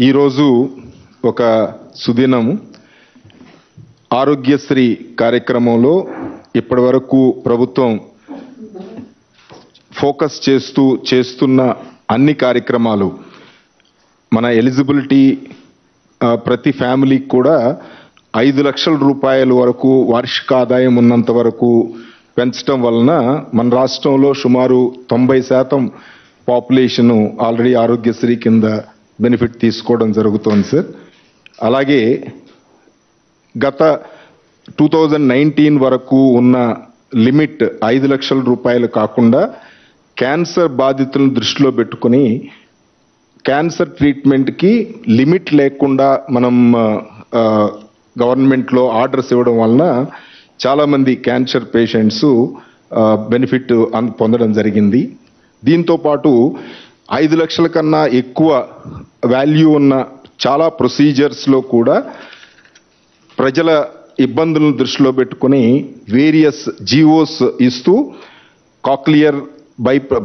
ఈరోజు ఒక సుదినము. ఆరోగ్యశ్రీ కార్యక్రమంలో ఇప్పటివరకు ప్రభుత్వం ఫోకస్ చేస్తున్న అన్ని కార్యక్రమాలు మన ఎలిజిబిలిటీ ప్రతి ఫ్యామిలీకి కూడా 5 లక్షల రూపాయల వరకు వార్షిక ఆదాయం ఉన్నంత వరకు పెంచడం వలన మన రాష్ట్రంలో సుమారు 90% పాపులేషన్ ఆల్రెడీ ఆరోగ్యశ్రీ కింద బెనిఫిట్ తీసుకోవడం జరుగుతోంది సార్. అలాగే గత 2019 వరకు ఉన్న లిమిట్ 5 లక్షల రూపాయలు కాకుండా క్యాన్సర్ బాధితులను దృష్టిలో పెట్టుకుని క్యాన్సర్ ట్రీట్మెంట్కి లిమిట్ లేకుండా మనం గవర్నమెంట్లో ఆర్డర్స్ ఇవ్వడం వలన చాలామంది క్యాన్సర్ పేషెంట్స్ బెనిఫిట్ పొందడం జరిగింది. దీంతోపాటు 5 లక్షల కన్నా ఎక్కువ వాల్యూ ఉన్న చాలా ప్రొసీజర్స్లో కూడా ప్రజల ఇబ్బందులను దృష్టిలో పెట్టుకుని వేరియస్ జీవోస్ ఇస్తూ కాక్లియర్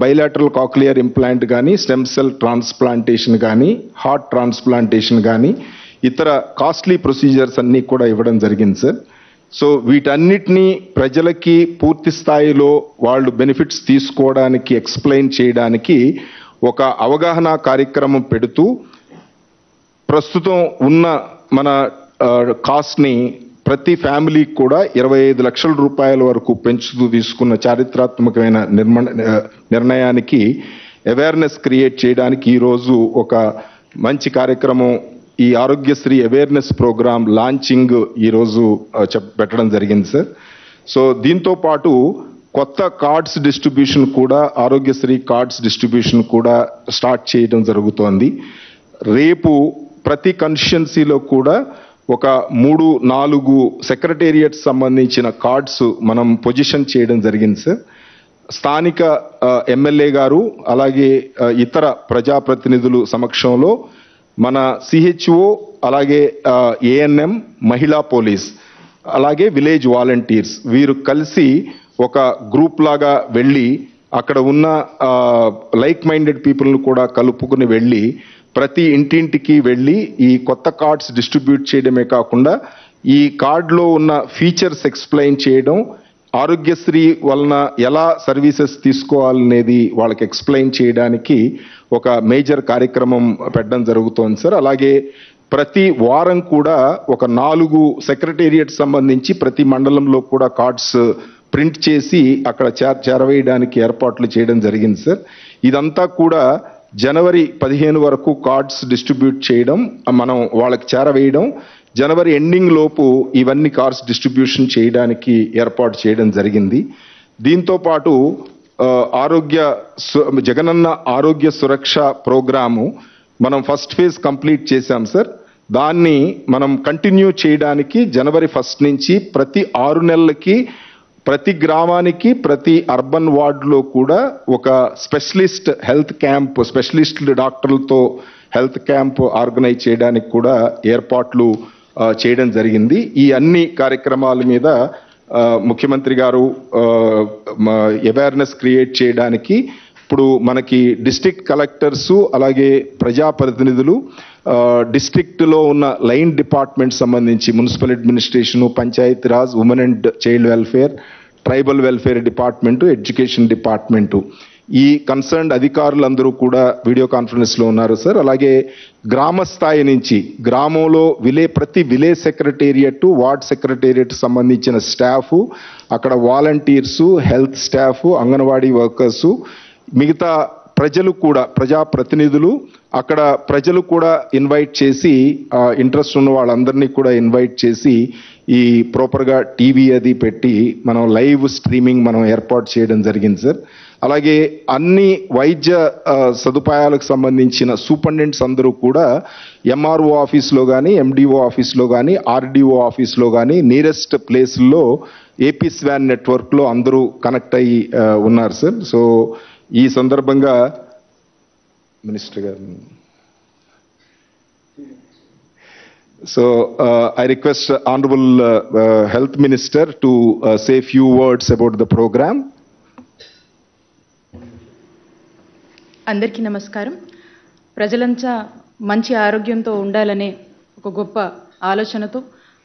బైలాటరల్ కాక్లియర్ ఇంప్లాంట్ కానీ, స్టెమ్ సెల్ ట్రాన్స్ప్లాంటేషన్ కానీ, హార్ట్ ట్రాన్స్ప్లాంటేషన్ కానీ, ఇతర కాస్ట్లీ ప్రొసీజర్స్ అన్నీ కూడా ఇవ్వడం జరిగింది సార్. సో వీటన్నిటినీ ప్రజలకి పూర్తి స్థాయిలో వాళ్ళు బెనిఫిట్స్ తీసుకోవడానికి ఎక్స్ప్లెయిన్ చేయడానికి ఒక అవగాహన కార్యక్రమం పెడుతూ ప్రస్తుతం ఉన్న మన కాస్ట్ని ప్రతి ఫ్యామిలీకి కూడా 25 లక్షల రూపాయల వరకు పెంచుతూ తీసుకున్న చారిత్రాత్మకమైన నిర్ణయానికి అవేర్నెస్ క్రియేట్ చేయడానికి ఈరోజు ఒక మంచి కార్యక్రమం, ఈ ఆరోగ్యశ్రీ అవేర్నెస్ ప్రోగ్రామ్ లాంచింగ్ ఈరోజు పెట్టడం జరిగింది సార్. సో దీంతో పాటు కొత్త కార్డ్స్ డిస్ట్రిబ్యూషన్ కూడా, ఆరోగ్యశ్రీ కార్డ్స్ డిస్ట్రిబ్యూషన్ కూడా స్టార్ట్ చేయడం జరుగుతోంది. రేపు ప్రతి కాన్స్టిట్యుయెన్సీలో కూడా ఒక 3-4 సెక్రటేరియట్ సంబంధించిన కార్డ్స్ మనం పొజిషన్ చేయడం జరిగింది సార్. స్థానిక ఎమ్మెల్యే గారు అలాగే ఇతర ప్రజాప్రతినిధులు సమక్షంలో మన సిహెచ్ఓ అలాగే ఏఎన్ఎం, మహిళా పోలీస్ అలాగే విలేజ్ వాలంటీర్స్ వీరు కలిసి ఒక గ్రూప్ లాగా వెళ్ళి అక్కడ ఉన్న లైక్ మైండెడ్ పీపుల్ని కూడా కలుపుకుని వెళ్ళి ప్రతి ఇంటింటికి వెళ్ళి ఈ కొత్త కార్డ్స్ డిస్ట్రిబ్యూట్ చేయడమే కాకుండా ఈ కార్డులో ఉన్న ఫీచర్స్ ఎక్స్ప్లెయిన్ చేయడం, ఆరోగ్యశ్రీ వలన ఎలా సర్వీసెస్ తీసుకోవాలనేది వాళ్ళకి ఎక్స్ప్లెయిన్ చేయడానికి ఒక మేజర్ కార్యక్రమం పెట్టడం జరుగుతోంది సార్. అలాగే ప్రతి వారం కూడా ఒక 4 సెక్రటేరియట్ సంబంధించి ప్రతి మండలంలో కూడా కార్డ్స్ ప్రింట్ చేసి అక్కడ చేరవేయడానికి ఏర్పాట్లు చేయడం జరిగింది సార్. ఇదంతా కూడా జనవరి 15 వరకు కార్డ్స్ డిస్ట్రిబ్యూట్ చేయడం, మనం వాళ్ళకి చేరవేయడం, జనవరి ఎండింగ్ లోపు ఇవన్నీ కార్డ్స్ డిస్ట్రిబ్యూషన్ చేయడానికి ఏర్పాటు చేయడం జరిగింది. దీంతో పాటు జగనన్న ఆరోగ్య సురక్ష ప్రోగ్రాము మనం ఫస్ట్ ఫేజ్ కంప్లీట్ చేశాం సార్. దాన్ని మనం కంటిన్యూ చేయడానికి జనవరి 1 నుంచి ప్రతి 6 నెలలకి ప్రతి గ్రామానికి, ప్రతి అర్బన్ వార్డులో కూడా ఒక స్పెషలిస్ట్ హెల్త్ క్యాంప్, స్పెషలిస్ట్ డాక్టర్లతో హెల్త్ క్యాంప్ ఆర్గనైజ్ చేయడానికి కూడా ఏర్పాట్లు చేయడం జరిగింది. ఈ అన్ని కార్యక్రమాల మీద ముఖ్యమంత్రి గారు అవేర్నెస్ క్రియేట్ చేయడానికి ఇప్పుడు మనకి డిస్ట్రిక్ట్ కలెక్టర్స్ అలాగే ప్రజాప్రతినిధులు, డిస్ట్రిక్ట్లో ఉన్న లైన్ డిపార్ట్మెంట్ సంబంధించి municipal administration, Panchayati Raj, women and child welfare, tribal welfare department, education department, ఈ కన్సర్న్డ్ అధికారులందరూ కూడా వీడియో కాన్ఫరెన్స్లో ఉన్నారు సార్. అలాగే గ్రామ స్థాయి నుంచి గ్రామంలో ప్రతి విలేజ్ సెక్రటేరియట్, వార్డ్ సెక్రటేరియట్ సంబంధించిన స్టాఫ్, అక్కడ volunteers, health staff, anganwadi workers, మిగతా ప్రజలు కూడా, ప్రజాప్రతినిధులు, అక్కడ ప్రజలు కూడా ఇన్వైట్ చేసి, ఇంట్రెస్ట్ ఉన్న వాళ్ళందరినీ కూడా ఇన్వైట్ చేసి ఈ ప్రాపర్గా టీవీ అది పెట్టి మనం లైవ్ స్ట్రీమింగ్ మనం ఏర్పాటు చేయడం జరిగింది సార్. అలాగే అన్ని వైద్య సదుపాయాలకు సంబంధించిన సూపరింటెండెంట్స్ అందరూ కూడా ఎంఆర్ఓ ఆఫీస్లో కానీ, ఎండిఓ ఆఫీస్లో కానీ, ఆర్డిఓ ఆఫీస్లో కానీ నియరెస్ట్ ప్లేస్లో ఏపీ స్వాన్ నెట్వర్క్లో అందరూ కనెక్ట్ అయ్యి ఉన్నారు సార్. సో ఈ సందర్భంగా మినిస్టర్ గారు, so I request Honorable Health Minister to say few words about the program. అందరికీ నమస్కారం. ప్రజలంతా మంచి ఆరోగ్యంతో ఉండాలనే ఒక గొప్ప ఆలోచనతో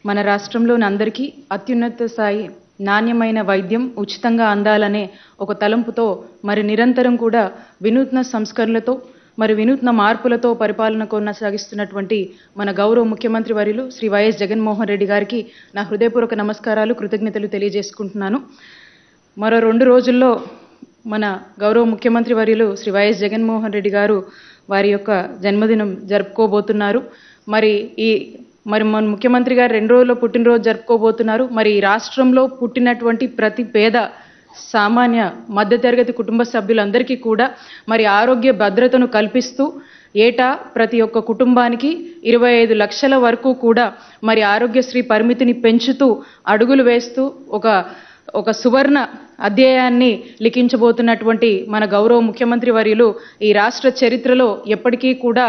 మన రాష్ట్రంలోని అందరికీ అత్యున్నత స్థాయి నాణ్యమైన వైద్యం ఉచితంగా అందాలనే ఒక తలంపుతో మరి నిరంతరం కూడా వినూత్న సంస్కరణలతో మరి వినూత్న మార్పులతో పరిపాలన కొనసాగిస్తున్నటువంటి మన గౌరవ ముఖ్యమంత్రి వర్యులు శ్రీ వైఎస్ జగన్మోహన్ రెడ్డి గారికి నా హృదయపూర్వక నమస్కారాలు, కృతజ్ఞతలు తెలియజేసుకుంటున్నాను. మరో 2 రోజుల్లో మన గౌరవ ముఖ్యమంత్రి వర్యులు శ్రీ వైఎస్ జగన్మోహన్ రెడ్డి గారు వారి యొక్క జన్మదినం జరుపుకోబోతున్నారు. మరి మన ముఖ్యమంత్రి గారు 2 రోజుల్లో పుట్టినరోజు జరుపుకోబోతున్నారు. మరి ఈ రాష్ట్రంలో పుట్టినటువంటి ప్రతి పేద సామాన్య మధ్యతరగతి కుటుంబ సభ్యులందరికీ కూడా మరి ఆరోగ్య భద్రతను కల్పిస్తూ ఏటా ప్రతి ఒక్క కుటుంబానికి 25 లక్షల వరకు కూడా మరి ఆరోగ్యశ్రీ పరిమితిని పెంచుతూ అడుగులు వేస్తూ ఒక సువర్ణ అధ్యాయాన్ని లిఖించబోతున్నటువంటి మన గౌరవ ముఖ్యమంత్రి వర్యులు ఈ రాష్ట్ర చరిత్రలో ఎప్పటికీ కూడా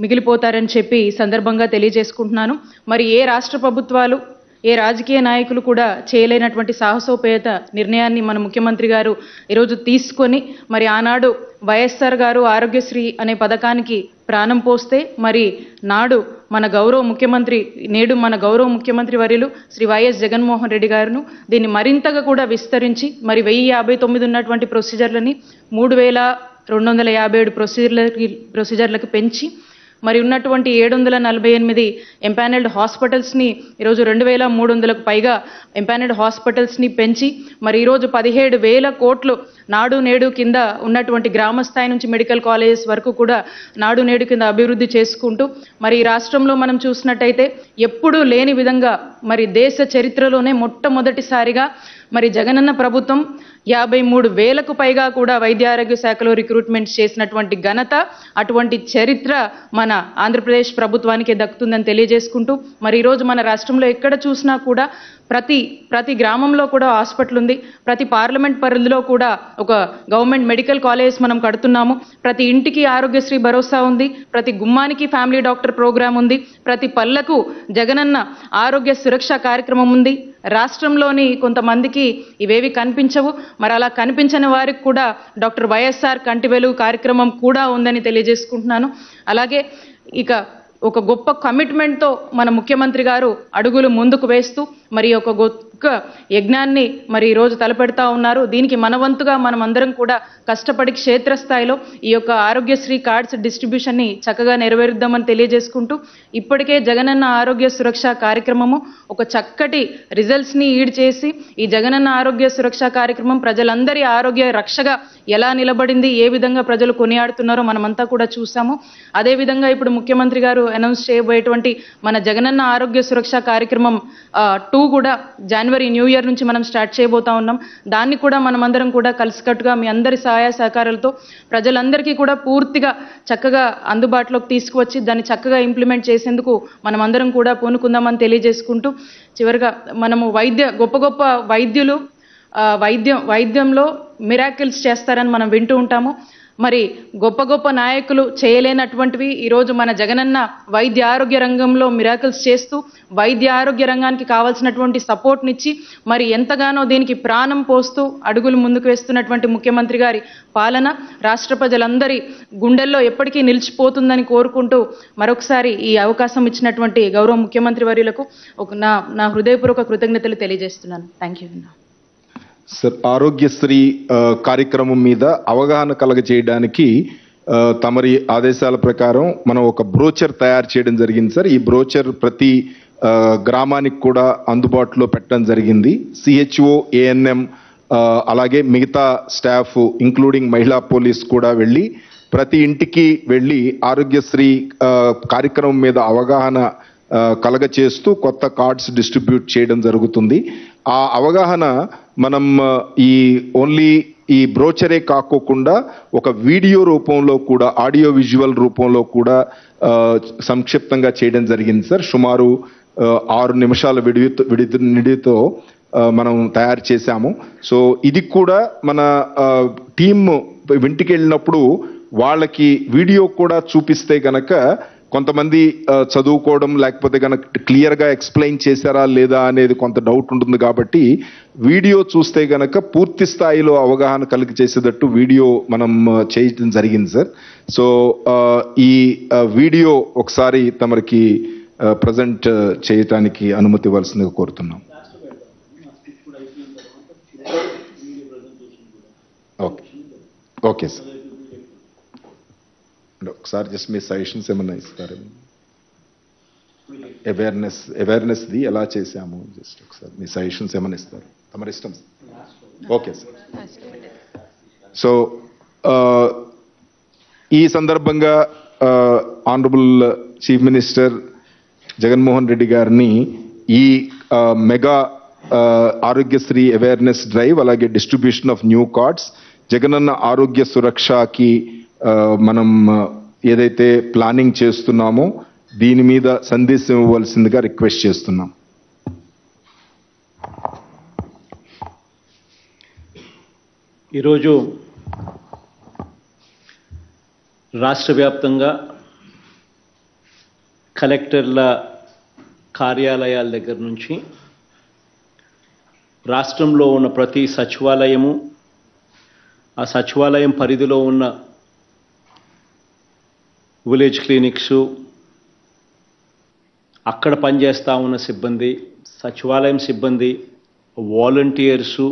మిగిలిపోతారని చెప్పి ఈ సందర్భంగా తెలియజేసుకుంటున్నాను. మరి ఏ రాష్ట్ర ప్రభుత్వాలు ఏ రాజకీయ నాయకులు కూడా చేయలేనటువంటి సాహసోపేత నిర్ణయాన్ని మన ముఖ్యమంత్రి గారు ఈరోజు తీసుకొని మరి ఆనాడు వైఎస్ఆర్ గారు ఆరోగ్యశ్రీ అనే పథకానికి ప్రాణం పోస్తే మరి నేడు మన గౌరవ ముఖ్యమంత్రి వర్యులు శ్రీ వైఎస్ జగన్మోహన్ రెడ్డి గారును దీన్ని మరింతగా కూడా విస్తరించి మరి 1059 ఉన్నటువంటి ప్రొసీజర్లని 3257 ప్రొసీజర్లకు పెంచి మరి ఉన్నటువంటి 748 ఎంపానల్డ్ హాస్పిటల్స్ని ఈరోజు 2300కు పైగా ఎంపానల్డ్ హాస్పిటల్స్ని పెంచి మరి ఈరోజు 17,000 కోట్లు నాడు నేడు కింద ఉన్నటువంటి గ్రామ స్థాయి నుంచి మెడికల్ కాలేజెస్ వరకు కూడా నాడు నేడు కింద అభివృద్ధి చేసుకుంటూ మరి ఈ రాష్ట్రంలో మనం చూసినట్టయితే ఎప్పుడూ లేని విధంగా మరి దేశ చరిత్రలోనే మొట్టమొదటిసారిగా మరి జగనన్న ప్రభుత్వం 53,000కు పైగా కూడా వైద్య ఆరోగ్య శాఖలో రిక్రూట్మెంట్ చేసినటువంటి ఘనత, అటువంటి చరిత్ర మన ఆంధ్రప్రదేశ్ ప్రభుత్వానికి దక్కుతుందని తెలియజేసుకుంటూ మరి ఈరోజు మన రాష్ట్రంలో ఎక్కడ చూసినా కూడా ప్రతి గ్రామంలో కూడా హాస్పిటల్ ఉంది. ప్రతి పార్లమెంట్ పరిధిలో కూడా ఒక గవర్నమెంట్ మెడికల్ కాలేజ్ మనం కడుతున్నాము. ప్రతి ఇంటికి ఆరోగ్యశ్రీ భరోసా ఉంది. ప్రతి గుమ్మానికి ఫ్యామిలీ డాక్టర్ ప్రోగ్రామ్ ఉంది. ప్రతి పల్లెకు జగనన్న ఆరోగ్య సురక్ష కార్యక్రమం ఉంది. రాష్ట్రంలోని కొంతమందికి ఇవేవి కనిపించవు. మరి అలా కనిపించని వారికి కూడా డాక్టర్ వైఎస్ఆర్ కంటి వెలుగు కార్యక్రమం కూడా ఉందని తెలియజేసుకుంటున్నాను. అలాగే ఒక గొప్ప కమిట్మెంట్తో మన ముఖ్యమంత్రి గారు అడుగులు ముందుకు వేస్తూ మరి ఒక గొప్ప యజ్ఞాన్ని మరి ఈరోజు తలపెడతా ఉన్నారు. దీనికి మనవంతుగా మనం అందరం కూడా కష్టపడి క్షేత్రస్థాయిలో ఈ యొక్క ఆరోగ్యశ్రీ కార్డ్స్ డిస్ట్రిబ్యూషన్ని చక్కగా నెరవేరుద్దామని తెలియజేసుకుంటూ ఇప్పటికే జగనన్న ఆరోగ్య సురక్ష కార్యక్రమము ఒక చక్కటి రిజల్ట్స్ని ఈడ్ చేసి ఈ జగనన్న ఆరోగ్య సురక్ష కార్యక్రమం ప్రజలందరి ఆరోగ్య రక్షగా ఎలా నిలబడింది, ఏ విధంగా ప్రజలు కొనియాడుతున్నారో మనమంతా కూడా చూసాము. అదేవిధంగా ఇప్పుడు ముఖ్యమంత్రి గారు అనౌన్స్ చేయబోయేటువంటి మన జగనన్న ఆరోగ్య సురక్ష కార్యక్రమం 2 కూడా జనవరి న్యూ ఇయర్ నుంచి మనం స్టార్ట్ చేయబోతా ఉన్నాం. దాన్ని కూడా మనమందరం కూడా కలిసికట్టుగా మీ అందరి సహాయ సహకారాలతో ప్రజలందరికీ కూడా పూర్తిగా చక్కగా అందుబాటులోకి తీసుకువచ్చి దాన్ని చక్కగా ఇంప్లిమెంట్ చేసేందుకు మనమందరం కూడా పూనుకుందామని తెలియజేసుకుంటూ చివరిగా మనము గొప్ప గొప్ప వైద్యులు వైద్యంలో మిరాకిల్స్ చేస్తారని మనం వింటూ ఉంటాము. మరి గొప్ప గొప్ప నాయకులు చేయలేనటువంటివి ఈరోజు మన జగనన్న వైద్య ఆరోగ్య రంగంలో మిరాకిల్స్ చేస్తూ వైద్య ఆరోగ్య రంగానికి కావాల్సినటువంటి సపోర్ట్నిచ్చి మరి ఎంతగానో దీనికి ప్రాణం పోస్తూ అడుగులు ముందుకు వేస్తున్నటువంటి ముఖ్యమంత్రి గారి పాలన రాష్ట్ర ప్రజలందరి గుండెల్లో ఎప్పటికీ నిలిచిపోతుందని కోరుకుంటూ మరొకసారి ఈ అవకాశం ఇచ్చినటువంటి గౌరవ ముఖ్యమంత్రి వర్యులకు నా హృదయపూర్వక కృతజ్ఞతలు తెలియజేస్తున్నాను. Thank you. సార్, ఆరోగ్యశ్రీ కార్యక్రమం మీద అవగాహన కలగజేయడానికి తమరి ఆదేశాల ప్రకారం మనం ఒక బ్రోచర్ తయారు చేయడం జరిగింది సార్. ఈ బ్రోచర్ ప్రతి గ్రామానికి కూడా అందుబాటులో పెట్టడం జరిగింది. సిహెచ్ఓ, ఏఎన్ఎం అలాగే మిగతా స్టాఫ్ ఇంక్లూడింగ్ మహిళా పోలీస్ కూడా వెళ్ళి ప్రతి ఇంటికి వెళ్ళి ఆరోగ్యశ్రీ కార్యక్రమం మీద అవగాహన కలగచేస్తూ కొత్త కార్డ్స్ డిస్ట్రిబ్యూట్ చేయడం జరుగుతుంది. ఆ అవగాహన మనం ఓన్లీ ఈ బ్రోచరే కాకోకుండా ఒక వీడియో రూపంలో కూడా, ఆడియో విజువల్ రూపంలో కూడా సంక్షిప్తంగా చేయడం జరిగింది సార్. సుమారు 6 నిమిషాల విడితో మనం తయారు చేశాము. సో ఇది కూడా మన టీమ్ ఇంటికి వెళ్ళినప్పుడు వాళ్ళకి వీడియో కూడా చూపిస్తే గనక కొంతమంది చదువుకోవడం లేకపోతే కనుక క్లియర్గా ఎక్స్ప్లెయిన్ చేశారా లేదా అనేది కొంత డౌట్ ఉంటుంది కాబట్టి వీడియో చూస్తే గనక పూర్తి స్థాయిలో అవగాహన కలిగి చేసేటట్టు వీడియో మనం చేయడం జరిగింది సార్. సో ఈ వీడియో ఒకసారి తమరికి ప్రజెంట్ చేయటానికి అనుమతి ఇవ్వాల్సిందిగా కోరుతున్నాం. Okay okay sir. ఒకసారి జస్ట్ మీ సజెషన్స్ ఏమన్నా ఇస్తారు? అవేర్నెస్ది ఎలా చేశాము జస్ట్ ఒకసారి మీ సజెషన్స్ ఏమన్నా ఇస్తారు? తమరి ఇష్టం. Okay sir. సో ఈ సందర్భంగా honourable chief minister Jaganmohan Reddy గారిని ఈ మెగా ఆరోగ్యశ్రీ అవేర్నెస్ డ్రైవ్ అలాగే distribution of new cards Jagananna ఆరోగ్య సురక్షకి మనం ఏదైతే ప్లానింగ్ చేస్తున్నామో దీని మీద సందేశం ఇవ్వాల్సిందిగా రిక్వెస్ట్ చేస్తున్నాం. ఈరోజు రాష్ట్ర వ్యాప్తంగా కలెక్టర్ల కార్యాలయాల దగ్గర నుంచి రాష్ట్రంలో ఉన్న ప్రతి సచివాలయము, ఆ సచివాలయం పరిధిలో ఉన్న విలేజ్ క్లినిక్స్, అక్కడ పనిచేస్తూ ఉన్న సిబ్బంది, సచివాలయం సిబ్బంది, వాలంటీర్సు,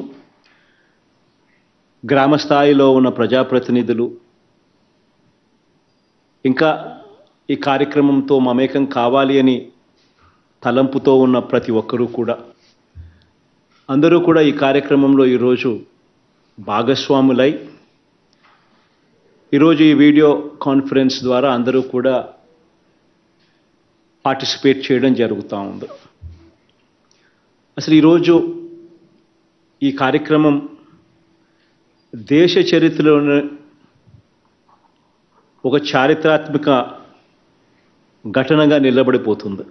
గ్రామ స్థాయిలో ఉన్న ప్రజాప్రతినిధులు, ఇంకా ఈ కార్యక్రమంతో మమేకం కావాలి అని తలంపుతో ఉన్న ప్రతి ఒక్కరూ కూడా అందరూ కూడా ఈ కార్యక్రమంలో ఈరోజు భాగస్వాములై ఈరోజు ఈ వీడియో కాన్ఫరెన్స్ ద్వారా అందరూ కూడా పార్టిసిపేట్ చేయడం జరుగుతూ ఉంది. అసలు ఈరోజు ఈ కార్యక్రమం దేశ చరిత్రలోనే ఒక చారిత్రాత్మక ఘటనగా నిలబడిపోతుంది.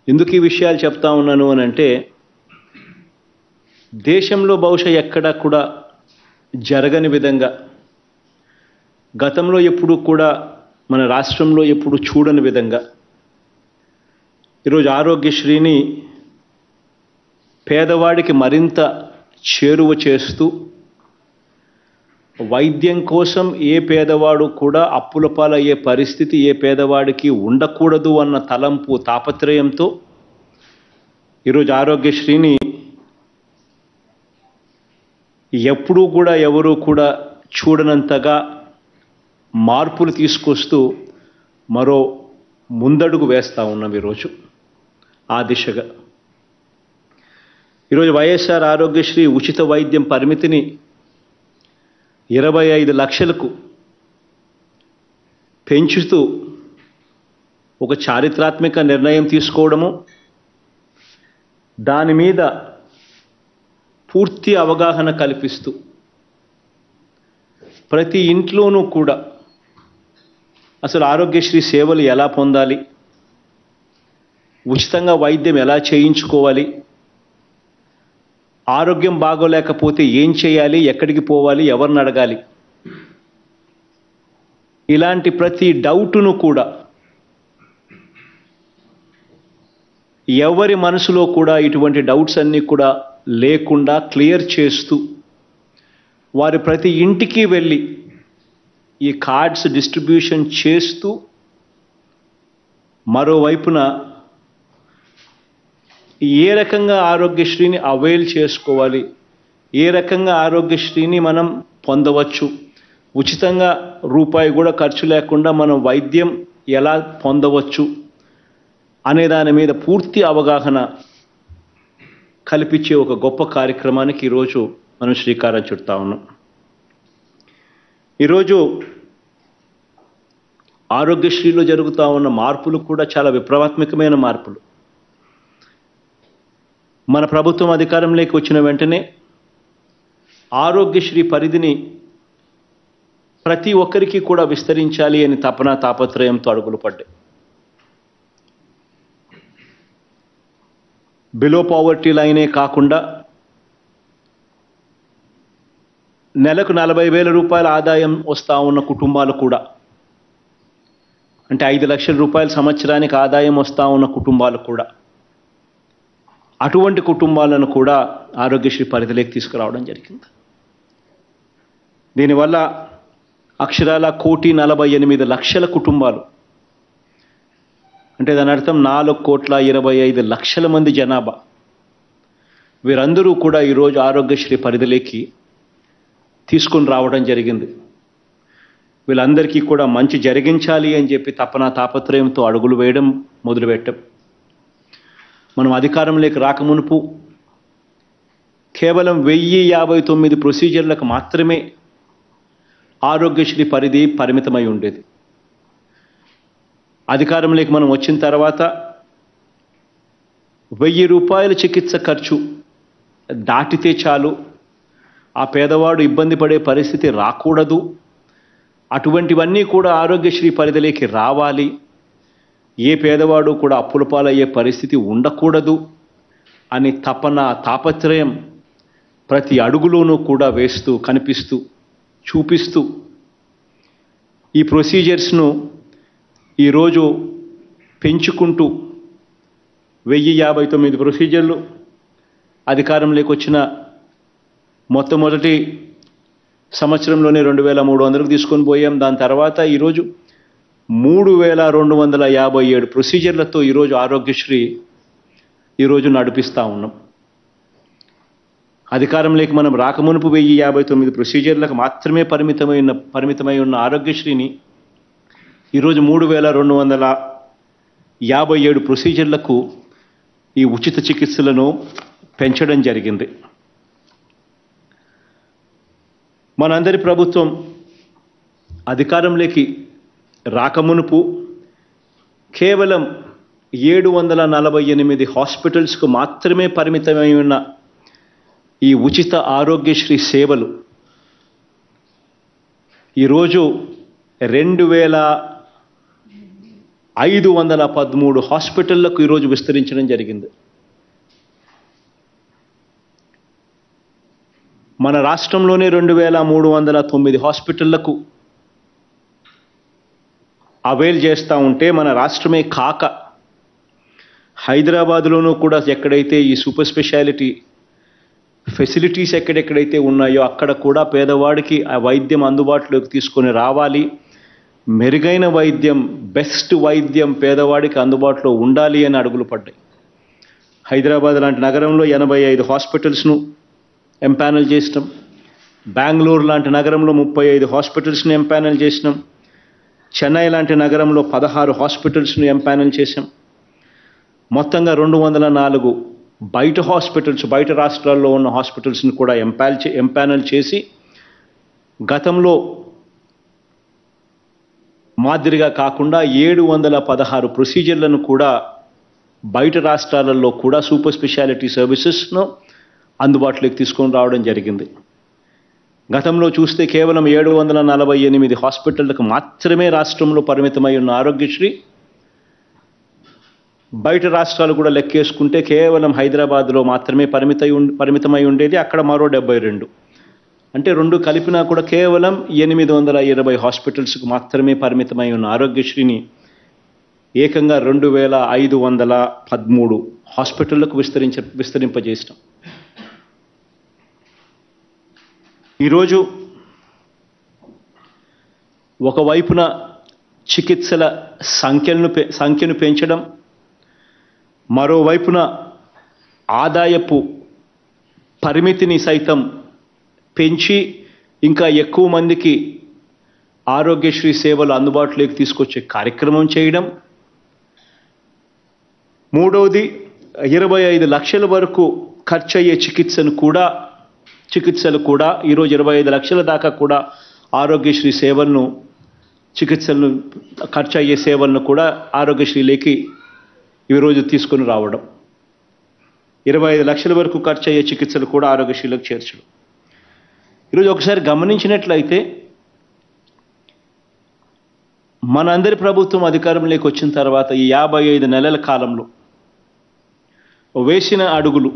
ఎందుకు ఈ విషయాలు చెప్తా ఉన్నాను అని అంటే, దేశంలో బహుశా ఎక్కడా కూడా జరగని విధంగా, గతంలో ఎప్పుడు కూడా మన రాష్ట్రంలో ఎప్పుడు చూడని విధంగా ఈరోజు ఆరోగ్యశ్రీని పేదవాడికి మరింత చేరువ చేస్తూ, వైద్యం కోసం ఏ పేదవాడు కూడా అప్పుల పాలయ్యే పరిస్థితి ఏ పేదవాడికి ఉండకూడదు అన్న తలంపు తాపత్రయంతో ఈరోజు ఆరోగ్యశ్రీని ఎప్పుడూ కూడా ఎవరూ కూడా చూడనంతగా మార్పులు తీసుకొస్తూ మరో ముందడుగు వేస్తూ ఉన్నాం ఈరోజు ఆ దిశగా. ఈరోజు వైఎస్ఆర్ ఆరోగ్యశ్రీ ఉచిత వైద్యం పరిమితిని 25 లక్షలకు పెంచుతూ ఒక చారిత్రాత్మక నిర్ణయం తీసుకోవడము, దాని మీద పూర్తి అవగాహన కల్పిస్తూ ప్రతి ఇంట్లోనూ కూడా అసలు ఆరోగ్యశ్రీ సేవలు ఎలా పొందాలి, ఉచితంగా వైద్యం ఎలా చేయించుకోవాలి, ఆరోగ్యం బాగోలేకపోతే ఏం చేయాలి, ఎక్కడికి పోవాలి, ఎవరిని అడగాలి, ఇలాంటి ప్రతి డౌటును కూడా ఎవరి మనసులో కూడా ఇటువంటి డౌట్స్ అన్నీ కూడా లేకుండా క్లియర్ చేస్తూ వారి ప్రతి ఇంటికి వెళ్ళి ఈ కార్డ్స్ డిస్ట్రిబ్యూషన్ చేస్తూ, మరోవైపున ఏ రకంగా ఆరోగ్యశ్రీని అవైల్ చేసుకోవాలి, ఏ రకంగా ఆరోగ్యశ్రీని మనం పొందవచ్చు, ఉచితంగా రూపాయి కూడా ఖర్చు లేకుండా మనం వైద్యం ఎలా పొందవచ్చు అనే దాని మీద పూర్తి అవగాహన కల్పించే ఒక గొప్ప కార్యక్రమానికి ఈరోజు మనం శ్రీకారం చుడతా ఉన్నాం. ఈరోజు ఆరోగ్యశ్రీలో జరుగుతూ ఉన్న మార్పులు కూడా చాలా విప్లవాత్మకమైన మార్పులు. మన ప్రభుత్వం అధికారంలోకి వచ్చిన వెంటనే ఆరోగ్యశ్రీ పరిధిని ప్రతి ఒక్కరికి కూడా విస్తరించాలి అని తాపత్రయంతో అడుగులు పడ్డాయి. బిలో పావర్టీ లైనే కాకుండా నెలకు 40,000 రూపాయల ఆదాయం వస్తూ ఉన్న కుటుంబాలు కూడా, అంటే 5 లక్షల రూపాయల సంవత్సరానికి ఆదాయం వస్తూ ఉన్న కుటుంబాలు కూడా, అటువంటి కుటుంబాలను కూడా ఆరోగ్యశ్రీ పరిధిలోకి తీసుకురావడం జరిగింది. దీనివల్ల అక్షరాల 1,48,00,000 కుటుంబాలు, అంటే దాని అర్థం 4,25,00,000 మంది జనాభా, వీరందరూ కూడా ఈరోజు ఆరోగ్యశ్రీ పరిధిలోకి తీసుకుని రావడం జరిగింది. వీళ్ళందరికీ కూడా మంచి జరిగించాలి అని చెప్పి తపన తాపత్రయంతో అడుగులు వేయడం మొదలుపెట్టాం. మనం అధికారంలోకి రాకమునుపు కేవలం 1059 ప్రొసీజర్లకు మాత్రమే ఆరోగ్యశ్రీ పరిధి పరిమితమై ఉండేది. అధికారంలోకి మనం వచ్చిన తర్వాత 1000 రూపాయల చికిత్స ఖర్చు దాటితే చాలు, ఆ పేదవాడు ఇబ్బంది పడే పరిస్థితి రాకూడదు, అటువంటివన్నీ కూడా ఆరోగ్యశ్రీ పరిధిలోకి రావాలి, ఏ పేదవాడు కూడా అప్పుల పాలయ్యే పరిస్థితి ఉండకూడదు అని తపన తాపత్రయం ప్రతి అడుగులోనూ కూడా వేస్తూ కనిపిస్తూ చూపిస్తూ ఈ ప్రొసీజర్స్ను ఈరోజు పెంచుకుంటూ 1059 ప్రొసీజర్లు అధికారంలోకి వచ్చిన మొట్టమొదటి సంవత్సరంలోనే 2,300కు తీసుకొని పోయాం. దాని తర్వాత ఈరోజు 3,257 ప్రొసీజర్లతో ఈరోజు ఆరోగ్యశ్రీ ఈరోజు నడిపిస్తూ ఉన్నాం. అధికారంలోకి మనం రాకమునుపు 1059 ప్రొసీజర్లకు మాత్రమే పరిమితమై ఉన్న ఆరోగ్యశ్రీని ఈరోజు 3,257 ప్రొసీజర్లకు ఈ ఉచిత చికిత్సలను పెంచడం జరిగింది. మనందరి ప్రభుత్వం అధికారంలోకి రాకమునుపు కేవలం 748 హాస్పిటల్స్కు మాత్రమే పరిమితమై ఉన్న ఈ ఉచిత ఆరోగ్యశ్రీ సేవలు ఈరోజు 2,513 హాస్పిటళ్లకు ఈరోజు విస్తరించడం జరిగింది. మన రాష్ట్రంలోనే 2,309 హాస్పిటళ్లకు అవైల్ చేస్తూ ఉంటే, మన రాష్ట్రమే కాక హైదరాబాద్లోనూ కూడా ఎక్కడైతే ఈ సూపర్ స్పెషాలిటీ ఫెసిలిటీస్ ఎక్కడెక్కడైతే ఉన్నాయో అక్కడ కూడా పేదవాడికి ఆ వైద్యం అందుబాటులోకి తీసుకొని రావాలి, మెరుగైన వైద్యం, బెస్ట్ వైద్యం పేదవాడికి అందుబాటులో ఉండాలి అని అడుగులు పడ్డాయి. హైదరాబాద్ లాంటి నగరంలో 85 హాస్పిటల్స్ను ఎంపానల్ చేసినాం. బెంగళూరు లాంటి నగరంలో 35 హాస్పిటల్స్ను ఎంపానల్ చేసినాం. చెన్నై లాంటి నగరంలో 16 హాస్పిటల్స్ను ఎంపానల్ చేశాం. మొత్తంగా 204 బయట హాస్పిటల్స్, బయట రాష్ట్రాల్లో ఉన్న హాస్పిటల్స్ను కూడా ఎంపానల్ చేసి గతంలో మాదిరిగా కాకుండా 716 ప్రొసీజర్లను కూడా బయట రాష్ట్రాలలో కూడా సూపర్ స్పెషాలిటీ సర్వీసెస్ను అందుబాటులోకి తీసుకొని రావడం జరిగింది. గతంలో చూస్తే కేవలం 748 హాస్పిటళ్లకు మాత్రమే రాష్ట్రంలో పరిమితమై ఉన్న ఆరోగ్యశ్రీ బయట రాష్ట్రాలు కూడా లెక్కేసుకుంటే కేవలం హైదరాబాద్లో మాత్రమే పరిమితమై ఉండేది, అక్కడ మరో 72. అంటే రెండు కలిపినా కూడా కేవలం 820 హాస్పిటల్స్కు మాత్రమే పరిమితమై ఉన్న ఆరోగ్యశ్రీని ఏకంగా 2,513 హాస్పిటళ్లకు విస్తరింపజేసినాం. ఈరోజు ఒకవైపున చికిత్సల సంఖ్యను పెంచడం, మరోవైపున ఆదాయపు పరిమితిని సైతం పెంచి ఇంకా ఎక్కువ మందికి ఆరోగ్యశ్రీ సేవలు అందుబాటులోకి తీసుకొచ్చే కార్యక్రమం చేయడం. మూడవది 25 లక్షల వరకు ఖర్చు అయ్యే చికిత్సలు కూడా ఈరోజు 25 లక్షల దాకా కూడా ఆరోగ్యశ్రీ చికిత్సలను ఖర్చు అయ్యే సేవలను కూడా ఆరోగ్యశ్రీలోకి ఈరోజు తీసుకొని రావడం. 25 లక్షల వరకు ఖర్చు అయ్యే చికిత్సలు కూడా ఆరోగ్యశ్రీలోకి చేర్చడం. ఈరోజు ఒకసారి గమనించినట్లయితే మనందరి ప్రభుత్వం అధికారంలోకి వచ్చిన తర్వాత ఈ 55 నెలల కాలంలో వేసిన అడుగులు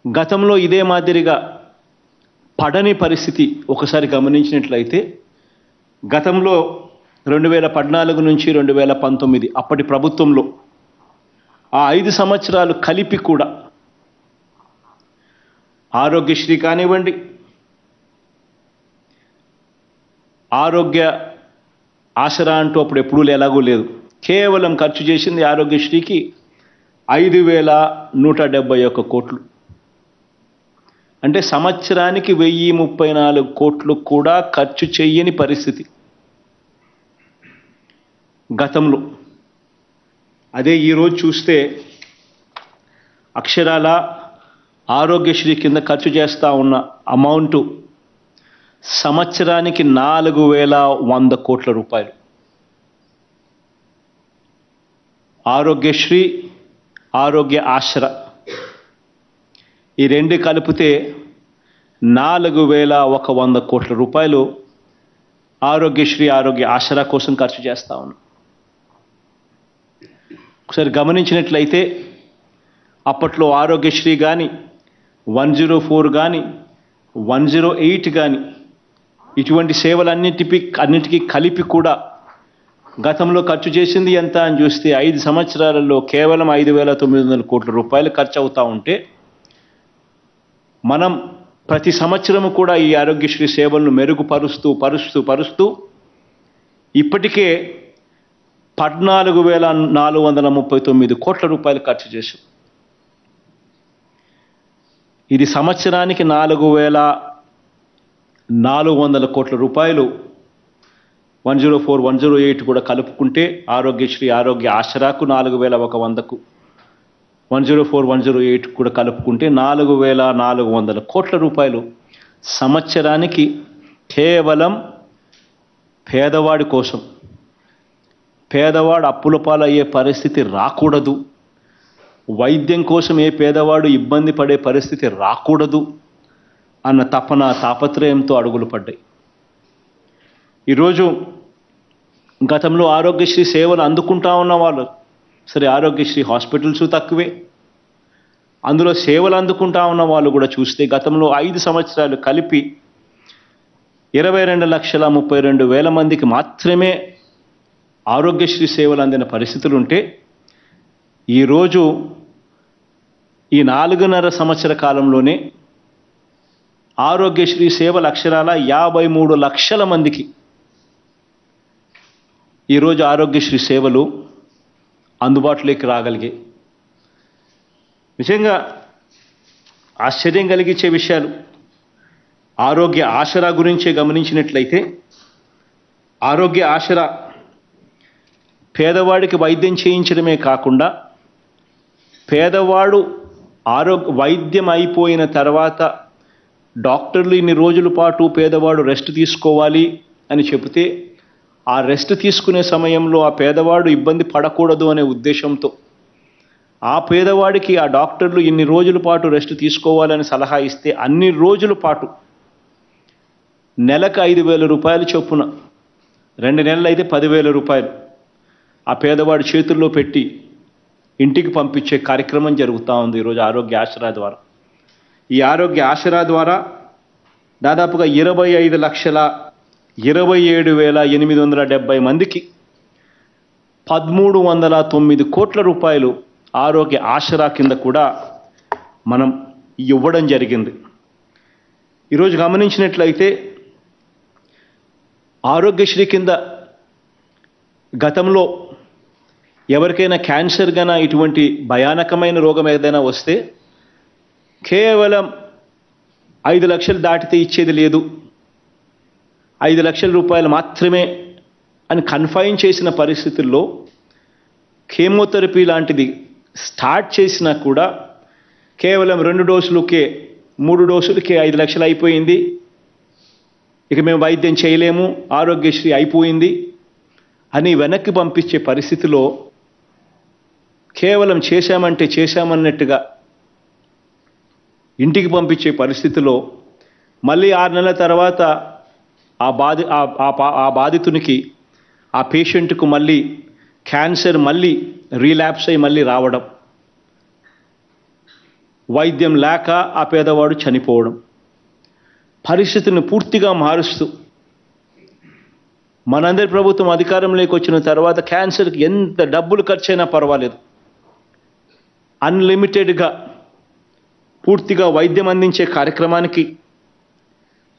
గతంలో ఇదే మాదిరిగా పడని పరిస్థితి ఒకసారి గమనించినట్లయితే, గతంలో 2014 నుంచి 2019 అప్పటి ప్రభుత్వంలో ఆ 5 సంవత్సరాలు కలిపి కూడా ఆరోగ్యశ్రీ కానివ్వండి, ఆరోగ్య ఆసరా అంటూ అప్పుడు ఎప్పుడూ ఎలాగూ లేదు, కేవలం ఖర్చు చేసింది ఆరోగ్యశ్రీకి 5,171 కోట్లు. అంటే సంవత్సరానికి 1,034 కోట్లు కూడా ఖర్చు చేయని పరిస్థితి గతంలో. అదే ఈరోజు చూస్తే అక్షరాల ఆరోగ్యశ్రీ కింద ఖర్చు చేస్తూ ఉన్న అమౌంట్ సంవత్సరానికి 4,100 కోట్ల రూపాయలు. ఆరోగ్యశ్రీ, ఆరోగ్య ఆసరా ఈ రెండు కలిపితే 4,100 కోట్ల రూపాయలు ఆరోగ్యశ్రీ, ఆరోగ్య ఆసరా కోసం ఖర్చు చేస్తూ ఉన్నాం. ఒకసారి గమనించినట్లయితే అప్పట్లో ఆరోగ్యశ్రీ కానీ, 104 కానీ, 108 కానీ ఇటువంటి సేవలన్నిటికీ కలిపి కూడా గతంలో ఖర్చు చేసింది ఎంత అని చూస్తే 5 సంవత్సరాలలో కేవలం 5,900 కోట్ల రూపాయలు ఖర్చు అవుతూ ఉంటే, మనం ప్రతి సంవత్సరము కూడా ఈ ఆరోగ్యశ్రీ సేవలను మెరుగుపరుస్తూ ఇప్పటికే 14,439 కోట్ల రూపాయలు ఖర్చు చేశాం. ఇది సంవత్సరానికి 4,400 కోట్ల రూపాయలు 104, 108 కూడా కలుపుకుంటే, ఆరోగ్యశ్రీ, ఆరోగ్య ఆసరాకు 4,100కు 104, 108 కూడా కలుపుకుంటే 4,400 కోట్ల రూపాయలు సంవత్సరానికి కేవలం పేదవాడి కోసం. పేదవాడు అప్పుల పాలయ్యే పరిస్థితి రాకూడదు, వైద్యం కోసం ఏ పేదవాడు ఇబ్బంది పడే పరిస్థితి రాకూడదు అన్న తపన, తాపత్రయంతో అడుగులు పడ్డాయి. ఈరోజు గతంలో ఆరోగ్యశ్రీ సేవలు అందుకుంటా ఉన్న వాళ్ళు, సరే ఆరోగ్యశ్రీ హాస్పిటల్స్ తక్కువే, అందులో సేవలు అందుకుంటా ఉన్న వాళ్ళు కూడా చూస్తే గతంలో 5 సంవత్సరాలు కలిపి 22,32,000 మందికి మాత్రమే ఆరోగ్యశ్రీ సేవలు అందిన పరిస్థితులు ఉంటే, ఈరోజు ఈ 4.5 సంవత్సర కాలంలోనే ఆరోగ్యశ్రీ సేవలు అక్షరాల 53 లక్షల మందికి ఈరోజు ఆరోగ్యశ్రీ సేవలు అందుబాటులోకి రాగలిగాయి. నిజంగా ఆశ్చర్యం కలిగించే విషయాలు. ఆరోగ్య ఆసరా గురించే గమనించినట్లయితే, ఆరోగ్య ఆసరా పేదవాడికి వైద్యం చేయించడమే కాకుండా, పేదవాడు వైద్యం అయిపోయిన తర్వాత డాక్టర్లు ఇన్ని రోజుల పాటు పేదవాడు రెస్ట్ తీసుకోవాలి అని చెబితే, ఆ రెస్ట్ తీసుకునే సమయంలో ఆ పేదవాడు ఇబ్బంది పడకూడదు అనే ఉద్దేశంతో ఆ పేదవాడికి ఆ డాక్టర్లు ఇన్ని రోజుల పాటు రెస్ట్ తీసుకోవాలని సలహా ఇస్తే, అన్ని రోజుల పాటు నెలకు 5,000 రూపాయలు చొప్పున, 2 నెలలు అయితే 10,000 రూపాయలు ఆ పేదవాడి చేతుల్లో పెట్టి ఇంటికి పంపించే కార్యక్రమం జరుగుతూ ఉంది ఈరోజు ఆరోగ్య ఆసరా ద్వారా. ఈ ఆరోగ్య ఆసరా ద్వారా దాదాపుగా 25,27,870 మందికి 1,309 కోట్ల రూపాయలు ఆరోగ్య ఆసరా కింద కూడా మనం ఇవ్వడం జరిగింది. ఈరోజు గమనించినట్లయితే ఆరోగ్యశ్రీ కింద గతంలో ఎవరికైనా క్యాన్సర్ గానా ఇటువంటి భయానకమైన రోగం ఏదైనా వస్తే కేవలం 5 లక్షలు దాటితే ఇచ్చేది లేదు, 5 లక్షల రూపాయలు మాత్రమే అని కన్ఫైన్ చేసిన పరిస్థితుల్లో కీమోథెరపీ లాంటిది స్టార్ట్ చేసినా కూడా కేవలం 2 డోసులకే 3 డోసులకే 5 లక్షలు అయిపోయింది, ఇక మేము వైద్యం చేయలేము, ఆరోగ్యశ్రీ అయిపోయింది అని వెనక్కి పంపించే పరిస్థితిలో కేవలం చేశామంటే చేశామన్నట్టుగా ఇంటికి పంపించే పరిస్థితిలో మళ్ళీ 6 నెలల తర్వాత ఆ బాధితునికి, ఆ పేషెంట్కు మళ్ళీ క్యాన్సర్ మళ్ళీ రీలాప్స్ అయి మళ్ళీ రావడం, వైద్యం లేక ఆ పేదవాడు చనిపోవడం, పరిస్థితిని పూర్తిగా మారుస్తూ మనందరి ప్రభుత్వం అధికారంలోకి వచ్చిన తర్వాత క్యాన్సర్కి ఎంత డబ్బులు ఖర్చైనా పర్వాలేదు, అన్లిమిటెడ్గా పూర్తిగా వైద్యం అందించే కార్యక్రమానికి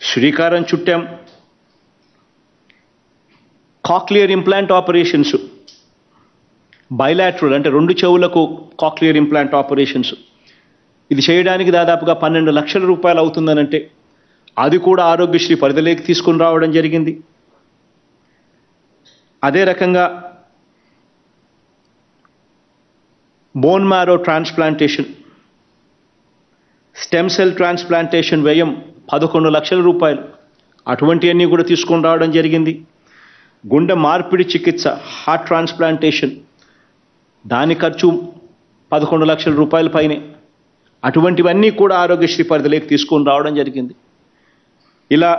శ్రీకారం చుట్టాం. కాక్లియర్ ఇంప్లాంట్ ఆపరేషన్స్, బైలాటరల్ అంటే 2 చెవులకు కాక్లియర్ ఇంప్లాంట్ ఆపరేషన్స్, ఇది చేయడానికి దాదాపుగా 12 లక్షల రూపాయలు అవుతుందనంటే అది కూడా ఆరోగ్యశ్రీ పరిధిలోకి తీసుకుని రావడం జరిగింది. అదే రకంగా bone marrow transplantation, stem cell transplantation వ్యయం 11 లక్షల రూపాయలు, అటువంటివన్నీ కూడా తీసుకొని రావడం జరిగింది. గుండె మార్పిడి చికిత్స, హార్ట్ ట్రాన్స్ప్లాంటేషన్, దాని ఖర్చు 11 లక్షల రూపాయల పైనే, అటువంటివన్నీ కూడా ఆరోగ్యశ్రీ పరిధిలోకి తీసుకొని రావడం జరిగింది. ఇలా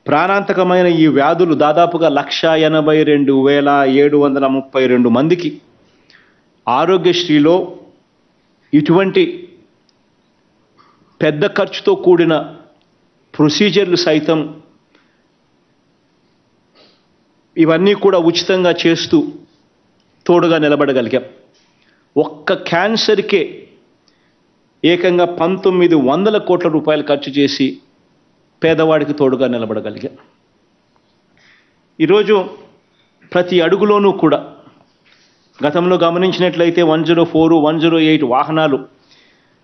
ప్రాణాంతకమైన ఈ వ్యాధులు దాదాపుగా 182,732 మందికి ఆరోగ్యశ్రీలో ఇటువంటి పెద్ద ఖర్చుతో కూడిన ప్రొసీజర్లు సైతం ఇవన్నీ కూడా ఉచితంగా చేస్తూ తోడుగా నిలబడగలిగాం. ఒక్క క్యాన్సర్కే ఏకంగా 1900 కోట్ల రూపాయలు ఖర్చు చేసి పేదవాడికి తోడుగా నిలబడగలిగాం. ఈరోజు ప్రతి అడుగులోనూ కూడా గతంలో గమనించినట్లయితే 104, 108 వాహనాలు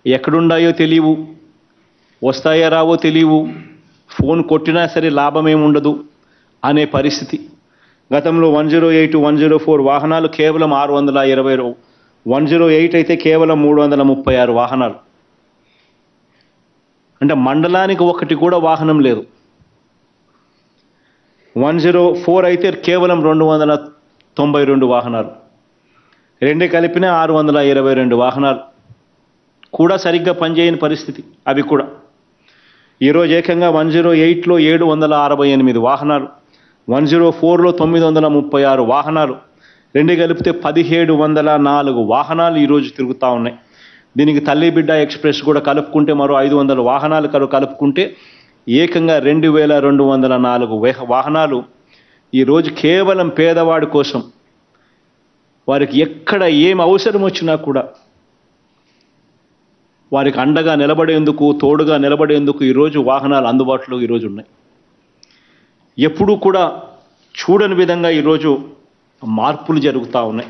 ఎక్కడున్నాయో తెలియవు, వస్తాయో రావో తెలియవు, ఫోన్ కొట్టినా సరే లాభమేముండదు అనే పరిస్థితి. గతంలో 108, 104 వాహనాలు కేవలం 620, 108 అయితే కేవలం 336 వాహనాలు. అంటే మండలానికి ఒకటి కూడా వాహనం లేదు. 104 అయితే కేవలం 292 వాహనాలు, రెండే కలిపిన 622 వాహనాలు కూడా సరిగ్గా పనిచేయని పరిస్థితి. అవి కూడా ఈరోజు ఏకంగా 108లో 768 వాహనాలు, 104లో 936 వాహనాలు, రెండు కలిపితే 1704 వాహనాలు ఈరోజు తిరుగుతూ ఉన్నాయి. దీనికి తల్లి బిడ్డ ఎక్స్ప్రెస్ కూడా కలుపుకుంటే మరో 500 వాహనాలు కలుపుకుంటే ఏకంగా 2204 వాహనాలు ఈరోజు కేవలం పేదవాడి కోసం, వారికి ఎక్కడ ఏం అవసరం వచ్చినా కూడా వారికి అండగా నిలబడేందుకు, తోడుగా నిలబడేందుకు ఈరోజు వాహనాలు అందుబాటులో ఈరోజు ఉన్నాయి. ఎప్పుడూ కూడా చూడని విధంగా ఈరోజు మార్పులు జరుగుతూ ఉన్నాయి.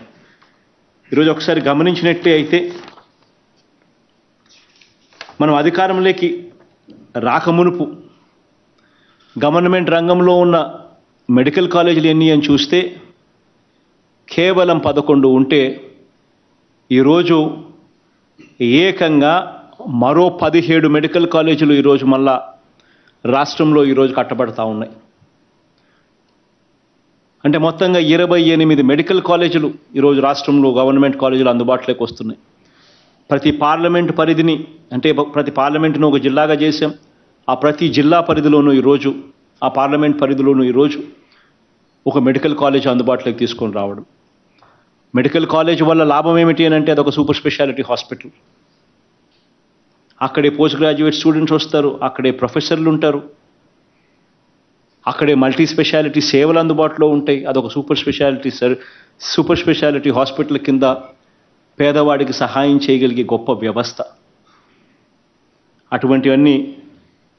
ఈరోజు ఒకసారి గమనించినట్టే అయితే మనం అధికారంలోకి రాకమునుపు గవర్నమెంట్ రంగంలో ఉన్న మెడికల్ కాలేజీలు ఎన్ని అని చూస్తే కేవలం 11 ఉంటే ఈరోజు ఏకంగా మరో 17 మెడికల్ కాలేజీలు ఈరోజు మళ్ళా రాష్ట్రంలో ఈరోజు కట్టబడతా ఉన్నాయి. అంటే మొత్తంగా 28 మెడికల్ కాలేజీలు ఈరోజు రాష్ట్రంలో గవర్నమెంట్ కాలేజీలు అందుబాటులోకి వస్తున్నాయి. ప్రతి పార్లమెంట్ పరిధిని, అంటే ప్రతి పార్లమెంటును ఒక జిల్లాగా చేశాం. ఆ ప్రతి జిల్లా పరిధిలోనూ ఈరోజు, ఆ పార్లమెంట్ పరిధిలోనూ ఈరోజు ఒక మెడికల్ కాలేజ్ అందుబాటులోకి తీసుకొని రావడం. మెడికల్ కాలేజ్ వల్ల లాభం ఏమిటి అని అంటే అదొక సూపర్ స్పెషాలిటీ హాస్పిటల్. అక్కడే పోస్ట్ గ్రాడ్యుయేట్ స్టూడెంట్స్ వస్తారు, అక్కడే ప్రొఫెసర్లు ఉంటారు, అక్కడే మల్టీ స్పెషాలిటీ సేవలు అందుబాటులో ఉంటాయి. అదొక సూపర్ స్పెషాలిటీ హాస్పిటల్ కింద పేదవాడికి సహాయం చేయగలిగే గొప్ప వ్యవస్థ. అటువంటివన్నీ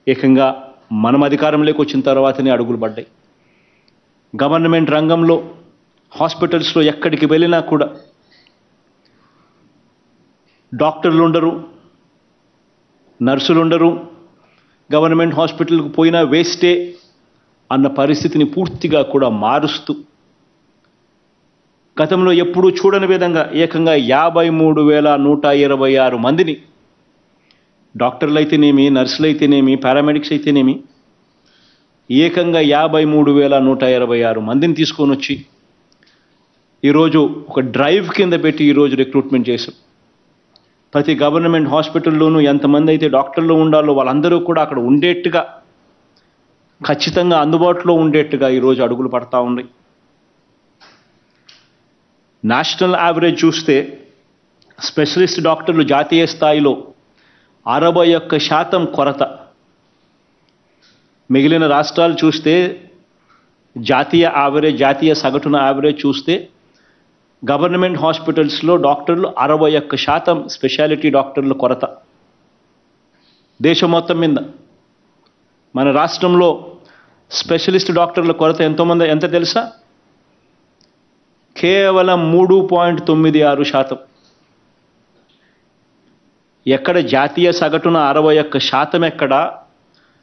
ఏకంగా మనం అధికారంలోకి వచ్చిన తర్వాతనే అడుగులు పడ్డాయి. గవర్నమెంట్ రంగంలో హాస్పిటల్స్లో ఎక్కడికి వెళ్ళినా కూడా డాక్టర్లు ఉండరు, నర్సులు ఉండరు, గవర్నమెంట్ హాస్పిటల్కి పోయినా వేస్టే అన్న పరిస్థితిని పూర్తిగా కూడా మారుస్తూ గతంలో ఎప్పుడూ చూడని విధంగా ఏకంగా 53,126 మందిని, డాక్టర్లు అయితేనేమి, నర్సులు అయితేనేమి, పారామెడిక్స్ అయితేనేమి, ఏకంగా 53,126 మందిని తీసుకొని వచ్చి ఈరోజు ఒక డ్రైవ్ కింద పెట్టి ఈరోజు రిక్రూట్మెంట్ చేశాం. ప్రతి గవర్నమెంట్ హాస్పిటల్లోనూ ఎంతమంది అయితే డాక్టర్లు ఉండాలో వాళ్ళందరూ కూడా అక్కడ ఉండేట్టుగా, ఖచ్చితంగా అందుబాటులో ఉండేట్టుగా ఈరోజు అడుగులు పడతా ఉన్నాయి. నేషనల్ యావరేజ్ చూస్తే స్పెషలిస్ట్ డాక్టర్లు జాతీయ స్థాయిలో 61% కొరత. మిగిలిన రాష్ట్రాలు చూస్తే జాతీయ సగటున యావరేజ్ చూస్తే గవర్నమెంట్ హాస్పిటల్స్లో డాక్టర్లు 61% స్పెషాలిటీ డాక్టర్ల కొరత. దేశం మొత్తం మీద మన రాష్ట్రంలో స్పెషలిస్ట్ డాక్టర్ల కొరత ఎంత తెలుసా? కేవలం 3.96%. ఎక్కడ జాతీయ సగటున 61% ఎక్కడ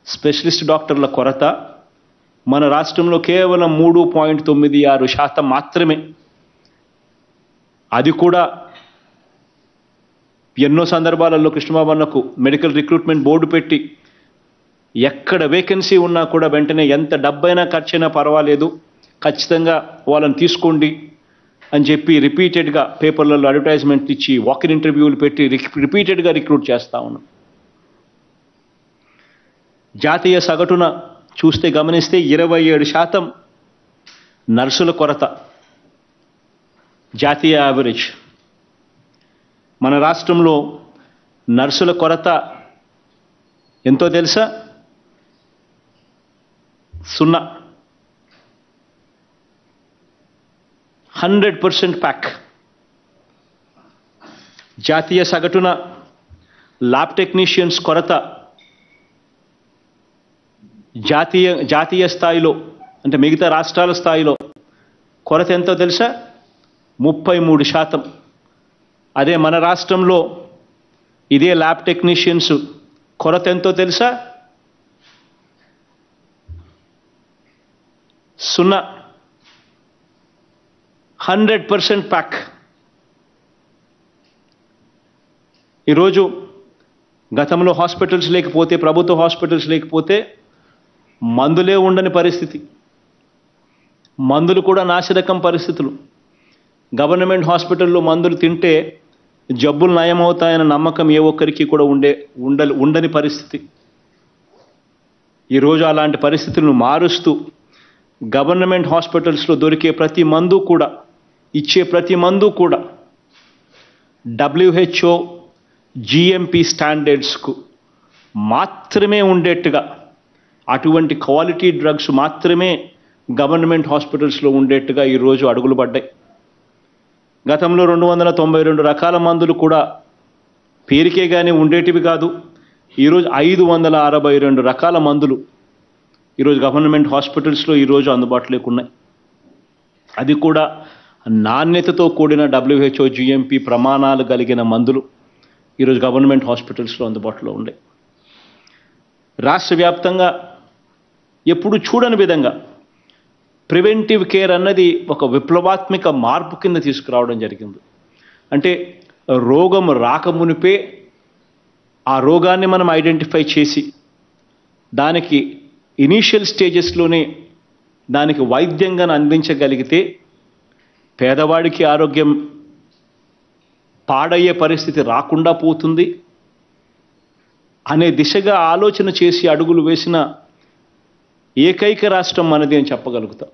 స్పెషలిస్ట్ డాక్టర్ల కొరత, మన రాష్ట్రంలో కేవలం 3.96% మాత్రమే. అది కూడా ఎన్నో సందర్భాలలో కృష్ణబాబు అన్నకు మెడికల్ రిక్రూట్మెంట్ బోర్డు పెట్టి ఎక్కడ వేకెన్సీ ఉన్నా కూడా వెంటనే ఎంత డబ్బైనా ఖర్చైనా పర్వాలేదు, ఖచ్చితంగా వాళ్ళని తీసుకోండి అని చెప్పి రిపీటెడ్గా పేపర్లలో అడ్వర్టైజ్మెంట్ ఇచ్చి వాకిన్ ఇంటర్వ్యూలు పెట్టి రిపీటెడ్గా రిక్రూట్ చేస్తూ ఉన్నాం. జాతీయ సగటున చూస్తే గమనిస్తే 27% నర్సుల కొరత జాతీయ యావరేజ్. మన రాష్ట్రంలో నర్సుల కొరత ఎంతో తెలుసా? 0. 100% ప్యాక్. జాతీయ సగటున ల్యాబ్ టెక్నీషియన్స్ కొరత జాతీయ స్థాయిలో అంటే మిగతా రాష్ట్రాల స్థాయిలో కొరత ఎంతో తెలుసా? 33%. అదే మన రాష్ట్రంలో ఇదే ల్యాబ్ టెక్నీషియన్స్ కొరత ఎంతో తెలుసా? 0. 100% ప్యాక్. ఈరోజు గతంలో హాస్పిటల్స్ లేకపోతే, ప్రభుత్వ హాస్పిటల్స్ లేకపోతే మందులే ఉండని పరిస్థితి, మందులు కూడా నాసిరకం పరిస్థితులు. గవర్నమెంట్ హాస్పిటల్లో మందులు తింటే జబ్బులు నయమవుతాయన్న నమ్మకం ఏ ఒక్కరికి కూడా ఉండని పరిస్థితి. ఈరోజు అలాంటి పరిస్థితులను మారుస్తూ గవర్నమెంట్ హాస్పిటల్స్లో దొరికే ప్రతి మందు కూడా, ఇచ్చే ప్రతి మందు కూడా WHO GMP స్టాండర్డ్స్కు మాత్రమే ఉండేట్టుగా, అటువంటి క్వాలిటీ డ్రగ్స్ మాత్రమే గవర్నమెంట్ హాస్పిటల్స్లో ఉండేట్టుగా ఈరోజు అడుగులు పడ్డాయి. గతంలో 292 రకాల మందులు కూడా పేరుకే కానీ ఉండేటివి కాదు. ఈరోజు 562 రకాల మందులు ఈరోజు గవర్నమెంట్ హాస్పిటల్స్లో ఈరోజు అందుబాటులోకి ఉన్నాయి. అది కూడా నాణ్యతతో కూడిన WHO GMP ప్రమాణాలు కలిగిన మందులు ఈరోజు గవర్నమెంట్ హాస్పిటల్స్లో అందుబాటులో ఉన్నాయి. రాష్ట్ర వ్యాప్తంగా ఎప్పుడు చూడని విధంగా ప్రివెంటివ్ కేర్ అన్నది ఒక విప్లవాత్మక మార్పు కింద తీసుకురావడం జరిగింది. అంటే రోగం రాకమునిపే ఆ రోగాన్ని మనం ఐడెంటిఫై చేసి దానికి ఇనీషియల్ స్టేజెస్లోనే దానికి వైద్యంగా అందించగలిగితే పేదవాడికి ఆరోగ్యం పాడయ్యే పరిస్థితి రాకుండా పోతుంది అనే దిశగా ఆలోచన చేసి అడుగులు వేసిన ఏకైక రాష్ట్రం మనది అని చెప్పగలుగుతాం.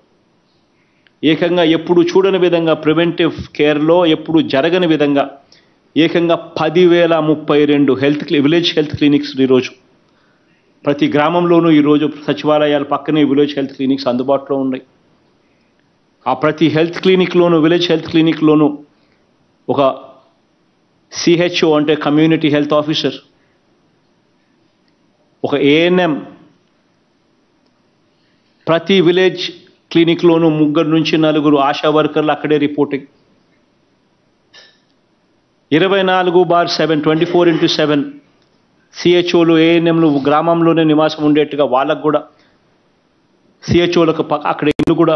ఏకంగా ఎప్పుడు చూడని విధంగా ప్రివెంటివ్ కేర్లో ఎప్పుడు జరగని విధంగా ఏకంగా 10,032 విలేజ్ హెల్త్ క్లినిక్స్ ఈరోజు ప్రతి గ్రామంలోనూ ఈరోజు సచివాలయాల పక్కనే విలేజ్ హెల్త్ క్లినిక్స్ అందుబాటులో ఉన్నాయి. ఆ ప్రతి హెల్త్ క్లినిక్లోనూ, విలేజ్ హెల్త్ క్లినిక్లోనూ ఒక CHO అంటే కమ్యూనిటీ హెల్త్ ఆఫీసర్, ఒక ANM, ప్రతి విలేజ్ క్లినిక్లోనూ 3 నుంచి 4 ఆశా వర్కర్లు అక్కడే రిపోర్టింగ్. 24/7 24x7 CHOలు, ANMలు గ్రామంలోనే నివాసం ఉండేట్టుగా వాళ్ళకు కూడా CHOలకు అక్కడ ఇల్లు కూడా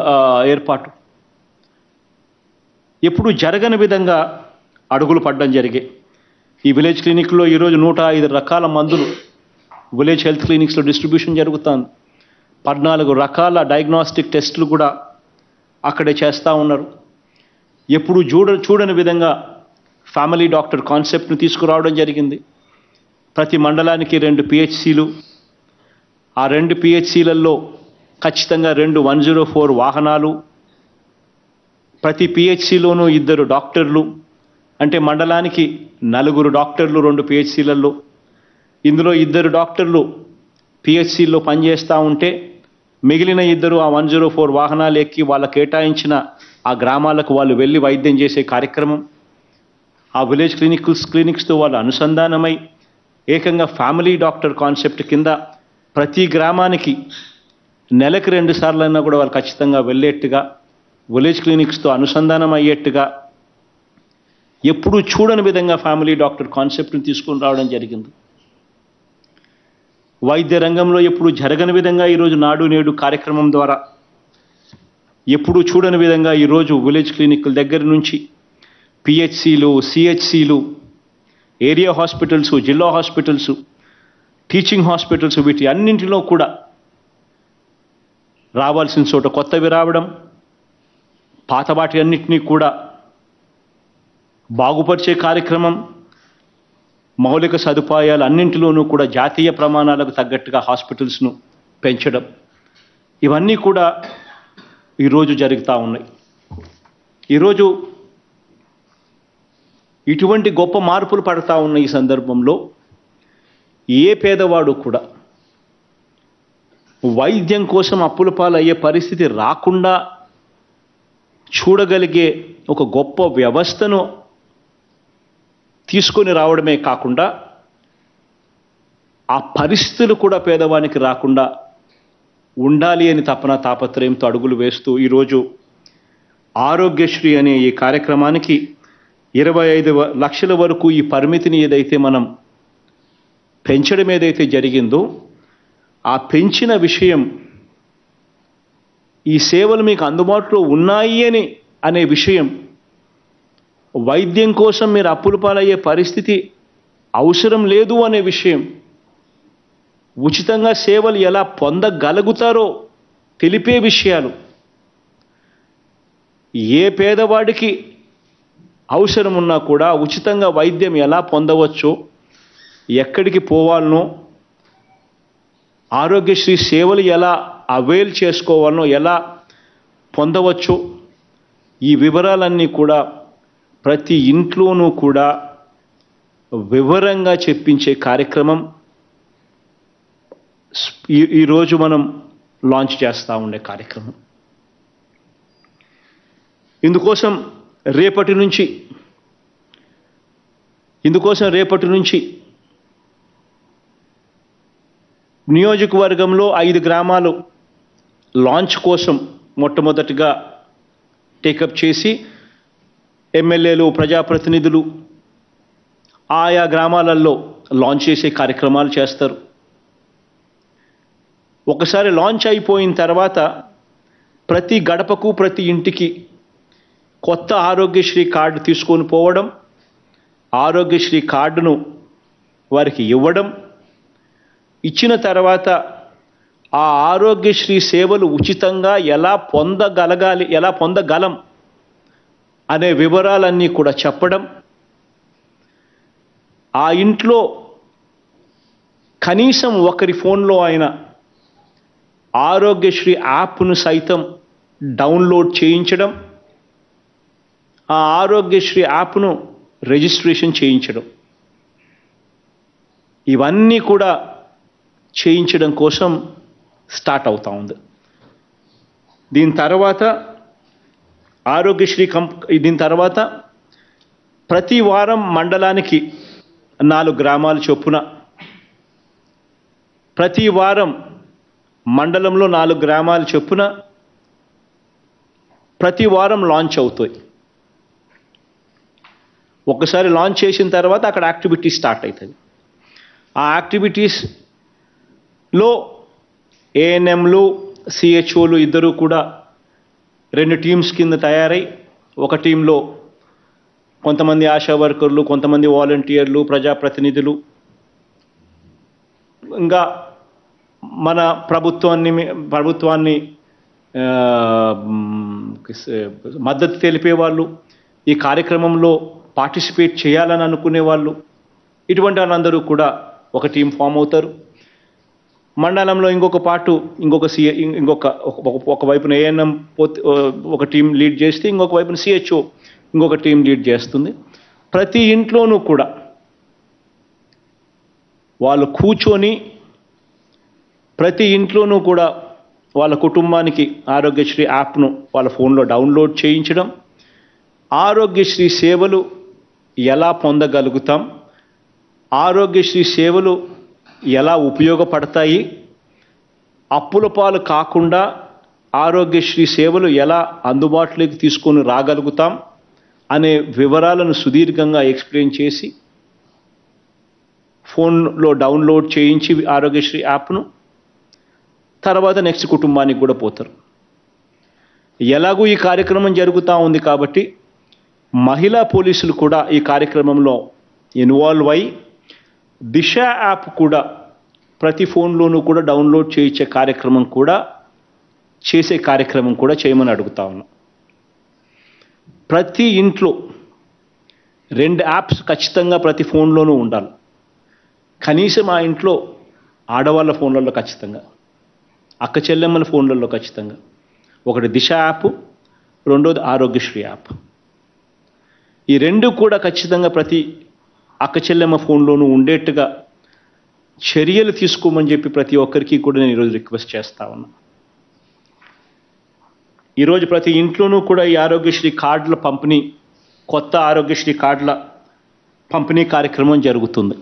ఏర్పాటు. ఎప్పుడు జరగని విధంగా అడుగులు పడడం జరిగాయి. ఈ విలేజ్ క్లినిక్లో ఈరోజు 105 రకాల మందులు విలేజ్ హెల్త్ క్లినిక్స్లో డిస్ట్రిబ్యూషన్ జరుగుతుంది. 14 రకాల డయాగ్నోస్టిక్ టెస్టులు కూడా అక్కడే చేస్తూ ఉన్నారు. ఎప్పుడు చూడని విధంగా ఫ్యామిలీ డాక్టర్ కాన్సెప్ట్ను తీసుకురావడం జరిగింది. ప్రతి మండలానికి 2 PHCలు, ఆ 2 PHCలలో ఖచ్చితంగా 2 104 వాహనాలు, ప్రతి PHCలోనూ 2 డాక్టర్లు, అంటే మండలానికి 4 డాక్టర్లు 2 PHCలలో. ఇందులో 2 డాక్టర్లు PHCలో పనిచేస్తూ ఉంటే మిగిలిన ఇద్దరు ఆ 104 వాహనాలు ఎక్కి వాళ్ళ కేటాయించిన ఆ గ్రామాలకు వాళ్ళు వెళ్ళి వైద్యం చేసే కార్యక్రమం, ఆ విలేజ్ క్లినిక్స్తో వాళ్ళు అనుసంధానమై ఏకంగా ఫ్యామిలీ డాక్టర్ కాన్సెప్ట్ కింద ప్రతి గ్రామానికి నెలకు 2 సార్లైనా కూడా వాళ్ళు ఖచ్చితంగా వెళ్ళేట్టుగా, విలేజ్ క్లినిక్స్తో అనుసంధానం అయ్యేట్టుగా ఎప్పుడూ చూడని విధంగా ఫ్యామిలీ డాక్టర్ కాన్సెప్ట్ని తీసుకొని రావడం జరిగింది. వైద్య రంగంలో ఎప్పుడు జరగని విధంగా ఈరోజు నాడు నేడు కార్యక్రమం ద్వారా ఎప్పుడూ చూడని విధంగా ఈరోజు విలేజ్ క్లినిక్ల దగ్గర నుంచి పిహెచ్సిలు, సిహెచ్సిలు, ఏరియా హాస్పిటల్స్, జిల్లా హాస్పిటల్స్, టీచింగ్ హాస్పిటల్స్, వీటి అన్నింటిలో కూడా రావాల్సిన చోట కొత్తవి రావడం, పాత వాటి అన్నింటినీ కూడా బాగుపరిచే కార్యక్రమం, మౌలిక సదుపాయాలు అన్నింటిలోనూ కూడా జాతీయ ప్రమాణాలకు తగ్గట్టుగా హాస్పిటల్స్ను పెంచడం, ఇవన్నీ కూడా ఈరోజు జరుగుతూ ఉన్నాయి. ఈరోజు ఇటువంటి గొప్ప మార్పులు పడతా ఉన్న ఈ సందర్భంలో ఏ పేదవాడు కూడా వైద్యం కోసం అప్పుల పాలయ్యే పరిస్థితి రాకుండా చూడగలిగే ఒక గొప్ప వ్యవస్థను తీసుకొని రావడమే కాకుండా ఆ పరిస్థితులు కూడా పేదవానికి రాకుండా ఉండాలి అని తాపత్రయంతో అడుగులు వేస్తూ ఈరోజు ఆరోగ్యశ్రీ అనే ఈ కార్యక్రమానికి 25 లక్షల వరకు ఈ పరిమితిని ఏదైతే మనం పెంచడం ఏదైతే జరిగిందో, ఆ పెంచిన విషయం ఈ సేవలు మీకు అందుబాటులో ఉన్నాయి అనే విషయం, వైద్యం కోసం మీరు అప్పుల పాలయ్యే పరిస్థితి అవసరం లేదు అనే విషయం, ఉచితంగా సేవలు ఎలా పొందగలుగుతారో తెలిపే విషయాలు, ఏ పేదవాడికి అవసరం ఉన్నా కూడా ఉచితంగా వైద్యం ఎలా పొందవచ్చో, ఎక్కడికి పోవాలనో, ఆరోగ్యశ్రీ సేవలు ఎలా అవైల్ చేసుకోవాలనో, ఎలా పొందవచ్చో ఈ వివరాలన్నీ కూడా ప్రతి ఇంట్లోనూ కూడా వివరంగా చెప్పించే కార్యక్రమం ఈరోజు మనం లాంచ్ చేస్తూ ఉండే కార్యక్రమం. ఇందుకోసం రేపటి నుంచి నియోజకవర్గంలో 5 గ్రామాలు లాంచ్ కోసం మొట్టమొదటిగా టేకప్ చేసి ఎమ్మెల్యేలు, ప్రజాప్రతినిధులు ఆయా గ్రామాలలో లాంచ్ చేసే కార్యక్రమాలు చేస్తారు. ఒకసారి లాంచ్ అయిపోయిన తర్వాత ప్రతి గడపకు, ప్రతి ఇంటికి కొత్త ఆరోగ్యశ్రీ కార్డు తీసుకొని పోవడం, ఆరోగ్యశ్రీ కార్డును వారికి ఇవ్వడం, ఇచ్చిన తర్వాత ఆ ఆరోగ్యశ్రీ సేవలు ఉచితంగా ఎలా పొందగలం అనే వివరాలన్నీ కూడా చెప్పడం, ఆ ఇంట్లో కనీసం ఒకరి ఫోన్లో అయినా ఆరోగ్యశ్రీ యాప్ను సైతం డౌన్లోడ్ చేయించడం, ఆ ఆరోగ్యశ్రీ యాప్ను రిజిస్ట్రేషన్ చేయించడం, ఇవన్నీ కూడా చేయించడం కోసం స్టార్ట్ అవుతా ఉంది. దీని తర్వాత ప్రతి వారం మండలానికి 4 గ్రామాలు చొప్పున, ప్రతి వారం మండలంలో 4 గ్రామాలు చొప్పున ప్రతి వారం లాంచ్ అవుతాయి. ఒకసారి లాంచ్ చేసిన తర్వాత అక్కడ యాక్టివిటీస్ స్టార్ట్ అవుతుంది. ఆ యాక్టివిటీస్లో ఏఎన్ఎంలు, సిహెచ్ఓలు ఇద్దరు కూడా 2 టీమ్స్ కింద తయారై, ఒక టీంలో కొంతమంది ఆశా వర్కర్లు, కొంతమంది వాలంటీర్లు, ప్రజాప్రతినిధులు, ఇంకా మన ప్రభుత్వాన్ని మద్దతు తెలిపే వాళ్ళు, ఈ కార్యక్రమంలో పార్టిసిపేట్ చేయాలని అనుకునే వాళ్ళు, ఇటువంటి వాళ్ళందరూ కూడా ఒక టీం ఫామ్ అవుతారు. మండలంలో ఒక వైపున ఏఎన్ఎం ఒక టీం లీడ్ చేస్తే, ఇంకొక వైపున సిహెచ్ఓ ఇంకొక టీం లీడ్ చేస్తుంది. ప్రతి ఇంట్లోనూ కూడా వాళ్ళు కూర్చొని ప్రతి ఇంట్లోనూ కూడా వాళ్ళ కుటుంబానికి ఆరోగ్యశ్రీ యాప్ను వాళ్ళ ఫోన్లో డౌన్లోడ్ చేయించడం, ఆరోగ్యశ్రీ సేవలు ఎలా పొందగలుగుతాం, ఆరోగ్యశ్రీ సేవలు ఎలా ఉపయోగపడతాయి, అప్పుల పాలు కాకుండా ఆరోగ్యశ్రీ సేవలు ఎలా అందుబాటులోకి తీసుకొని రాగలుగుతాం అనే వివరాలను సుదీర్ఘంగా ఎక్స్ప్లెయిన్ చేసి ఫోన్లో డౌన్లోడ్ చేయించి ఆరోగ్యశ్రీ యాప్ను తర్వాత నెక్స్ట్ కుటుంబానికి కూడా పోతారు. ఎలాగూ ఈ కార్యక్రమం జరుగుతూ ఉంది కాబట్టి మహిళా పోలీసులు కూడా ఈ కార్యక్రమంలో ఇన్వాల్వ్ అయి దిశ యాప్ కూడా ప్రతి ఫోన్లోనూ కూడా డౌన్లోడ్ చేయించే కార్యక్రమం కూడా చేయమని అడుగుతా ఉన్నాం. ప్రతి ఇంట్లో 2 యాప్స్ ఖచ్చితంగా ప్రతి ఫోన్లోనూ ఉండాలి. కనీసం ఆ ఇంట్లో ఆడవాళ్ళ ఫోన్లలో ఖచ్చితంగా, అక్క చెల్లెమ్మల ఫోన్లలో ఖచ్చితంగా ఒకటి దిశ యాప్, రెండోది ఆరోగ్యశ్రీ యాప్. ఈ 2 కూడా ఖచ్చితంగా ప్రతి అక్క చెల్లెమ్మ ఫోన్లోనూ ఉండేట్టుగా చర్యలు తీసుకోమని చెప్పి ప్రతి ఒక్కరికి కూడా నేను ఈరోజు రిక్వెస్ట్ చేస్తా ఉన్నా. ఈరోజు ప్రతి ఇంట్లోనూ కూడా ఈ ఆరోగ్యశ్రీ కార్డుల పంపిణీ, కొత్త ఆరోగ్యశ్రీ కార్డుల పంపిణీ కార్యక్రమం జరుగుతుంది.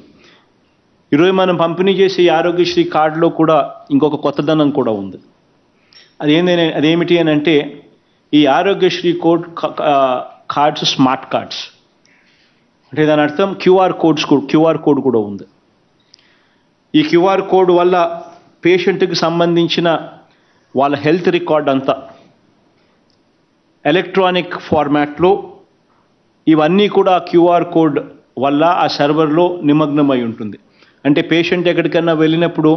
ఈరోజు మనం పంపిణీ చేసే ఈ ఆరోగ్యశ్రీ కార్డులో కూడా ఇంకొక కొత్తదనం కూడా ఉంది. అదేమిటి అని అంటే ఈ ఆరోగ్యశ్రీ కార్డ్స్ స్మార్ట్ కార్డ్స్. అంటే దాని అర్థం క్యూఆర్ కోడ్ కూడా ఉంది. ఈ క్యూఆర్ కోడ్ వల్ల పేషెంట్కి సంబంధించిన వాళ్ళ హెల్త్ రికార్డ్ అంతా ఎలక్ట్రానిక్ ఫార్మాట్లో ఇవన్నీ కూడా క్యూఆర్ కోడ్ వల్ల ఆ సర్వర్లో నిమగ్నమై ఉంటుంది. అంటే పేషెంట్ ఎక్కడికైనా వెళ్ళినప్పుడు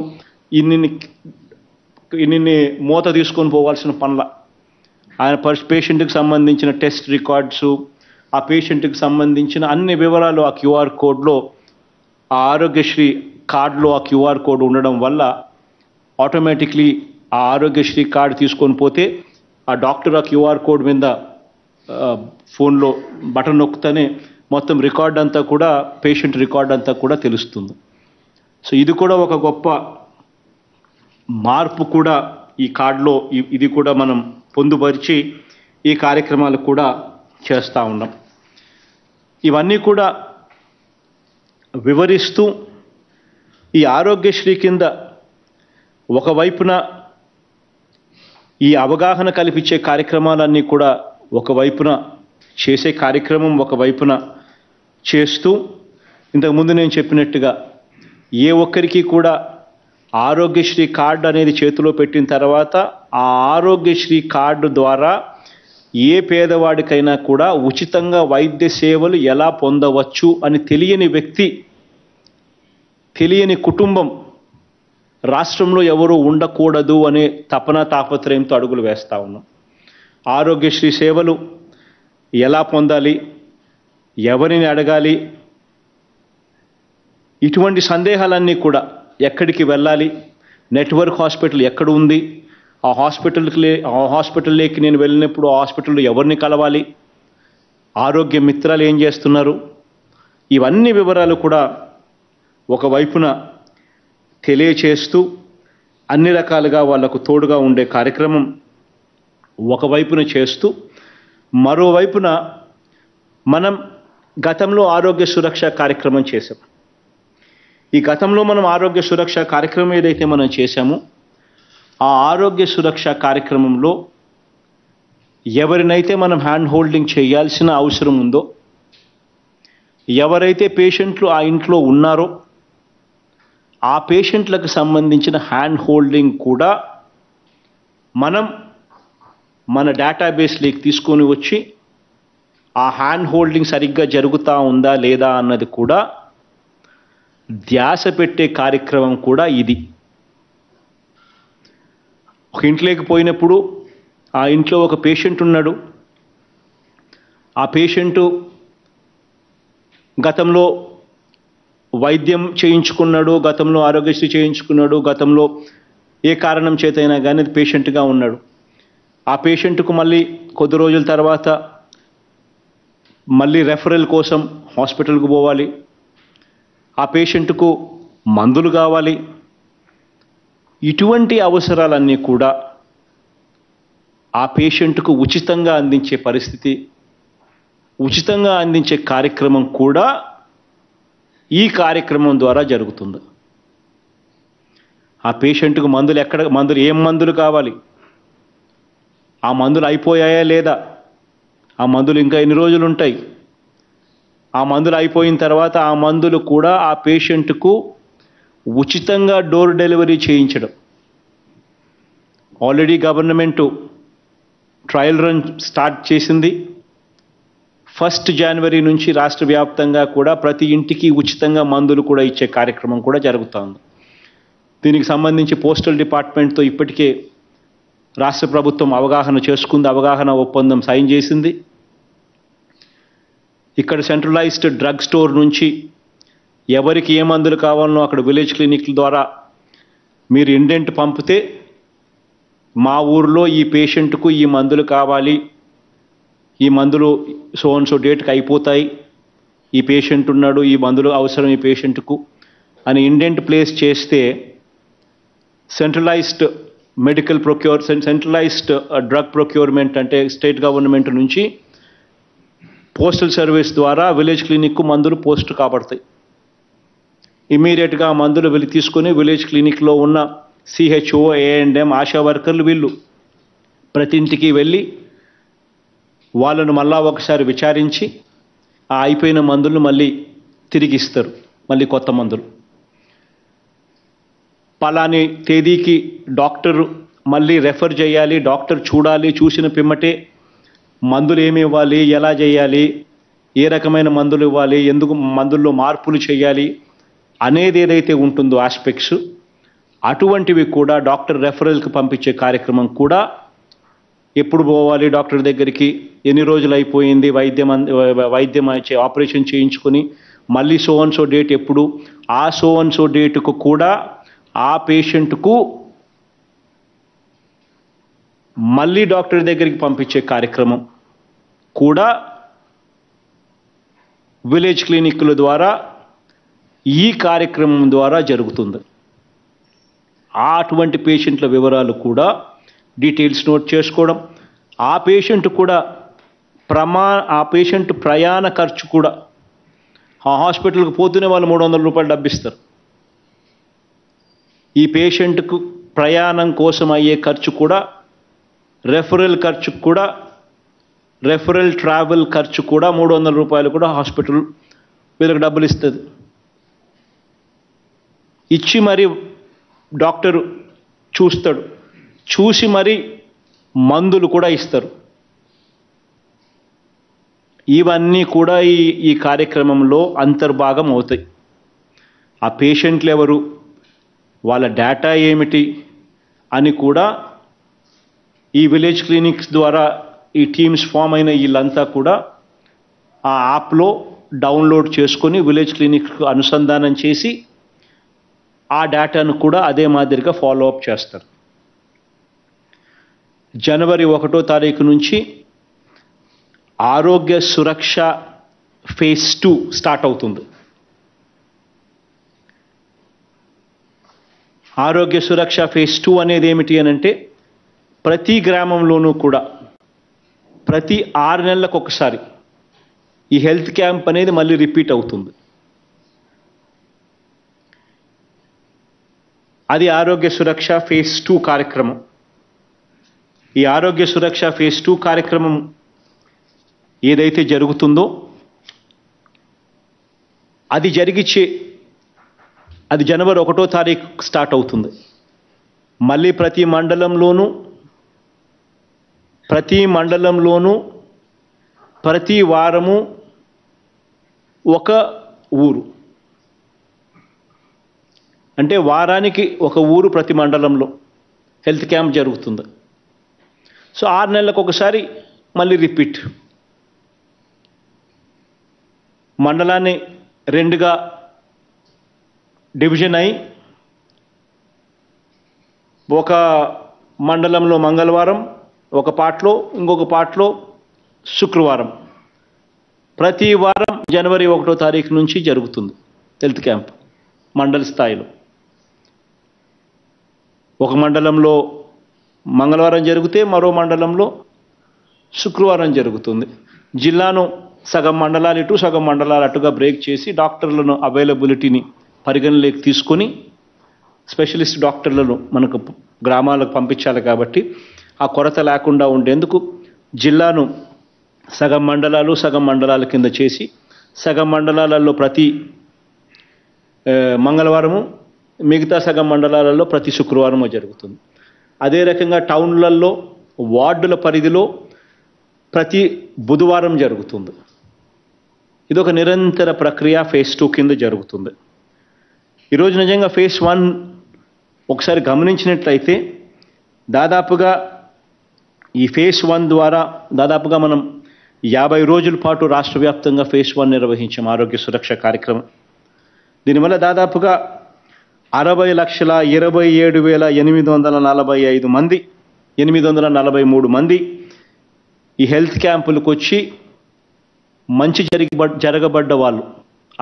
ఇన్ని మూత తీసుకొని పోవాల్సిన పనుల ఆయన పేషెంట్కి సంబంధించిన టెస్ట్ రికార్డ్సు, ఆ పేషెంట్కి సంబంధించిన అన్ని వివరాలు ఆ క్యూఆర్ కోడ్లో, ఆ ఆరోగ్యశ్రీ కార్డులో ఆ క్యూఆర్ కోడ్ ఉండడం వల్ల ఆటోమేటిక్లీ ఆ ఆరోగ్యశ్రీ కార్డు తీసుకొని పోతే ఆ డాక్టర్ ఆ క్యూఆర్ కోడ్ మీద ఫోన్లో బటన్ నొక్కుతూనే మొత్తం రికార్డ్ అంతా కూడా, పేషెంట్ రికార్డ్ అంతా కూడా తెలుస్తుంది. సో ఇది కూడా ఒక గొప్ప మార్పు కూడా ఈ కార్డులో ఇది కూడా మనం పొందుపరిచి ఈ కార్యక్రమాలు కూడా చేస్తూ ఉన్నాం. ఇవన్నీ కూడా వివరిస్తూ ఈ ఆరోగ్యశ్రీ కింద ఒకవైపున ఈ అవగాహన కల్పించే కార్యక్రమాలన్నీ కూడా ఒకవైపున చేసే కార్యక్రమం ఒకవైపున చేస్తూ, ఇంతకుముందు నేను చెప్పినట్టుగా ఏ ఒక్కరికి కూడా ఆరోగ్యశ్రీ కార్డు అనేది చేతిలో పెట్టిన తర్వాత ఆ ఆరోగ్యశ్రీ కార్డు ద్వారా ఏ పేదవాడికైనా కూడా ఉచితంగా వైద్య సేవలు ఎలా పొందవచ్చు అని తెలియని వ్యక్తి, తెలియని కుటుంబం రాష్ట్రంలో ఎవరూ ఉండకూడదు అనే తాపత్రయంతో అడుగులు వేస్తూ ఉన్నాం. ఆరోగ్యశ్రీ సేవలు ఎలా పొందాలి, ఎవరిని అడగాలి, ఇటువంటి సందేహాలన్నీ కూడా, ఎక్కడికి వెళ్ళాలి, నెట్వర్క్ హాస్పిటల్ ఎక్కడ ఉంది, ఆ హాస్పిటల్లోకి నేను వెళ్ళినప్పుడు ఆ హాస్పిటల్లో ఎవరిని కలవాలి, ఆరోగ్య మిత్రాలు ఏం చేస్తున్నారు, ఇవన్నీ వివరాలు కూడా ఒకవైపున తెలియచేస్తూ అన్ని రకాలుగా వాళ్లకు తోడుగా ఉండే కార్యక్రమం ఒకవైపున చేస్తూ, మరోవైపున మనం గతంలో ఆరోగ్య సురక్ష కార్యక్రమం చేశాం. ఈ గతంలో మనం ఆరోగ్య సురక్ష కార్యక్రమం ఏదైతే మనం చేశామో ఆ ఆరోగ్య సురక్ష కార్యక్రమంలో ఎవరినైతే మనం హ్యాండ్ హోల్డింగ్ చేయాల్సిన అవసరం ఉందో, ఎవరైతే పేషెంట్లు ఆ ఇంట్లో ఉన్నారో ఆ పేషెంట్లకు సంబంధించిన హ్యాండ్ హోల్డింగ్ కూడా మనం మన డేటాబేస్లోకి తీసుకొని వచ్చి ఆ హ్యాండ్ హోల్డింగ్ సరిగ్గా జరుగుతూ ఉందా లేదా అన్నది కూడా ధ్యాస పెట్టే కార్యక్రమం కూడా ఇది. ఒక ఇంట్లోకి పోయినప్పుడు ఆ ఇంట్లో ఒక పేషెంట్ ఉన్నాడు, ఆ పేషెంటు గతంలో వైద్యం చేయించుకున్నాడు, గతంలో ఆరోగ్యశ్రీ చేయించుకున్నాడు, గతంలో ఏ కారణం చేతైనా కానీ పేషెంట్గా ఉన్నాడు. ఆ పేషెంట్కు మళ్ళీ కొద్ది రోజుల తర్వాత మళ్ళీ రెఫరల్ కోసం హాస్పిటల్కు పోవాలి, ఆ పేషెంట్కు మందులు కావాలి. ఇటువంటి అవసరాలన్నీ కూడా ఆ పేషెంట్కు ఉచితంగా అందించే పరిస్థితి, ఉచితంగా అందించే కార్యక్రమం కూడా ఈ కార్యక్రమం ద్వారా జరుగుతుంది. ఆ పేషెంట్కు మందులు ఏం మందులు కావాలి, ఆ మందులు అయిపోయాయా లేదా, ఆ మందులు ఇంకా ఎన్ని రోజులు ఉంటాయి, ఆ మందులు అయిపోయిన తర్వాత ఆ మందులు కూడా ఆ పేషెంట్కు ఉచితంగా డోర్ డెలివరీ చేయించడం. Already government trial run start చేసింది. 1 జనవరి నుంచి రాష్ట్ర వ్యాప్తంగా కూడా ప్రతి ఇంటికి ఉచితంగా మందులు కూడా ఇచ్చే కార్యక్రమం కూడా జరుగుతోంది. దీనికి సంబంధించి పోస్టల్ డిపార్ట్మెంట్తో ఇప్పటికే రాష్ట్ర ప్రభుత్వం అవగాహన చేసుకుంది, అవగాహన ఒప్పందం సైన్ చేసింది. ఇక్కడ సెంట్రలైజ్డ్ డ్రగ్ స్టోర్ నుంచి ఎవరికి ఏ మందులు కావాలనో అక్కడ విలేజ్ క్లినిక్ల ద్వారా మీరు ఇండెంట్ పంపితే మా ఊర్లో ఈ పేషెంట్కు ఈ మందులు కావాలి, ఈ మందులు సో అండ్ సో డేట్కి అయిపోతాయి, ఈ పేషెంట్ ఉన్నాడు, ఈ మందులు అవసరం ఈ పేషెంట్కు అని ఇండెంట్ ప్లేస్ చేస్తే సెంట్రలైజ్డ్ సెంట్రలైజ్డ్ డ్రగ్ ప్రొక్యూర్మెంట్ అంటే స్టేట్ గవర్నమెంట్ నుంచి పోస్టల్ సర్వీస్ ద్వారా విలేజ్ క్లినిక్కు మందులు పోస్ట్ కాబడతాయి. ఇమీడియట్గా ఆ మందులు వెళ్ళి తీసుకొని విలేజ్ క్లినిక్లో ఉన్న సిహెచ్ఓ, ఏఎండ్ఎం, ఆశా వర్కర్లు వీళ్ళు ప్రతి ఇంటికి వెళ్ళి వాళ్ళను మళ్ళా ఒకసారి విచారించి ఆ అయిపోయిన మందులను మళ్ళీ తిరిగి ఇస్తారు, మళ్ళీ కొత్త మందులు. పలాని తేదీకి డాక్టర్ మళ్ళీ రెఫర్ చేయాలి, డాక్టర్ చూడాలి, చూసిన పిమ్మటే మందులు ఏమి ఇవ్వాలి, ఎలా చేయాలి, ఏ రకమైన మందులు ఇవ్వాలి, ఎందుకు మందుల్లో మార్పులు చేయాలి అనేది ఏదైతే ఉంటుందో ఆస్పెక్ట్స్, అటువంటివి కూడా డాక్టర్ రెఫరల్కి పంపించే కార్యక్రమం కూడా ఎప్పుడు పోవాలి డాక్టర్ దగ్గరికి, ఎన్ని రోజులు అయిపోయింది వైద్యం ఆపరేషన్ చేయించుకొని మళ్ళీ సో అండ్ సో డేట్ ఎప్పుడు, ఆ సో అండ్ సో డేటుకు కూడా ఆ పేషెంట్కు మళ్ళీ డాక్టర్ దగ్గరికి పంపించే కార్యక్రమం కూడా విలేజ్ క్లినిక్ల ద్వారా ఈ కార్యక్రమం ద్వారా జరుగుతుంది. అటువంటి పేషెంట్ల వివరాలు కూడా డీటెయిల్స్ నోట్ చేసుకోవడం, ఆ పేషెంట్ కూడా ఆ పేషెంట్ ప్రయాణ ఖర్చు కూడా ఆ హాస్పిటల్కి పోతూనే వాళ్ళు 300 రూపాయలు డబ్బిస్తారు. ఈ పేషెంట్కు ప్రయాణం కోసం అయ్యే ఖర్చు కూడా, రెఫరల్ ఖర్చు కూడా, రెఫరల్ ట్రావెల్ ఖర్చు కూడా 300 రూపాయలు కూడా హాస్పిటల్ వీళ్ళకి డబ్బులు ఇస్తుంది. ఇచ్చి మరి డాక్టరు చూస్తాడు, చూసి మరి మందులు కూడా ఇస్తారు. ఇవన్నీ కూడా ఈ కార్యక్రమంలో అంతర్భాగం అవుతాయి. ఆ పేషెంట్లు ఎవరు, వాళ్ళ డేటా ఏమిటి అని కూడా ఈ విలేజ్ క్లినిక్స్ ద్వారా ఈ టీమ్స్ ఫామ్ అయిన వీళ్ళంతా కూడా ఆ యాప్లో డౌన్లోడ్ చేసుకొని విలేజ్ క్లినిక్కు అనుసంధానం చేసి ఆ డేటాను కూడా అదే మాదిరిగా ఫాలో అప్ చేస్తారు. జనవరి 1వ తారీఖు నుంచి ఆరోగ్య సురక్ష ఫేజ్ 2 స్టార్ట్ అవుతుంది. ఆరోగ్య సురక్ష ఫేజ్ 2 అనేది ఏమిటి అనంటే ప్రతి గ్రామంలోనూ కూడా ప్రతి 6 నెలలకు ఒకసారి ఈ హెల్త్ క్యాంప్ అనేది మళ్ళీ రిపీట్ అవుతుంది. అది ఆరోగ్య సురక్ష ఫేజ్ 2 కార్యక్రమం. ఈ ఆరోగ్య సురక్ష ఫేజ్ 2 కార్యక్రమం ఏదైతే జరుగుతుందో అది జనవరి 1వ తారీఖు స్టార్ట్ అవుతుంది. మళ్ళీ ప్రతి మండలంలోనూ ప్రతి వారము ఒక ఊరు, అంటే వారానికి ఒక ఊరు ప్రతి మండలంలో హెల్త్ క్యాంప్ జరుగుతుంది. సో 6 నెలలకు ఒకసారి మళ్ళీ రిపీట్. మండలాన్ని 2గా డివిజన్ అయి ఒక మండలంలో మంగళవారం ఒక పార్ట్లో, ఇంకొక పార్ట్లో శుక్రవారం, ప్రతి వారం జనవరి 1వ తారీఖు నుంచి జరుగుతుంది హెల్త్ క్యాంప్ మండల స్థాయిలో. ఒక మండలంలో మంగళవారం జరిగితే మరో మండలంలో శుక్రవారం జరుగుతుంది. జిల్లాను సగం మండలాలు ఇటు సగం మండలాలు అటుగా బ్రేక్ చేసి డాక్టర్లను అవైలబిలిటీని పరిగణలోకి తీసుకొని స్పెషలిస్ట్ డాక్టర్లను మనకు గ్రామాలకు పంపించాలి. కాబట్టి ఆ కొరత లేకుండా ఉండేందుకు జిల్లాను సగం మండలాల కింద చేసి సగం మండలాలలో ప్రతి మంగళవారము, మిగతా సగం మండలాలలో ప్రతి శుక్రవారము జరుగుతుంది. అదే రకంగా టౌన్లలో వార్డుల పరిధిలో ప్రతి బుధవారం జరుగుతుంది. ఇదొక నిరంతర ప్రక్రియ ఫేజ్ 2 కింద జరుగుతుంది. ఈరోజు నిజంగా ఫేజ్ 1 ఒకసారి గమనించినట్లయితే దాదాపుగా ఈ ఫేజ్ 1 ద్వారా దాదాపుగా మనం 50 రోజుల పాటు రాష్ట్ర వ్యాప్తంగా ఫేజ్ 1 నిర్వహించాం ఆరోగ్య సురక్ష కార్యక్రమం. దీనివల్ల దాదాపుగా 60,27,845 మంది 843 మంది ఈ హెల్త్ క్యాంపులకు వచ్చి మంచి జరగబడ్డ వాళ్ళు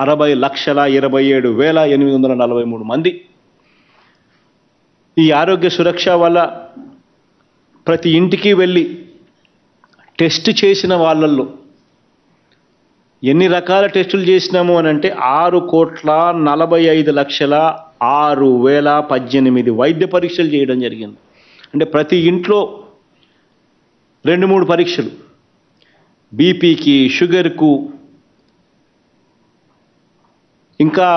60,27,843 మంది. ఈ ఆరోగ్య సురక్ష వల్ల ప్రతి ఇంటికి వెళ్ళి టెస్ట్ చేసిన వాళ్ళల్లో ఎన్ని రకాల టెస్టులు చేసినాము అని అంటే 6,45,06,018 వైద్య పరీక్షలు చేయడం జరిగింది. అంటే ప్రతి ఇంట్లో 2-3 పరీక్షలు, బీపీకి, షుగర్కు, ఇంకా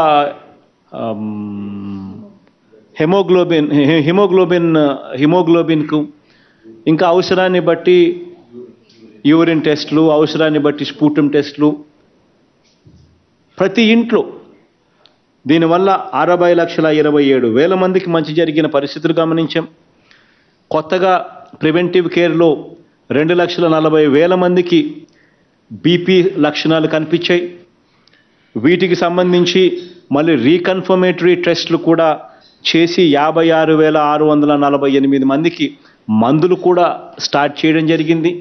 హిమోగ్లోబిన్కు, ఇంకా అవసరాన్ని బట్టి యూరిన్ టెస్టులు, అవసరాన్ని బట్టి స్పూటం టెస్టులు ప్రతి ఇంట్లో. దీనివల్ల 60,27,000 మందికి మంచి జరిగిన పరిస్థితులు గమనించాం. కొత్తగా ప్రివెంటివ్ కేర్లో 2,40,000 మందికి బీపీ లక్షణాలు కనిపించాయి. వీటికి సంబంధించి మళ్ళీ రీకన్ఫర్మేటరీ టెస్టులు కూడా చేసి 56,648 మందికి మందులు కూడా స్టార్ట్ చేయడం జరిగింది.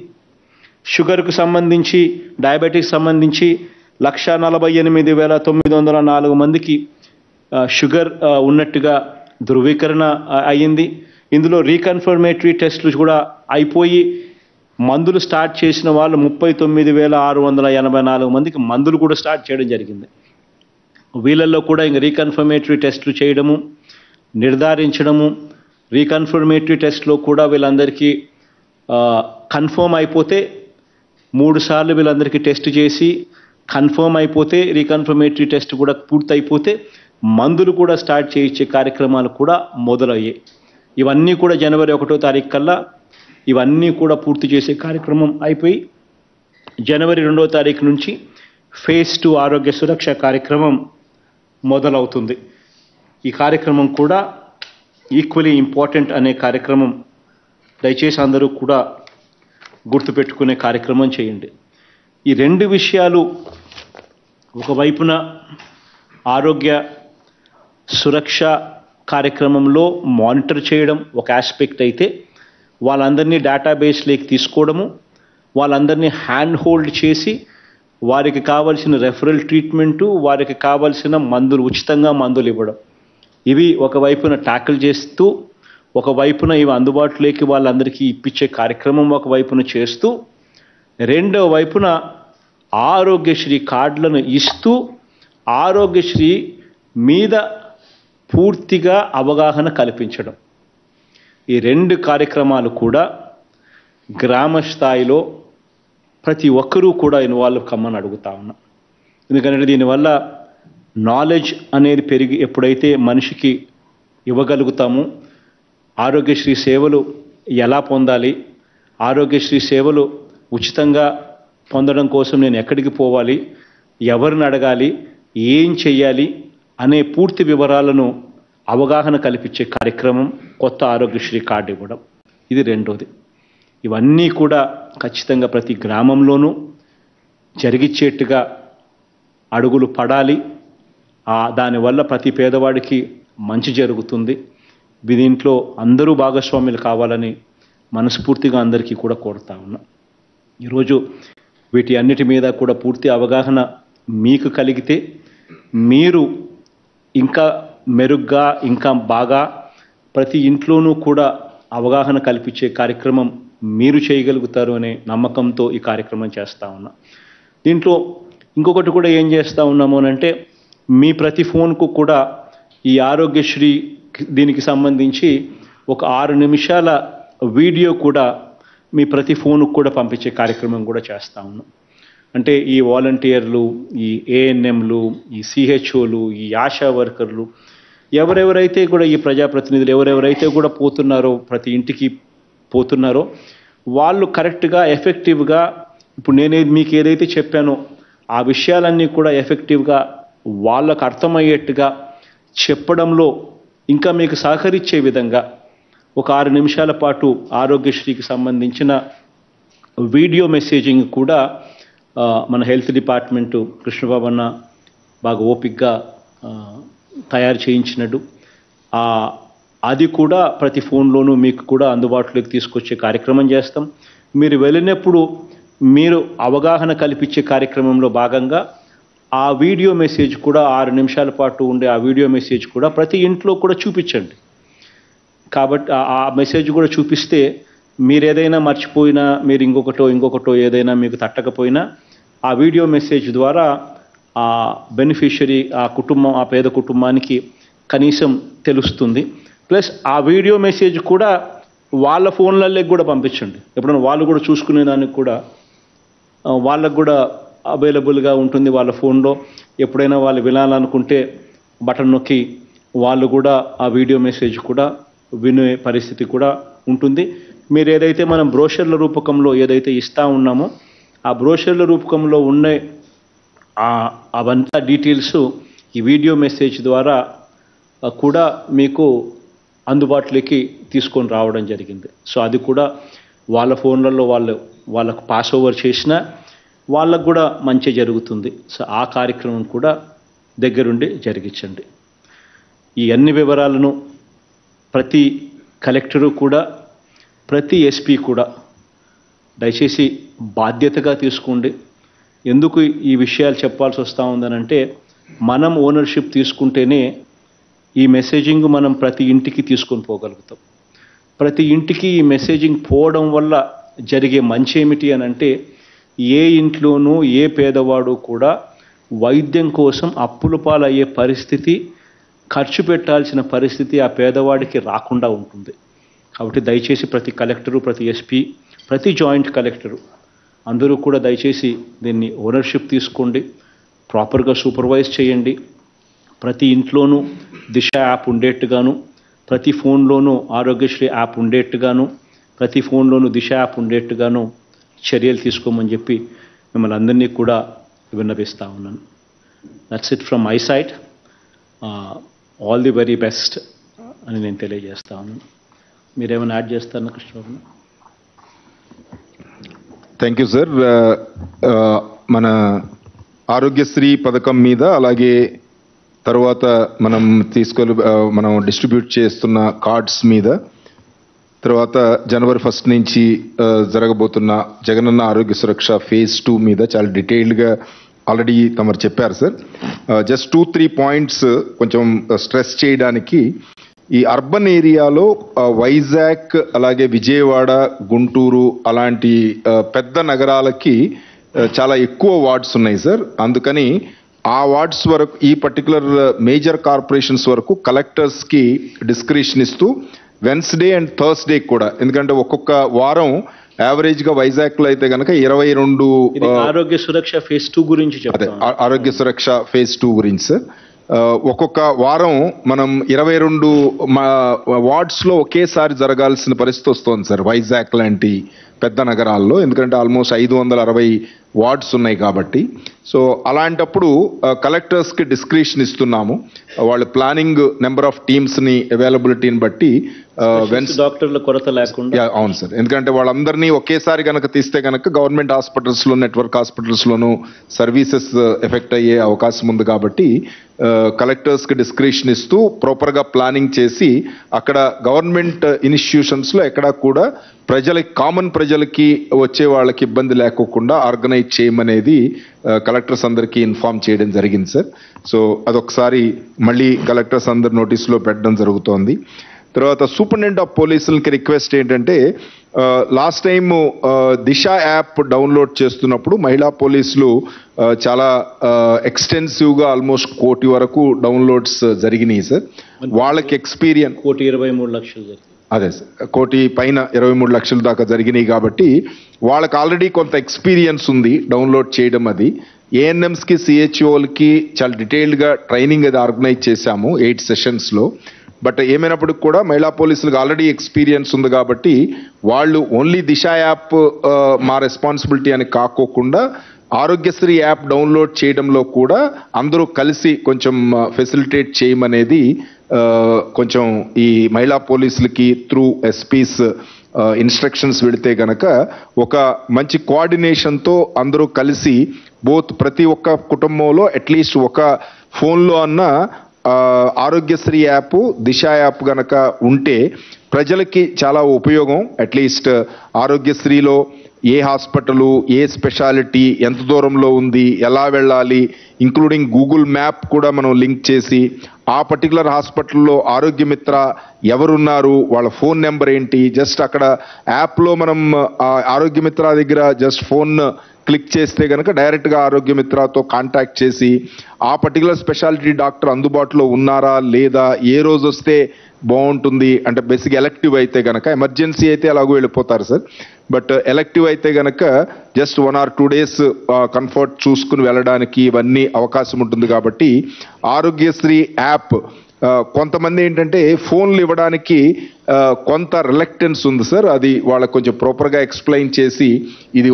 షుగర్కు సంబంధించి, డయాబెటిక్స్ సంబంధించి 1,48,904 మందికి షుగర్ ఉన్నట్టుగా ధృవీకరణ అయ్యింది. ఇందులో రీకన్ఫర్మేటరీ టెస్టులు కూడా అయిపోయి మందులు స్టార్ట్ చేసిన వాళ్ళు 39,684 మందికి మందులు కూడా స్టార్ట్ చేయడం జరిగింది. వీళ్ళల్లో కూడా ఇంక రీకన్ఫర్మేటరీ టెస్టులు చేయడము, నిర్ధారించడము, రీకన్ఫర్మేటరీ టెస్ట్లో కూడా వీళ్ళందరికీ కన్ఫర్మ్ అయిపోతే 3 సార్లు వీళ్ళందరికీ టెస్ట్ చేసి కన్ఫర్మ్ అయిపోతే రీకన్ఫర్మేటరీ టెస్ట్ కూడా పూర్తయిపోతే మందులు కూడా స్టార్ట్ చేయించే కార్యక్రమాలు కూడా మొదలయ్యాయి. ఇవన్నీ కూడా జనవరి 1వ తారీఖు కల్లా ఇవన్నీ కూడా పూర్తి చేసే కార్యక్రమం అయిపోయి జనవరి 2వ తారీఖు నుంచి ఫేజ్ 2 ఆరోగ్య సురక్ష కార్యక్రమం మొదలవుతుంది. ఈ కార్యక్రమం కూడా ఈక్వలీ ఇంపార్టెంట్ అనే కార్యక్రమం. దయచేసి అందరూ కూడా గుర్తుపెట్టుకునే కార్యక్రమం చేయండి. ఈ 2 విషయాలు ఒకవైపున ఆరోగ్య సురక్ష కార్యక్రమంలో మానిటర్ చేయడం ఒక ఆస్పెక్ట్ అయితే, వాళ్ళందరినీ డేటాబేస్లోకి తీసుకోవడము, వాళ్ళందరినీ హ్యాండ్ హోల్డ్ చేసి వారికి కావాల్సిన రెఫరల్ ట్రీట్మెంటు, వారికి కావాల్సిన మందులు, ఉచితంగా మందులు ఇవ్వడం, ఇవి ఒకవైపున ట్యాకిల్ చేస్తూ, ఒకవైపున ఇవి అందుబాటులోకి వాళ్ళందరికీ ఇప్పించే కార్యక్రమం ఒకవైపున చేస్తూ, రెండవ వైపున ఆరోగ్యశ్రీ కార్డులను ఇస్తూ ఆరోగ్యశ్రీ మీద పూర్తిగా అవగాహన కల్పించడం. ఈ 2 కార్యక్రమాలు కూడా గ్రామ స్థాయిలో ప్రతి ఒక్కరూ కూడా ఇన్వాల్వ్ కమ్మని అడుగుతా ఉన్నా. ఎందుకంటే దీనివల్ల నాలెడ్జ్ అనేది పెరిగి ఎప్పుడైతే మనిషికి ఇవ్వగలుగుతామో, ఆరోగ్యశ్రీ సేవలు ఎలా పొందాలి, ఆరోగ్యశ్రీ సేవలు ఉచితంగా పొందడం కోసం నేను ఎక్కడికి పోవాలి, ఎవరిని అడగాలి, ఏం చెయ్యాలి అనే పూర్తి వివరాలను అవగాహన కల్పించే కార్యక్రమం కొత్త ఆరోగ్యశ్రీ కార్డు ఇవ్వడం. ఇది రెండోది. ఇవన్నీ కూడా ఖచ్చితంగా ప్రతి గ్రామంలోనూ జరిగిచ్చేట్టుగా అడుగులు పడాలి. దానివల్ల ప్రతి పేదవాడికి మంచి జరుగుతుంది. దీంట్లో అందరూ భాగస్వాములు కావాలని మనస్ఫూర్తిగా అందరికీ కూడా కోరుతా ఉన్నా. ఈరోజు వీటి అన్నిటి మీద కూడా పూర్తి అవగాహన మీకు కలిగితే మీరు ఇంకా మెరుగ్గా, ఇంకా బాగా ప్రతి ఇంట్లోనూ కూడా అవగాహన కల్పించే కార్యక్రమం మీరు చేయగలుగుతారు అనే నమ్మకంతో ఈ కార్యక్రమం చేస్తూ ఉన్నా. దీంట్లో ఇంకొకటి కూడా ఏం చేస్తూ ఉన్నాము అంటే మీ ప్రతి ఫోన్కు కూడా ఈ ఆరోగ్యశ్రీ దీనికి సంబంధించి ఒక 6 నిమిషాల వీడియో కూడా మీ ప్రతి ఫోన్కు కూడా పంపించే కార్యక్రమం కూడా చేస్తూ ఉన్నాం. అంటే ఈ వాలంటీర్లు, ఈ ఏఎన్ఎంలు, ఈ సిహెచ్ఓలు, ఈ ఆశా వర్కర్లు ఎవరెవరైతే కూడా ఈ ప్రజాప్రతినిధులు ఎవరెవరైతే కూడా పోతున్నారో, ప్రతి ఇంటికి పోతున్నారో వాళ్ళు కరెక్ట్గా ఎఫెక్టివ్గా ఇప్పుడు మీకు ఏదైతే చెప్పానో ఆ విషయాలన్నీ కూడా ఎఫెక్టివ్గా వాళ్ళకు అర్థమయ్యేట్టుగా చెప్పడంలో ఇంకా మీకు సహకరించే విధంగా ఒక 6 నిమిషాల పాటు ఆరోగ్యశ్రీకి సంబంధించిన వీడియో మెసేజింగ్ కూడా మన హెల్త్ డిపార్ట్మెంటు కృష్ణబాబు అన్న బాగా ఓపిక్గా తయారు చేయించినట్టు అది కూడా ప్రతి ఫోన్లోనూ మీకు కూడా అందుబాటులోకి తీసుకొచ్చే కార్యక్రమం చేస్తాం. మీరు వెళ్ళినప్పుడు మీరు అవగాహన కల్పించే కార్యక్రమంలో భాగంగా ఆ వీడియో మెసేజ్ కూడా 6 నిమిషాల పాటు ఉండే ఆ వీడియో మెసేజ్ కూడా ప్రతి ఇంట్లో కూడా చూపించండి. కాబట్టి ఆ మెసేజ్ కూడా చూపిస్తే మీరు ఏదైనా మర్చిపోయినా, మీరు ఇంకొకటో ఏదైనా మీకు తట్టకపోయినా ఆ వీడియో మెసేజ్ ద్వారా ఆ బెనిఫిషరీ ఆ పేద కుటుంబానికి కనీసం తెలుస్తుంది. ప్లస్ ఆ వీడియో మెసేజ్ కూడా వాళ్ళ ఫోన్లలోకి కూడా పంపించండి. ఎప్పుడైనా వాళ్ళు కూడా చూసుకునేదానికి కూడా వాళ్ళకు కూడా అవైలబుల్గా ఉంటుంది. వాళ్ళ ఫోన్లో ఎప్పుడైనా వాళ్ళు వినాలనుకుంటే బటన్ నొక్కి వాళ్ళు కూడా ఆ వీడియో మెసేజ్ కూడా వినే పరిస్థితి కూడా ఉంటుంది. మీరు ఏదైతే మనం బ్రోషర్ల రూపకంలో ఏదైతే ఇస్తా ఉన్నామో ఆ బ్రోషర్ల రూపకంలో ఉండే అవంతా డీటెయిల్స్ ఈ వీడియో మెసేజ్ ద్వారా కూడా మీకు అందుబాటులోకి తీసుకొని రావడం జరిగింది. సో అది కూడా వాళ్ళ ఫోన్లలో వాళ్ళకు పాస్ ఓవర్ చేసినా వాళ్ళకు కూడా మంచి జరుగుతుంది. సో ఆ కార్యక్రమం కూడా దగ్గరుండి జరిగించండి. ఈ అన్ని వివరాలను ప్రతి కలెక్టరు కూడా, ప్రతి ఎస్పీ కూడా దయచేసి బాధ్యతగా తీసుకోండి. ఎందుకు ఈ విషయాలు చెప్పాల్సి వస్తూ ఉందనంటే మనం ఓనర్షిప్ తీసుకుంటేనే ఈ మెసేజింగ్ మనం ప్రతి ఇంటికి తీసుకొని పోగలుగుతాం. ప్రతి ఇంటికి ఈ మెసేజింగ్ పోవడం వల్ల జరిగే మంచి ఏమిటి అని అంటే ఏ ఇంట్లోనూ ఏ పేదవాడు కూడా వైద్యం కోసం అప్పుల పాలయ్యే పరిస్థితి, ఖర్చు పెట్టాల్సిన పరిస్థితి ఆ పేదవాడికి రాకుండా ఉంటుంది. కాబట్టి దయచేసి ప్రతి కలెక్టరు, ప్రతి ఎస్పీ, ప్రతి జాయింట్ కలెక్టరు అందరూ కూడా దయచేసి దీన్ని ఓనర్షిప్ తీసుకోండి, ప్రాపర్గా సూపర్వైజ్ చేయండి. ప్రతి ఇంట్లోనూ దిశ యాప్ ఉండేట్టుగాను, ప్రతి ఫోన్లోనూ ఆరోగ్యశ్రీ యాప్ ఉండేట్టుగాను, ప్రతి ఫోన్లోనూ దిశ యాప్ ఉండేట్టుగాను చర్యలు తీసుకోమని చెప్పి మిమ్మల్ని అందరినీ కూడా విన్నవిస్తూ ఉన్నాను. That's it from my side. All the very best అని నేను తెలియజేస్తా ఉన్నాను. మీరేమైనా యాడ్ చేస్తారన్నా కృష్ణబాబు? Thank you sir. మన ఆరోగ్యశ్రీ పథకం మీద అలాగే తర్వాత మనం డిస్ట్రిబ్యూట్ చేస్తున్న కార్డ్స్ మీద, తర్వాత జనవరి 1 నుంచి జరగబోతున్న జగనన్న ఆరోగ్య సురక్ష ఫేజ్ 2 మీద చాలా డీటెయిల్డ్గా ఆల్రెడీ తమరు చెప్పారు సార్. జస్ట్ 2-3 పాయింట్స్ కొంచెం స్ట్రెస్ చేయడానికి, ఈ అర్బన్ ఏరియాలో వైజాగ్ అలాగే విజయవాడ, గుంటూరు అలాంటి పెద్ద నగరాలకి చాలా ఎక్కువ వార్డ్స్ ఉన్నాయి సార్. అందుకని ఆ వార్డ్స్ వరకు, ఈ పర్టికులర్ మేజర్ కార్పొరేషన్స్ వరకు కలెక్టర్స్కి డిస్క్రిషన్ ఇస్తూ వెన్స్డే అండ్ థర్స్డే కూడా, ఎందుకంటే ఒక్కొక్క వారం యావరేజ్గా వైజాగ్లో అయితే కనుక 22 ఆరోగ్య సురక్ష ఫేజ్ 2 గురించి అదే ఆరోగ్య సురక్ష ఫేజ్ 2 గురించి సార్. ఒక్కొక్క వారం మనం 22 వార్డ్స్లో ఒకేసారి జరగాల్సిన పరిస్థితి వస్తుంది సార్ వైజాగ్ లాంటి పెద్ద నగరాల్లో, ఎందుకంటే ఆల్మోస్ట్ 560 వార్డ్స్ ఉన్నాయి కాబట్టి. సో అలాంటప్పుడు కలెక్టర్స్కి డిస్క్రిషన్ ఇస్తున్నాము. వాళ్ళు ప్లానింగ్ నెంబర్ ఆఫ్ టీమ్స్ని అవైలబిలిటీని బట్టి డాక్టర్ల కొరత లేకుండా. అవును సార్, ఎందుకంటే వాళ్ళందరినీ ఒకేసారి కనుక తీస్తే కనుక గవర్నమెంట్ హాస్పిటల్స్లో, నెట్వర్క్ హాస్పిటల్స్లోనూ సర్వీసెస్ ఎఫెక్ట్ అయ్యే అవకాశం ఉంది. కాబట్టి కలెక్టర్స్కి డిస్క్రిషన్ ఇస్తూ ప్రాపర్గా ప్లానింగ్ చేసి అక్కడ గవర్నమెంట్ ఇన్స్టిట్యూషన్స్లో ఎక్కడా కూడా కామన్ ప్రజలకి వచ్చే వాళ్ళకి ఇబ్బంది లేకోకుండా ఆర్గనైజ్ చేయమనేది కలెక్టర్స్ అందరికీ ఇన్ఫార్మ్ చేయడం జరిగింది సార్. సో అదొకసారి మళ్ళీ కలెక్టర్స్ అందరి నోటీసులో పెట్టడం జరుగుతోంది. తర్వాత సూపరింటెండెంట్ ఆఫ్ పోలీసులకి రిక్వెస్ట్ ఏంటంటే, లాస్ట్ టైం దిశ యాప్ డౌన్లోడ్ చేస్తున్నప్పుడు మహిళా పోలీసులు చాలా ఎక్స్టెన్సివ్గా ఆల్మోస్ట్ 1 కోటి వరకు డౌన్లోడ్స్ జరిగినాయి సార్. వాళ్ళకి ఎక్స్పీరియన్స్ 1,23,00,000 అదే సార్, 1 కోటి పైన 23 లక్షల దాకా జరిగినాయి కాబట్టి వాళ్ళకి ఆల్రెడీ కొంత ఎక్స్పీరియన్స్ ఉంది డౌన్లోడ్ చేయడం. అది ఏఎన్ఎంస్కి సిహెచ్ఓలకి చాలా డీటెయిల్డ్గా ట్రైనింగ్ అది ఆర్గనైజ్ చేశాము 8 సెషన్స్లో. బట్ ఏమైనప్పటికి కూడా మహిళా పోలీసులకు ఆల్రెడీ ఎక్స్పీరియన్స్ ఉంది కాబట్టి వాళ్ళు ఓన్లీ దిశ యాప్ మా రెస్పాన్సిబిలిటీ అని కాకోకుండా ఆరోగ్యశ్రీ యాప్ డౌన్లోడ్ చేయడంలో కూడా అందరూ కలిసి కొంచెం ఫెసిలిటేట్ చేయమనేది కొంచెం ఈ మహిళా పోలీసులకి త్రూ ఎస్పీస్ ఇన్స్ట్రక్షన్స్ పెడితే గనక ఒక మంచి కోఆర్డినేషన్తో అందరూ కలిసి ప్రతి ఒక్క కుటుంబంలో అట్లీస్ట్ ఒక ఫోన్లో అన్న ఆరోగ్యశ్రీ యాప్ దిశ యాప్ గనక ఉంటే ప్రజలకి చాలా ఉపయోగం. అట్లీస్ట్ ఆరోగ్యశ్రీలో ఏ హాస్పిటలు, ఏ స్పెషాలిటీ ఎంత దూరంలో ఉంది, ఎలా వెళ్ళాలి, ఇంక్లూడింగ్ గూగుల్ మ్యాప్ కూడా మనం లింక్ చేసి ఆ పర్టికులర్ హాస్పిటల్లో ఆరోగ్యమిత్ర ఎవరున్నారు, వాళ్ళ ఫోన్ నెంబర్ ఏంటి, జస్ట్ అక్కడ యాప్లో మనం ఆరోగ్యమిత్ర దగ్గర జస్ట్ ఫోన్ క్లిక్ చేస్తే కనుక డైరెక్ట్గా ఆరోగ్యమిత్రతో కాంటాక్ట్ చేసి ఆ పర్టికులర్ స్పెషాలిటీ డాక్టర్ అందుబాటులో ఉన్నారా లేదా, ఏ రోజు వస్తే బాగుంటుంది అంటే బేసిక్ ఎలెక్టివ్ అయితే కనుక, ఎమర్జెన్సీ అయితే ఎలాగో వెళ్ళిపోతారు సార్, బట్ ఎలెక్టివ్ అయితే కనుక జస్ట్ 1 or 2 days కంఫర్ట్ చూసుకుని వెళ్ళడానికి ఇవన్నీ అవకాశం ఉంటుంది. కాబట్టి ఆరోగ్యశ్రీ యాప్ కొంతమంది ఏంటంటే ఫోన్లు ఇవ్వడానికి కొంత రిలక్టెన్స్ ఉంది సార్. అది వాళ్ళకి కొంచెం ప్రాపర్గా ఎక్స్ప్లెయిన్ చేసి ఇది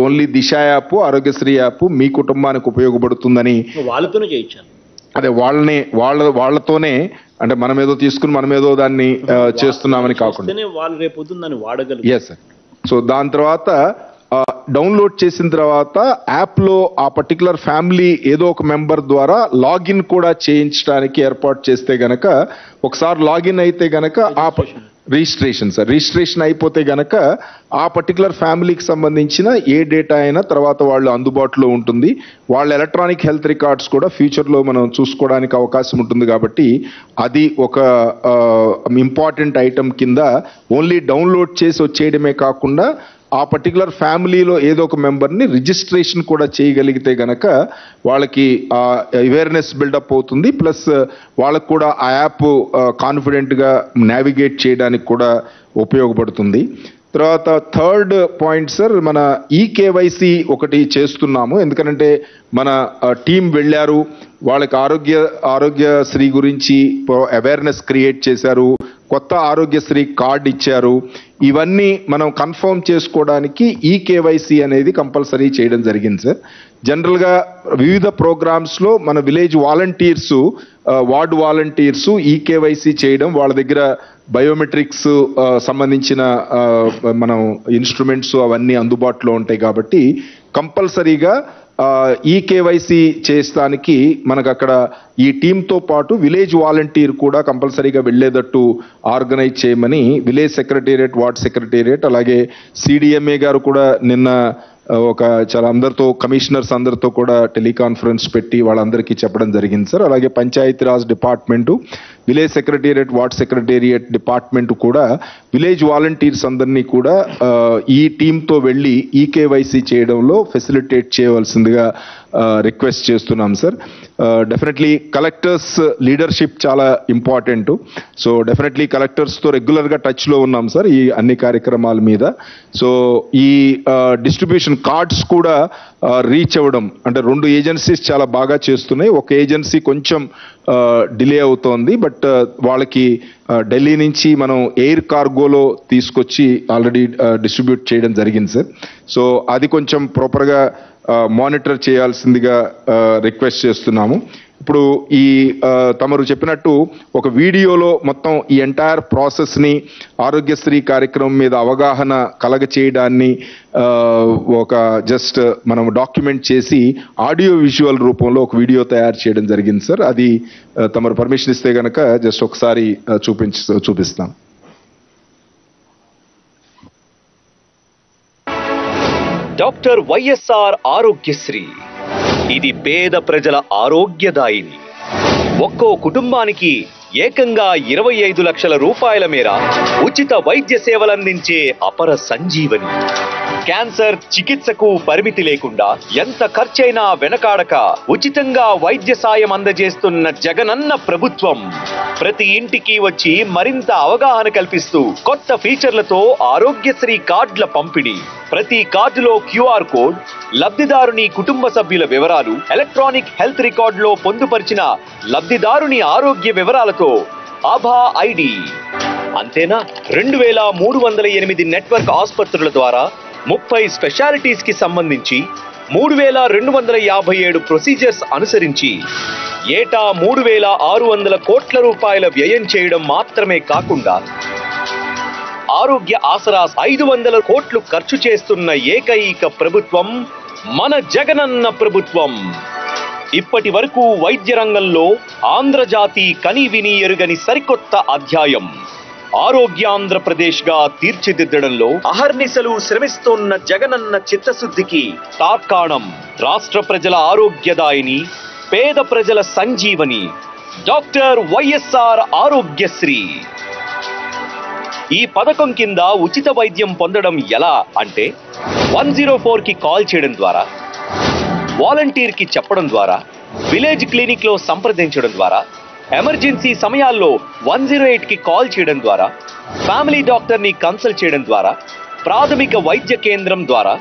ఓన్లీ దిశ యాప్, ఆరోగ్యశ్రీ యాప్ మీ కుటుంబానికి ఉపయోగపడుతుందని వాళ్ళతోనే చేయించాను. అదే వాళ్ళతోనే అంటే మనం ఏదో తీసుకుని మనం ఏదో దాన్ని చేస్తున్నామని కాకుండా వాళ్ళు రేపు దాన్ని వాడగలరు. Yes sir. సో దాని తర్వాత డౌన్లోడ్ చేసిన తర్వాత యాప్లో ఆ పర్టికులర్ ఫ్యామిలీ ఏదో ఒక మెంబర్ ద్వారా లాగిన్ కూడా చేయించడానికి ఏర్పాటు చేస్తే గనక ఒకసారి లాగిన్ అయితే గనక ఆ రిజిస్ట్రేషన్ అయిపోతే గనక ఆ పర్టికులర్ ఫ్యామిలీకి సంబంధించిన ఏ డేటా అయినా తర్వాత వాళ్ళు అందుబాటులో ఉంటుంది. వాళ్ళ ఎలక్ట్రానిక్ హెల్త్ రికార్డ్స్ కూడా ఫ్యూచర్లో మనం చూసుకోవడానికి అవకాశం ఉంటుంది. కాబట్టి అది ఒక ఇంపార్టెంట్ ఐటమ్ కింద ఓన్లీ డౌన్లోడ్ చేసి వచ్చేయడమే కాకుండా ఆ పర్టికులర్ ఫ్యామిలీలో ఏదో ఒక మెంబర్ని రిజిస్ట్రేషన్ కూడా చేయగలిగితే గనక వాళ్ళకి అవేర్నెస్ బిల్డప్ అవుతుంది. ప్లస్ వాళ్ళకు కూడా ఆ యాప్ కాన్ఫిడెంట్గా నావిగేట్ చేయడానికి కూడా ఉపయోగపడుతుంది. తర్వాత థర్డ్ పాయింట్ సార్, మన ఈకేవైసీ ఒకటి చేస్తున్నాము. ఎందుకంటే మన టీం వెళ్ళారు, వాళ్ళకి ఆరోగ్యశ్రీ గురించి అవేర్నెస్ క్రియేట్ చేశారు, కొత్త ఆరోగ్యశ్రీ కార్డు ఇచ్చారు. ఇవన్నీ మనం కన్ఫర్మ్ చేసుకోవడానికి ఈకేవైసీ అనేది కంపల్సరీ చేయడం జరిగింది సార్. జనరల్గా వివిధ ప్రోగ్రామ్స్లో మన village volunteers, ward volunteers eKYC చేయడం, వాళ్ళ దగ్గర బయోమెట్రిక్స్ సంబంధించిన మనం ఇన్స్ట్రుమెంట్స్ అవన్నీ అందుబాటులో ఉంటాయి. కాబట్టి కంపల్సరీగా ఈకేవైసీ చేస్తానికి మనకు అక్కడ ఈ టీంతో పాటు విలేజ్ వాలంటీర్ కూడా కంపల్సరీగా వెళ్ళేటట్టు ఆర్గనైజ్ చేయమని విలేజ్ సెక్రటేరియట్, వార్డ్ సెక్రటేరియట్ అలాగే సిడిఎంఏ గారు కూడా నిన్న చాలా అందరితో కమిషనర్స్ అందరితో కూడా టెలికాన్ఫరెన్స్ పెట్టి వాళ్ళందరికీ చెప్పడం జరిగింది సార్. అలాగే Panchayati Raj department, village secretariat, ward secretariat department కూడా విలేజ్ వాలంటీర్స్ అందరినీ కూడా ఈ టీంతో వెళ్ళి ఈకేవైసీ చేయడంలో ఫెసిలిటేట్ చేయవలసిందిగా రిక్వెస్ట్ చేస్తున్నాం సార్. డెఫినెట్లీ కలెక్టర్స్ లీడర్షిప్ చాలా ఇంపార్టెంట్. సో డెఫినెట్లీ కలెక్టర్స్తో రెగ్యులర్గా టచ్లో ఉన్నాం సార్ ఈ అన్ని కార్యక్రమాల మీద. సో ఈ డిస్ట్రిబ్యూషన్ కార్డ్స్ కూడా రీచ్ అవ్వడం అంటే 2 ఏజెన్సీస్ చాలా బాగా చేస్తున్నాయి. ఒక ఏజెన్సీ కొంచెం డిలే అవుతోంది. బట్ వాళ్ళకి ఢిల్లీ నుంచి మనం ఎయిర్ కార్గోలో తీసుకొచ్చి ఆల్రెడీ డిస్ట్రిబ్యూట్ చేయడం జరిగింది సార్. సో అది కొంచెం ప్రాపర్గా మానిటర్ చేయాల్సిందిగా రిక్వెస్ట్ చేస్తున్నాము. ఇప్పుడు ఈ తమరు చెప్పినట్టు ఒక వీడియోలో మొత్తం ఈ ఎంటైర్ ప్రాసెస్ని, ఆరోగ్యశ్రీ కార్యక్రమం మీద అవగాహన కలగ చేయడాన్ని ఒక జస్ట్ మనం డాక్యుమెంట్ చేసి ఆడియో విజువల్ రూపంలో ఒక వీడియో తయారు చేయడం జరిగింది సార్. అది తమరు పర్మిషన్ ఇస్తే కనుక జస్ట్ ఒకసారి చూపిస్తాం. డాక్టర్ వైఎస్ఆర్ ఆరోగ్యశ్రీ ఇది పేద ప్రజల ఆరోగ్యదాయిని. ఒక్కో కుటుంబానికి ఏకంగా 25 లక్షల రూపాయల మేర ఉచిత వైద్య సేవలందించే అపర సంజీవని. క్యాన్సర్ చికిత్సకు పరిమితి లేకుండా ఎంత ఖర్చైనా వెనకాడక ఉచితంగా వైద్య సాయం అందజేస్తున్న జగనన్న ప్రభుత్వం. ప్రతి ఇంటికి వచ్చి మరింత అవగాహన కల్పిస్తూ కొత్త ఫీచర్లతో ఆరోగ్యశ్రీ కార్డుల పంపిణీ. ప్రతి కార్డులో QR కోడ్, లబ్ధిదారుని కుటుంబ సభ్యుల వివరాలు, ఎలక్ట్రానిక్ హెల్త్ రికార్డులో పొందుపరిచిన లబ్ధిదారుని ఆరోగ్య వివరాలతో ఆభా ఐడి. అంతేనా, 2308 నెట్వర్క్ ఆసుపత్రుల ద్వారా 30 స్పెషాలిటీస్ కి సంబంధించి 3257 ప్రొసీజర్స్ అనుసరించి ఏటా 3600 కోట్ల రూపాయల వ్యయం చేయడం మాత్రమే కాకుండా ఆరోగ్య ఆసరా 500 కోట్లు ఖర్చు చేస్తున్న ఏకైక ప్రభుత్వం మన జగనన్న ప్రభుత్వం. ఇప్పటి వరకు వైద్య రంగంలో ఆంధ్రజాతి కనివిని ఎరుగని సరికొత్త అధ్యాయం ఆరోగ్యాంధ్రప్రదేశ్ గా తీర్చిదిద్దడంలో అహర్నిశలు శ్రమిస్తోన్న జగనన్న చిత్తశుద్ధికి తార్కాణం రాష్ట్ర ప్రజల ఆరోగ్యదాయిని, పేద ప్రజల సంజీవని డాక్టర్ వైఎస్ఆర్ ఆరోగ్యశ్రీ. ఈ పథకం కింద ఉచిత వైద్యం పొందడం ఎలా అంటే 104 కి కాల్ చేయడం ద్వారా, వాలంటీర్ కి చెప్పడం ద్వారా, విలేజ్ క్లినిక్ లో సంప్రదించడం ద్వారా, ఎమర్జెన్సీ సమయాల్లో 108 కి కాల్ చేయడం ద్వారా, ఫ్యామిలీ డాక్టర్ ని కన్సల్ట్ చేయడం ద్వారా, ప్రాథమిక వైద్య కేంద్రం ద్వారా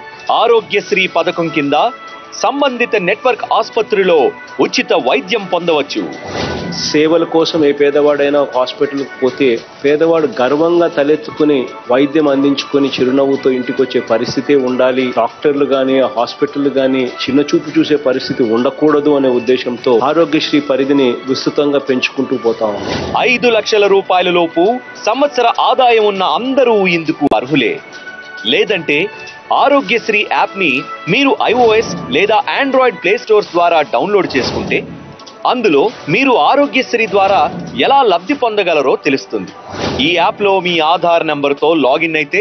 ఆరోగ్యశ్రీ పథకం కింద సంబంధిత నెట్వర్క్ ఆసుపత్రిలో ఉచిత వైద్యం పొందవచ్చు. సేవల కోసం ఏ పేదవాడైనా హాస్పిటల్కి పోతే పేదవాడు గర్వంగా తలెత్తుకుని వైద్యం అందించుకొని చిరునవ్వుతో ఇంటికి వచ్చే పరిస్థితి ఉండాలి. డాక్టర్లు గాని, హాస్పిటల్ గాని చిన్న చూపు చూసే పరిస్థితి ఉండకూడదు అనే ఉద్దేశంతో ఆరోగ్యశ్రీ పరిధిని విస్తృతంగా పెంచుకుంటూ పోతాం. 5 లక్షల రూపాయల లోపు సంవత్సర ఆదాయం ఉన్న అందరూ ఇందుకు అర్హులే. లేదంటే ఆరోగ్యశ్రీ యాప్ ని మీరు iOS లేదా Android ప్లే స్టోర్స్ ద్వారా డౌన్లోడ్ చేసుకుంటే అందులో మీరు ఆరోగ్యశ్రీ ద్వారా ఎలా లబ్ధి పొందగలరో తెలుస్తుంది. ఈ యాప్లో మీ ఆధార్ నంబర్తో లాగిన్ అయితే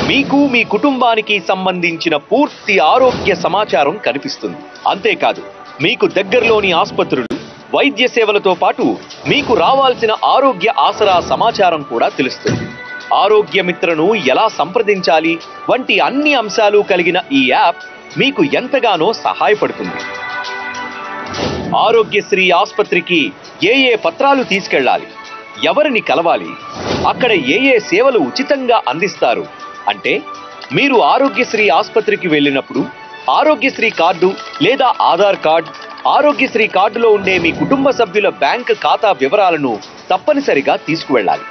మీకు, మీ కుటుంబానికి సంబంధించిన పూర్తి ఆరోగ్య సమాచారం కనిపిస్తుంది. అంతేకాదు, మీకు దగ్గరలోని ఆసుపత్రులు, వైద్య సేవలతో పాటు మీకు రావాల్సిన ఆరోగ్య ఆసరా సమాచారం కూడా తెలుస్తుంది. ఆరోగ్య మిత్రను ఎలా సంప్రదించాలి వంటి అన్ని అంశాలు కలిగిన ఈ యాప్ మీకు ఎంతగానో సహాయపడుతుంది. ఆరోగ్యశ్రీ ఆసుపత్రికి ఏ పత్రాలు తీసుకెళ్లాలి, ఎవరిని కలవాలి, అక్కడ ఏ సేవలు ఉచితంగా అందిస్తారు అంటే మీరు ఆరోగ్యశ్రీ ఆసుపత్రికి వెళ్ళినప్పుడు ఆరోగ్యశ్రీ కార్డు లేదా ఆధార్ కార్డ్, ఆరోగ్యశ్రీ కార్డులో ఉండే మీ కుటుంబ సభ్యుల బ్యాంక్ ఖాతా వివరాలను తప్పనిసరిగా తీసుకువెళ్ళాలి.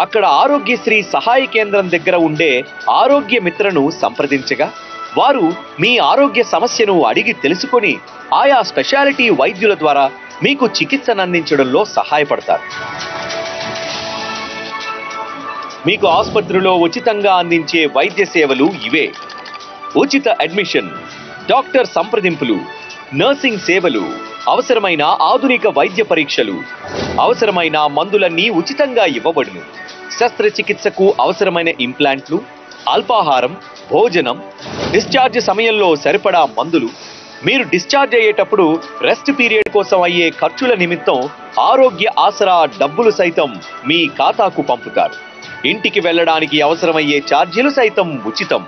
అక్కడ ఆరోగ్యశ్రీ సహాయ కేంద్రం దగ్గర ఉండే ఆరోగ్య మిత్రను సంప్రదించగా వారు మీ ఆరోగ్య సమస్యను అడిగి తెలుసుకొని ఆయా స్పెషాలిటీ వైద్యుల ద్వారా మీకు చికిత్సను అందించడంలో సహాయపడతారు. మీకు ఆసుపత్రిలో ఉచితంగా అందించే వైద్య సేవలు ఇవే: ఉచిత అడ్మిషన్, డాక్టర్ సంప్రదింపులు, నర్సింగ్ సేవలు, అవసరమైన ఆధునిక వైద్య పరీక్షలు, అవసరమైన మందులన్నీ ఉచితంగా ఇవ్వబడును. శస్త్రచికిత్సకు అవసరమైన ఇంప్లాంట్లు, అల్పాహారం, భోజనం, డిశ్చార్జ్ సమయంలో సరిపడా మందులు, మీరు డిశ్చార్జ్ అయ్యేటప్పుడు రెస్ట్ పీరియడ్ కోసం అయ్యే ఖర్చుల నిమిత్తం ఆరోగ్య ఆసరా డబ్బులు సైతం మీ ఖాతాకు పంపుతారు. ఇంటికి వెళ్ళడానికి అవసరమయ్యే ఛార్జీలు సైతం ఉచితం.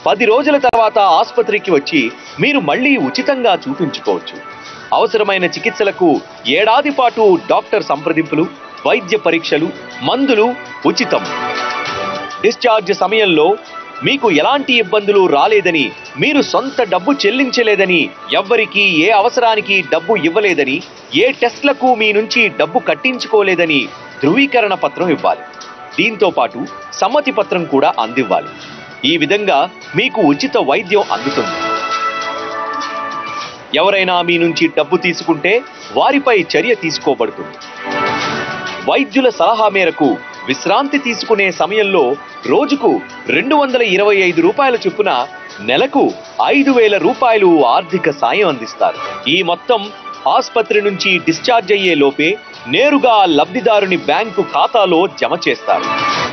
10 రోజుల తర్వాత ఆసుపత్రికి వచ్చి మీరు మళ్ళీ ఉచితంగా చూపించుకోవచ్చు. అవసరమైన చికిత్సలకు ఏడాది పాటు డాక్టర్ సంప్రదింపులు, వైద్య పరీక్షలు, మందులు ఉచితం. డిశ్చార్జ్ సమయంలో మీకు ఎలాంటి ఇబ్బందులు రాలేదని, మీరు సొంత డబ్బు చెల్లించలేదని, ఎవ్వరికీ ఏ అవసరానికి డబ్బు ఇవ్వలేదని, ఏ టెస్ట్లకు మీ నుంచి డబ్బు కట్టించుకోలేదని ధృవీకరణ పత్రం ఇవ్వాలి. దీంతో పాటు సమ్మతి పత్రం కూడా అందివ్వాలి. ఈ విధంగా మీకు ఉచిత వైద్యం అందుతుంది. ఎవరైనా మీ నుంచి డబ్బు తీసుకుంటే వారిపై చర్య తీసుకోబడుతుంది. వైద్యుల సలహా మేరకు విశ్రాంతి తీసుకునే సమయంలో రోజుకు 225 రూపాయల చొప్పున నెలకు 5,000 రూపాయలు ఆర్థిక సాయం అందిస్తారు. ఈ మొత్తం ఆసుపత్రి నుంచి డిశ్చార్జ్ అయ్యే లోపే నేరుగా లబ్ధిదారుని బ్యాంకు ఖాతాలో జమ చేస్తారు.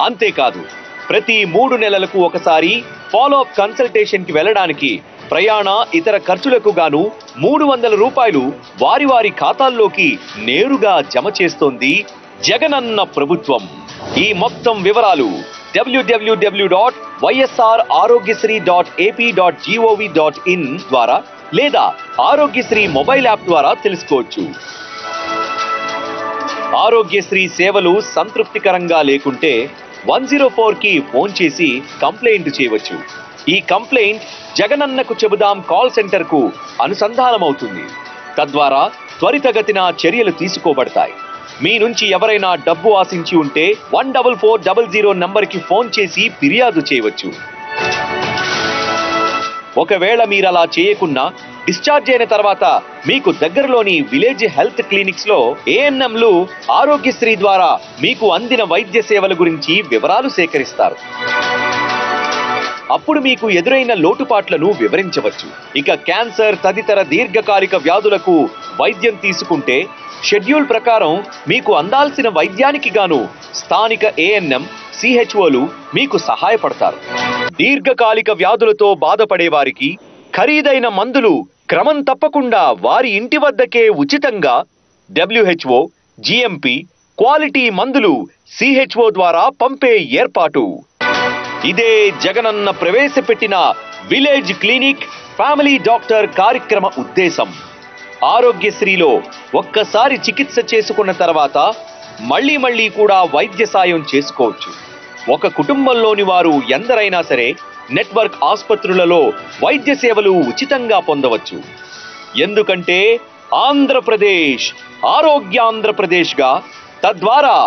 అంతేకాదు, ప్రతి 3 నెలలకు ఒకసారి ఫాలోఅప్ కన్సల్టేషన్ కి వెళ్ళడానికి ప్రయాణ ఇతర ఖర్చులకు గాను 300 రూపాయలు వారి వారి ఖాతాల్లోకి నేరుగా జమ చేస్తోంది జగనన్న ప్రభుత్వం. ఈ మొత్తం వివరాలు www.ysrarogyasri.ap.gov.in ద్వారా లేదా ఆరోగ్యశ్రీ మొబైల్ యాప్ ద్వారా తెలుసుకోవచ్చు. ఆరోగ్యశ్రీ సేవలు సంతృప్తికరంగా లేకుంటే 104కి ఫోన్ చేసి కంప్లైంట్ చేయవచ్చు. ఈ కంప్లైంట్ జగనన్నకు చెబుదాం కాల్ సెంటర్ కు అనుసంధానమవుతుంది. తద్వారా త్వరితగతిన చర్యలు తీసుకోబడతాయి. మీ నుంచి ఎవరైనా డబ్బు ఆశించి ఉంటే 14400 నంబర్కి ఫోన్ చేసి ఫిర్యాదు చేయవచ్చు. ఒకవేళ మీరలా చేయకున్నా డిశ్చార్జ్ అయిన తర్వాత మీకు దగ్గరలోని విలేజ్ హెల్త్ క్లినిక్స్ లో ఏఎన్ఎంలు ఆరోగ్యశ్రీ ద్వారా మీకు అందిన వైద్య సేవల గురించి వివరాలు సేకరిస్తారు. అప్పుడు మీకు ఎదురైన లోటుపాట్లను వివరించవచ్చు. ఇక క్యాన్సర్ తదితర దీర్ఘకాలిక వ్యాధులకు వైద్యం తీసుకుంటే షెడ్యూల్ ప్రకారం మీకు అందాల్సిన వైద్యానికి గాను స్థానిక ఏఎన్ఎం సిహెచ్ఓలు మీకు సహాయపడతారు. దీర్ఘకాలిక వ్యాధులతో బాధపడే వారికి ఖరీదైన మందులు క్రమం తప్పకుండా వారి ఇంటి వద్దకే ఉచితంగా WHO, GMP క్వాలిటీ మందులు సిహెచ్ఓ ద్వారా పంపే ఏర్పాటు. ఇదే జగనన్న ప్రవేశపెట్టిన విలేజ్ క్లినిక్ ఫ్యామిలీ డాక్టర్ కార్యక్రమ ఉద్దేశం. ఆరోగ్యశ్రీలో ఒక్కసారి చికిత్స చేసుకున్న తర్వాత మళ్ళీ కూడా వైద్య సాయం చేసుకోవచ్చు. ఒక కుటుంబంలోని వారు ఎందరైనా సరే నెట్వర్క్ ఆసుపత్రులలో వైద్య సేవలు ఉచితంగా పొందవచ్చు. ఎందుకంటే ఆంధ్రప్రదేశ్ ఆరోగ్యాంధ్రప్రదేశ్గా, తద్వారా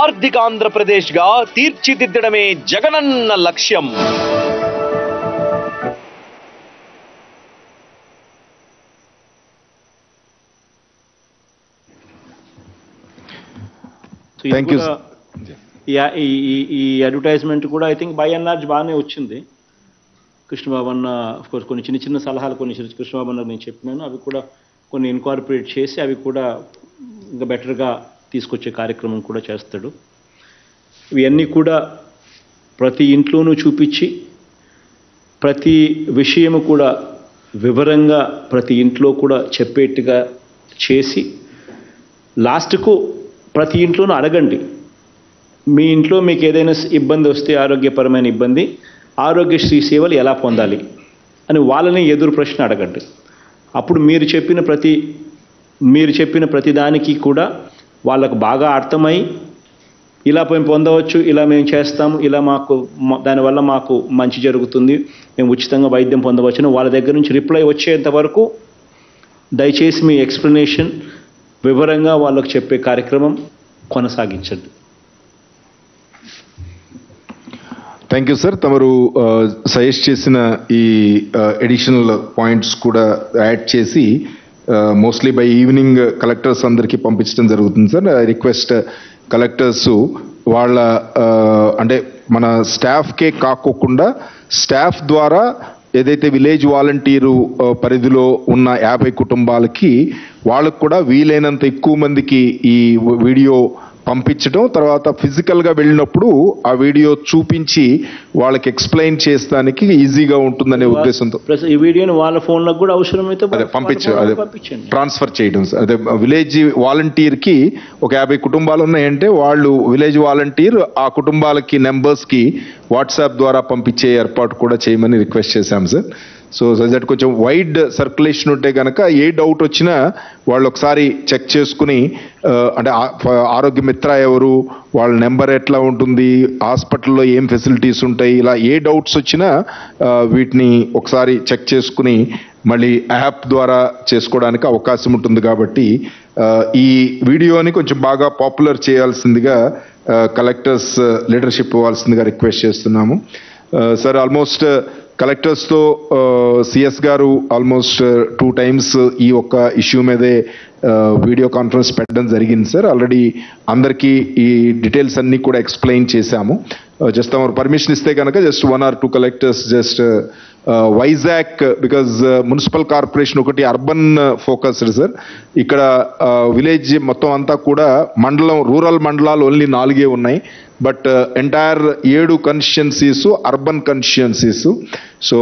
ఆర్థిక ఆంధ్రప్రదేశ్గా తీర్చిదిద్దడమే జగనన్న లక్ష్యం. Thank you. ఈ అడ్వర్టైజ్మెంట్ కూడా I think by and large బాగానే వచ్చింది. కృష్ణబాబు అన్న కోర్స్ కొన్ని చిన్న సలహాలు కొన్ని కృష్ణబాబు అన్న నేను చెప్పినాను, అవి కూడా కొన్ని ఇన్కార్పొరేట్ చేసి అవి కూడా ఇంకా బెటర్గా తీసుకొచ్చే కార్యక్రమం కూడా చేస్తాడు. ఇవన్నీ కూడా ప్రతి ఇంట్లోనూ చూపించి ప్రతి విషయము కూడా వివరంగా ప్రతి ఇంట్లో కూడా చెప్పేట్టుగా చేసి లాస్ట్కు ప్రతి ఇంట్లోనూ అడగండి, మీ ఇంట్లో మీకు ఏదైనా ఇబ్బంది వస్తే ఆరోగ్యపరమైన ఇబ్బంది, ఆరోగ్యశ్రీ సేవలు ఎలా పొందాలి అని వాళ్ళని ఎదురు ప్రశ్న అడగండి. అప్పుడు మీరు చెప్పిన ప్రతి దానికి కూడా వాళ్ళకు బాగా అర్థమై ఇలా మేము పొందవచ్చు, ఇలా మేము చేస్తాము, ఇలా మాకు దానివల్ల మాకు మంచి జరుగుతుంది, మేము ఉచితంగా వైద్యం పొందవచ్చును వాళ్ళ దగ్గర నుంచి రిప్లై వచ్చేంత వరకు దయచేసి మీ ఎక్స్ప్లెనేషన్ వివరంగా వాళ్ళకు చెప్పే కార్యక్రమం కొనసాగించండి. Thank you sir. తమరు సజెస్ట్ చేసిన ఈ ఎడిషనల్ పాయింట్స్ కూడా యాడ్ చేసి మోస్ట్లీ బై ఈవినింగ్ కలెక్టర్స్ అందరికీ పంపించడం జరుగుతుంది సార్. ఐ రిక్వెస్ట్ కలెక్టర్స్ వాళ్ళ అంటే మన స్టాఫ్కే కాకోకుండా స్టాఫ్ ద్వారా ఏదైతే విలేజ్ వాలంటీరు పరిధిలో ఉన్న 50 కుటుంబాలకి వాళ్ళకు కూడా వీలైనంత ఎక్కువ మందికి ఈ వీడియో పంపించడం, తర్వాత ఫిజికల్గా వెళ్ళినప్పుడు ఆ వీడియో చూపించి వాళ్ళకి ఎక్స్ప్లెయిన్ చేస్తానికి ఈజీగా ఉంటుందనే ఉద్దేశంతో ఈ వీడియోని వాళ్ళ ఫోన్లకు కూడా అవసరమైతే పంపించండి, ట్రాన్స్ఫర్ చేయడం. అదే విలేజ్ వాలంటీర్కి ఒక 50 కుటుంబాలు ఉన్నాయంటే వాళ్ళు విలేజ్ వాలంటీర్ ఆ కుటుంబాలకి నెంబర్స్కి వాట్సాప్ ద్వారా పంపించే ఏర్పాటు కూడా చేయమని రిక్వెస్ట్ చేశాం సార్. సో దట్ కొంచెం వైడ్ సర్క్యులేషన్ ఉంటే కనుక ఏ డౌట్ వచ్చినా వాళ్ళు ఒకసారి చెక్ చేసుకుని అంటే ఆరోగ్య మిత్ర ఎవరు, వాళ్ళ నెంబర్ ఎట్లా ఉంటుంది, హాస్పిటల్లో ఏం ఫెసిలిటీస్ ఉంటాయి, ఇలా ఏ డౌట్స్ వచ్చినా వీటిని ఒకసారి చెక్ చేసుకుని మళ్ళీ యాప్ ద్వారా చేసుకోవడానికి అవకాశం ఉంటుంది. కాబట్టి ఈ వీడియోని కొంచెం బాగా పాపులర్ చేయాల్సిందిగా కలెక్టర్స్ లీడర్షిప్ ఇవ్వాల్సిందిగా రిక్వెస్ట్ చేస్తున్నాము సార్. ఆల్మోస్ట్ కలెక్టర్స్తో సిఎస్ గారు ఆల్మోస్ట్ 2 times ఈ ఒక్క ఇష్యూ మీదే వీడియో కాన్ఫరెన్స్ పెట్టడం జరిగింది సార్. ఆల్రెడీ అందరికీ ఈ డీటెయిల్స్ అన్నీ కూడా ఎక్స్ప్లెయిన్ చేశాము. జస్ట్ తమరు పర్మిషన్ ఇస్తే కనుక just 1 or 2 collectors just Vizag, because municipal corporation ఒకటి అర్బన్ ఫోకస్డ్ సార్. ఇక్కడ విలేజ్ మొత్తం అంతా కూడా మండలం, రూరల్ మండలాలు ఓన్లీ 4 ఉన్నాయి. But entire 7 constituencies urban constituencies. So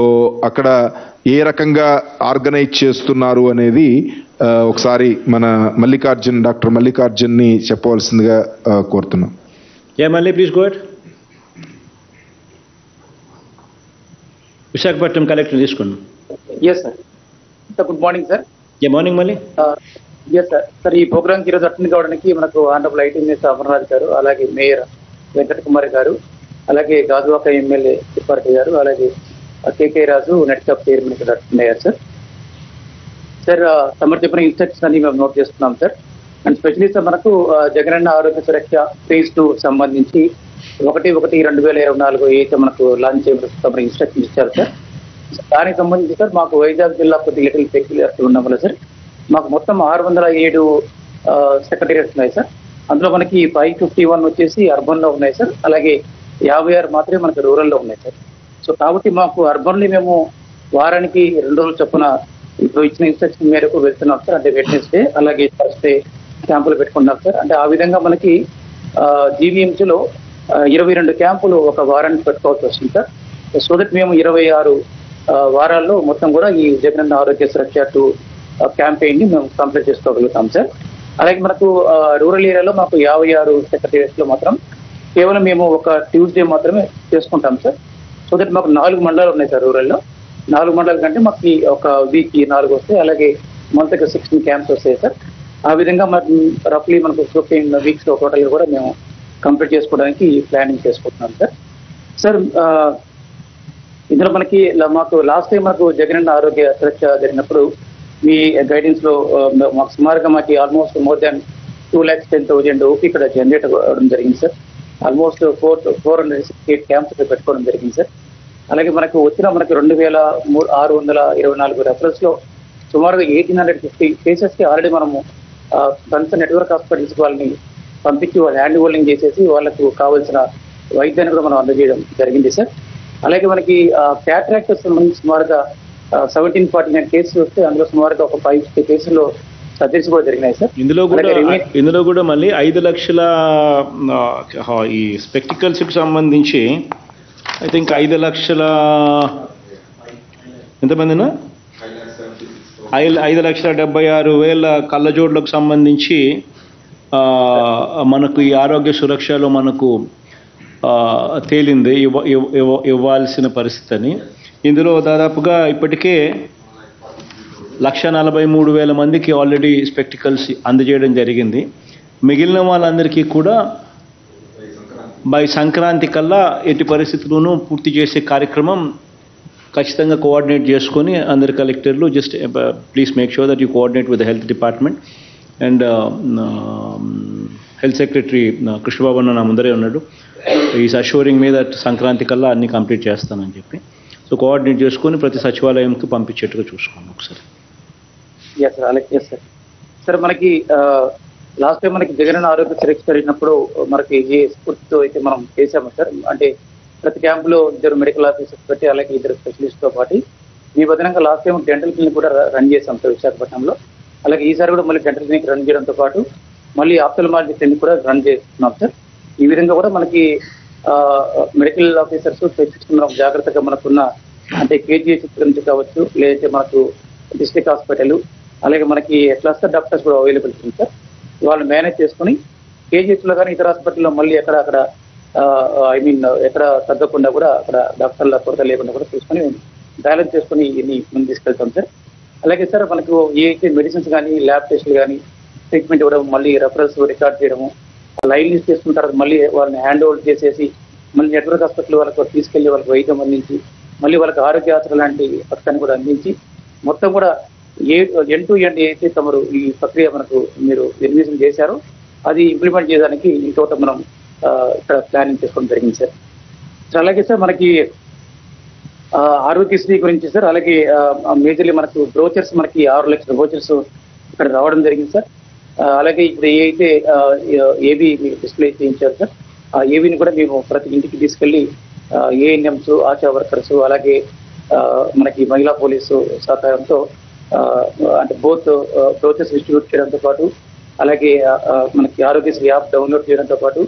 అక్కడ ఏ రకంగా ఆర్గనైజ్ చేస్తున్నారు అనేది ఒకసారి మన డాక్టర్ మల్లికార్జున్ని చెప్పవలసిందిగా కోరుతున్నాం. మళ్ళీ please go ahead. Visakhapatnam collector తీసుకోండి. Yes sir. Sir good morning sir. Morning మళ్ళీ. Yes sir. సార్ ఈ ప్రోగ్రామ్కి ఈరోజు అటెండ్ కావడానికి మనకు ఆనరబుల్ ఐటీ మినిస్టర్ అమర్నాథ్ గారు, అలాగే మేయర్ వెంకట కుమార్ గారు, అలాగే గాజువాక ఎమ్మెల్యే తిప్పారెడ్డి గారు, అలాగే కేకే రాజు నెట్కాప్ చైర్మన్ ఇక్కడ అటెండ్ అయ్యారు సార్. సార్ తమరు చెప్పిన ఇన్స్ట్రక్షన్స్ అన్ని మేము నోట్ చేస్తున్నాం సార్. అండ్ స్పెషలీ సార్ మనకు జగనన్న ఆరోగ్య సురక్ష ఫేజ్ 2 సంబంధించి 1/1/2024 అయితే మనకు లాంచ్ చేయమని ఇన్స్ట్రక్షన్స్ ఇచ్చారు సార్. దానికి సంబంధించి సార్ మాకు వైజాగ్ జిల్లా కొద్ది లిటిల్ పెక్యులర్ ఉండడం వల్ల సార్ మాకు మొత్తం 607 సెక్రటేరియట్స్ ఉన్నాయి సార్. అందులో మనకి 551 వచ్చేసి అర్బన్లో ఉన్నాయి సార్, అలాగే 56 మాత్రమే మనకు రూరల్లో ఉన్నాయి సార్. సో కాబట్టి మాకు అర్బన్లో మేము వారానికి 2 రోజులు చొప్పున ఇప్పుడు ఇచ్చిన ఇన్స్ట్రక్షన్ మేరకు వెళ్తున్నాం సార్. అంటే వెడ్నెస్డే అలాగే థర్స్డే క్యాంపులు పెట్టుకున్నాం సార్. అంటే ఆ విధంగా మనకి జీవీఎంసీలో 22 క్యాంపులు ఒక వారానికి పెట్టుకోవాల్సి వస్తుంది సార్. సో దట్ మేము 26 వారాల్లో మొత్తం కూడా ఈ జగనన్న ఆరోగ్య సురక్ష 2 క్యాంపెయిన్ని మేము కంప్లీట్ చేసుకోగలుగుతాం సార్. అలాగే మనకు రూరల్ ఏరియాలో మాకు 56 సెక్రటేరియట్స్లో మాత్రం కేవలం మేము ఒక ట్యూస్డే మాత్రమే చేసుకుంటాం సార్. సో దట్ మాకు 4 మండలాలు ఉన్నాయి సార్ రూరల్లో. 4 మండలాల కంటే మాకు ఒక వీక్కి 4 వస్తాయి, అలాగే మంత్కి 16 క్యాంప్స్ వస్తాయి సార్. ఆ విధంగా మనకు రఫ్లీ మనకు 15 వీక్స్లో టోటల్ కూడా మేము కంప్లీట్ చేసుకోవడానికి ప్లానింగ్ చేసుకుంటున్నాం సార్. సార్ ఇందులో మాకు లాస్ట్ టైం మనకు జగనన్న ఆరోగ్య సురక్ష జరిగినప్పుడు మీ గైడెన్స్లో మాకు సుమారుగా మాకు ఆల్మోస్ట్ మోర్ దాన్ 2,10,000 ఓపీ ఇక్కడ జనరేట్ అవ్వడం జరిగింది సార్. ఆల్మోస్ట్ 468 క్యాంప్స్ పెట్టుకోవడం జరిగింది సార్. అలాగే మనకు 2,624 రెఫరెన్స్లో సుమారుగా 1,850 కేసెస్కి ఆల్రెడీ మనము కన్సర్న్ నెట్వర్క్ హాస్పిటల్స్ వాళ్ళని పంపించి వాళ్ళు హ్యాండ్ హోల్డింగ్ చేసేసి వాళ్ళకు కావాల్సిన వైద్యాన్ని కూడా మనం అందజేయడం జరిగింది సార్. అలాగే మనకి క్యాట్రాక్ట్ సంబంధించి సుమారుగా 1749 కేసులు వస్తే అందులో సుమారుగా ఒక 5 కేసుల్లో సర్జరీస్ కూడా జరిగినాయి సార్. ఇందులో కూడా మళ్ళీ 5 లక్షల ఈ స్పెక్టికల్స్కి సంబంధించి ఐ థింక్ 5,00,000 ఎంతమందినా 5,76,000 కళ్ళజోడ్లకు సంబంధించి మనకు ఈ ఆరోగ్య సురక్షలో మనకు తేలింది ఇవ్వాల్సిన పరిస్థితి అని. ఇందులో దాదాపుగా ఇప్పటికే 1,43,000 మందికి ఆల్రెడీ స్పెక్టికల్స్ అందజేయడం జరిగింది. మిగిలిన వాళ్ళందరికీ కూడా బై సంక్రాంతి కల్లా ఎట్టి పరిస్థితుల్లోనూ పూర్తి చేసే కార్యక్రమం ఖచ్చితంగా కోఆర్డినేట్ చేసుకొని అందరి కలెక్టర్లు just please make sure that you coordinate with the health department and health secretary Krishnababu అన్న నా ముందరే ఉన్నాడు. Is assuring me that Sankranti కల్లా అన్ని కంప్లీట్ చేస్తానని చెప్పి. సో కోఆర్డినేట్ చేసుకొని ప్రతి సచివాలయంకి పంపించేట్టుగా చూసుకోండి ఒకసారి. ఎస్ సార్, అలాగే ఎస్ సార్. సార్ మనకి లాస్ట్ టైం మనకి జగనన్న ఆరోగ్య సురక్ష జరిగినప్పుడు మనకి ఏ స్ఫూర్తితో అయితే మనం చేసాము సార్. అంటే ప్రతి క్యాంపులో 2 మెడికల్ ఆఫీసర్స్ పెట్టి అలాగే 2 స్పెషలిస్ట్తో పాటు ఈ విధంగా లాస్ట్ టైం డెంటల్ క్లినిక్ కూడా రన్ చేసాం సార్ విశాఖపట్నంలో. అలాగే ఈసారి కూడా మళ్ళీ డెంటల్ క్లినిక్ రన్ చేయడంతో పాటు మళ్ళీ ఆప్థల్మాలజీ క్లినిక్ కూడా రన్ చేస్తున్నాం సార్. ఈ విధంగా కూడా మనకి మెడికల్ ఆఫీసర్స్ స్పెషలిస్ట్ మనం జాగ్రత్తగా మనకున్న అంటే కేజీహెచ్ గురించి కావచ్చు, లేదంటే మనకు డిస్ట్రిక్ట్ హాస్పిటల్, అలాగే మనకి క్లస్టర్ డాక్టర్స్ కూడా అవైలబుల్ ఉంది సార్. వాళ్ళు మేనేజ్ చేసుకుని కేజీహెచ్లో కానీ ఇతర హాస్పిటల్లో మళ్ళీ అక్కడ ఎక్కడ తగ్గకుండా కూడా అక్కడ డాక్టర్ల కొరత లేకుండా కూడా చూసుకొని బ్యాలెన్స్ చేసుకుని ఇన్ని ముందు తీసుకెళ్తాం సార్. అలాగే సార్ మనకు ఏ మెడిసిన్స్ కానీ ల్యాబ్ టెస్టులు కానీ ట్రీట్మెంట్ ఇవ్వడం, మళ్ళీ రెఫరెన్స్ రికార్డ్ చేయడము, లైన్ లిస్ట్ చేసుకున్న తర్వాత మళ్ళీ వాళ్ళని హ్యాండ్ ఓవర్ చేసేసి మళ్ళీ నెట్వర్క్ హాస్పిటల్ వాళ్ళకు తీసుకెళ్లి వాళ్ళకి వైద్యం అందించి మళ్ళీ వాళ్ళకి ఆరోగ్య ఆసరా లాంటి పథకాన్ని కూడా అందించి మొత్తం కూడా ఎండ్ టు ఎండ్ అయితే తమరు ఈ ప్రక్రియ మనకు మీరు నిర్మిషన్ చేశారో అది ఇంప్లిమెంట్ చేయడానికి ఇంకోట మనం ఇక్కడ ప్లానింగ్ చేసుకోవడం జరిగింది సార్. అలాగే సార్ మనకి ఆరోగ్యశ్రీ గురించి సార్, అలాగే మేజర్లీ మనకు బ్రోచర్స్ మనకి 6 లక్షల బ్రోచర్స్ ఇక్కడ రావడం జరిగింది సార్. అలాగే ఇప్పుడు ఏవైతే ఏబీ డిస్ప్లే చేయించారు సార్, ఆ ఏబీని కూడా మేము ప్రతి ఇంటికి తీసుకెళ్ళి ఏఎన్ఎంస్, ఆశా వర్కర్స్, అలాగే మనకి మహిళా పోలీసు సహకారంతో అంటే బోత్ బ్రోచర్స్ డిస్ట్రిబ్యూట్ చేయడంతో పాటు అలాగే మనకి ఆరోగ్యశ్రీ యాప్ డౌన్లోడ్ చేయడంతో పాటు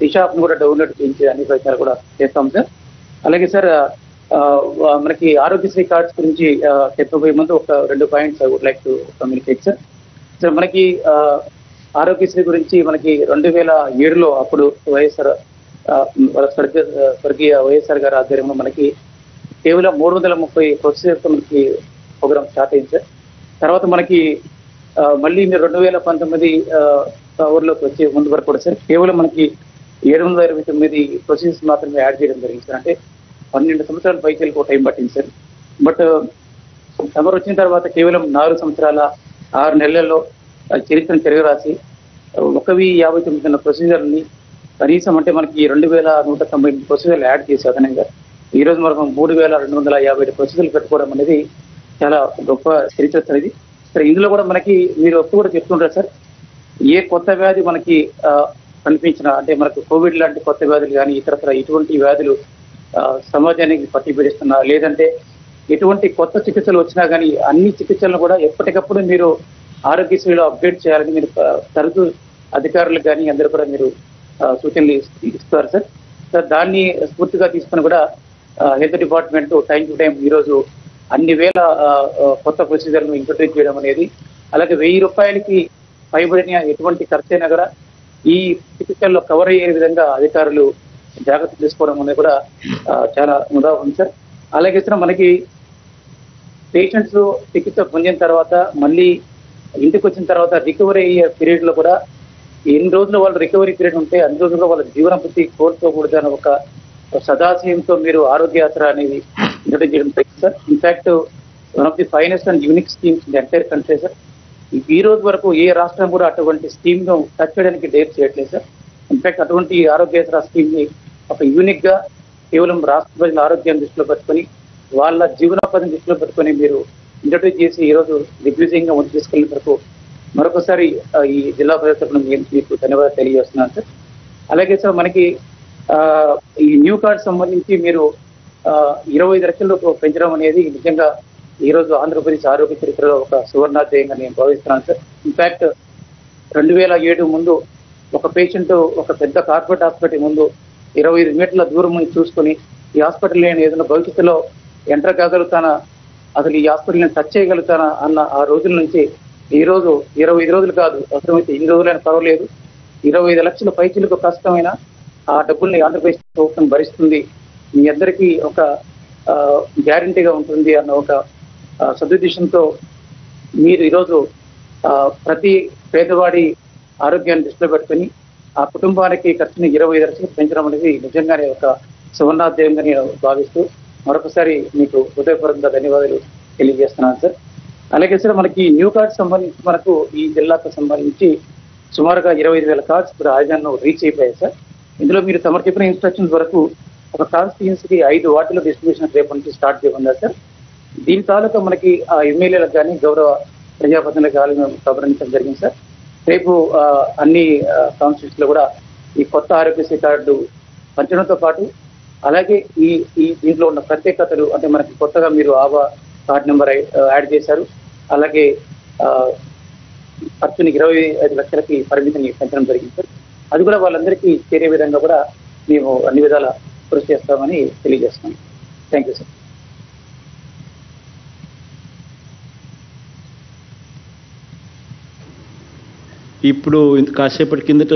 దిశ యాప్ను కూడా డౌన్లోడ్ చేయించే అన్ని ప్రయత్నాలు కూడా చేస్తాం సార్. అలాగే సార్ మనకి ఆరోగ్యశ్రీ కార్డ్స్ గురించి చెప్పబోయే ముందు ఒక 2 points I would like to communicate sir. Sir మనకి ఆరోగ్యశ్రీ గురించి మనకి 2007లో అప్పుడు వైఎస్ఆర్ స్వర్గీయ వైఎస్ఆర్ గారి ఆధ్వర్యంలో మనకి కేవలం 330 ప్రొసీజర్తో మనకి ప్రోగ్రామ్ స్టార్ట్ అయింది సార్. తర్వాత మనకి మళ్ళీ మీరు 2019 ఊర్లోకి వచ్చే ముందు వరకు కూడా సార్ కేవలం మనకి 729 ప్రొసీజర్స్ మాత్రమే యాడ్ చేయడం జరిగింది సార్. అంటే 12 సంవత్సరాల పైకి టైం పట్టింది సార్. బట్ సమ్మర్ వచ్చిన తర్వాత కేవలం 4 సంవత్సరాల 6 నెలల్లో చరిత్రను తిరగరాసి 1,059 ప్రొసీజర్ని కనీసం అంటే మనకి 2,190 ప్రొసీజర్లు యాడ్ చేసి అదనంగా ఈ రోజు మనం 3,257 ప్రొసీజర్లు పెట్టుకోవడం అనేది చాలా గొప్ప చరిత్ర సార్ ఇది. సరే ఇందులో కూడా మనకి మీరు ఒక్క కూడా చెప్తుంటారు సార్, ఏ కొత్త వ్యాధి మనకి కనిపించిన అంటే మనకు కోవిడ్ లాంటి కొత్త వ్యాధులు కానీ ఇతరత్ర ఇటువంటి వ్యాధులు సమాజానికి పట్టి పీడిస్తున్నా లేదంటే ఎటువంటి కొత్త చికిత్సలు వచ్చినా కానీ అన్ని చికిత్సలను కూడా ఎప్పటికప్పుడు మీరు ఆరోగ్యశ్రీలో అప్డేట్ చేయాలని మీరు తరచూ అధికారులకు కానీ అందరూ కూడా మీరు సూచనలు ఇస్తారు సార్. సార్ దాన్ని స్ఫూర్తిగా తీసుకుని కూడా health department time to time ఈరోజు అన్ని వేల కొత్త ప్రొసీజర్లను ఇంట్రొడ్యూస్ చేయడం అనేది, అలాగే 1000 రూపాయలకి పైబడిన ఎటువంటి ఖర్చు అయినా కూడా ఈ చికిత్సల్లో కవర్ అయ్యే విధంగా అధికారులు జాగ్రత్త తీసుకోవడం అనేది కూడా చాలా ముదా ఉంది సార్. అలాగే సార్ మనకి పేషెంట్స్ చికిత్స పొందిన తర్వాత మళ్ళీ ఇంటికి వచ్చిన తర్వాత రికవరీ అయ్యే పీరియడ్ లో కూడా ఎన్ని రోజులు వాళ్ళు రికవరీ పీరియడ్ ఉంటే అన్ని రోజుల్లో వాళ్ళ జీవన వృత్తి కోల్పోకూడదని ఒక సదాశయంతో మీరు ఆరోగ్యాత్ర అనేది ఇంట్రొడ్యూస్ చేయడం జరిగింది sir. In fact one of the finest and unique schemes in the entire country sir. ఈ రోజు వరకు ఏ రాష్ట్రం కూడా అటువంటి స్కీమ్ ను టచ్ చేయడానికి డేర్ చేయట్లేదు సార్. ఇన్ఫాక్ట్ అటువంటి ఆరోగ్యేతర స్కీమ్ ని ఒక యూనిక్ గా కేవలం రాష్ట్ర ప్రజల ఆరోగ్యాన్ని దృష్టిలో పెట్టుకొని వాళ్ళ జీవనోపాధిని దృష్టిలో పెట్టుకొని మీరు ఇంట్రొడ్యూస్ చేసి ఈ రోజు దిగ్విజయంగా ముందు తీసుకెళ్లిన వరకు మరొకసారి ఈ జిల్లా ప్రజల తరఫున మీకు ధన్యవాదాలు తెలియజేస్తున్నాను సార్. అలాగే సార్ మనకి ఈ న్యూ కార్డ్ సంబంధించి మీరు 25 లక్షలకు పెంచడం అనేది నిజంగా ఈ రోజు ఆంధ్రప్రదేశ్ ఆరోగ్య చరిత్రలో ఒక సువర్ణాధ్యాయంగా నేను భావిస్తున్నాను సార్. ఇన్ఫాక్ట్ 2007 ముందు ఒక పేషెంట్ ఒక పెద్ద కార్పొరేట్ హాస్పిటల్ ముందు 25 మీటర్ల దూరం చూసుకొని ఈ హాస్పిటల్ నేను ఏదైనా భవిష్యత్తులో ఎంటర్ కాగలుగుతానా, అసలు ఈ హాస్పిటల్ని టచ్ చేయగలుగుతానా అన్న ఆ రోజుల నుంచి ఈ రోజు 25 రోజులు కాదు, అవసరమైతే 2 రోజులైనా పర్వాలేదు, 25 లక్షల పైచీలకు కష్టమైన ఆ డబ్బుల్ని ఆంధ్రప్రదేశ్ ప్రభుత్వం భరిస్తుంది, మీ అందరికీ ఒక గ్యారంటీగా ఉంటుంది అన్న ఒక సదుద్దేశంతో మీరు ఈరోజు ప్రతి పేదవాడి ఆరోగ్యాన్ని దృష్టిలో పెట్టుకుని ఆ కుటుంబానికి ఖర్చుని 25 లక్షలకు పెంచడం అనేది నిజంగానే ఒక సువర్ణాధ్యాయంగా నేను భావిస్తూ మరొకసారి మీకు హృదయపూర్వకంగా ధన్యవాదాలు తెలియజేస్తున్నాను సార్. అలాగే సార్ మనకి న్యూ కార్డ్స్ సంబంధించి మనకు ఈ జిల్లాకు సంబంధించి సుమారుగా 25,000 కార్డ్స్ రాజధానిలో రీచ్ అయిపోయాయి సార్. ఇందులో మీరు తమరు చెప్పిన ఇన్స్ట్రక్షన్స్ వరకు ఒక కాన్స్టిట్యూన్సీకి 5 వార్డుల డిస్ట్రిబ్యూషన్ రేపు నుంచి స్టార్ట్ చేయనున్నారు సార్. దీని తాలూకా మనకి ఆ ఎమ్మెల్యేలకు కానీ గౌరవ ప్రజాప్రతినిధులకు కానీ గౌరవించడం జరిగింది సార్. రేపు అన్ని కాన్స్టిట్యూన్సీలో కూడా ఈ కొత్త ఆరోగ్యశ్రీ కార్డు పంచడంతో పాటు అలాగే ఈ దీంట్లో ఉన్న ప్రత్యేకతలు అంటే మనకి కొత్తగా మీరు ఆవా కార్డు నెంబర్ యాడ్ చేశారు, అలాగే ఖర్చుని 25 లక్షలకి పరిమితిని పెంచడం జరిగింది సార్. అది కూడా వాళ్ళందరికీ చేరే విధంగా కూడా మేము అన్ని విధాల కృషి చేస్తామని తెలియజేస్తున్నాం. Thank you sir. ఇప్పుడు కాసేపటి కిందట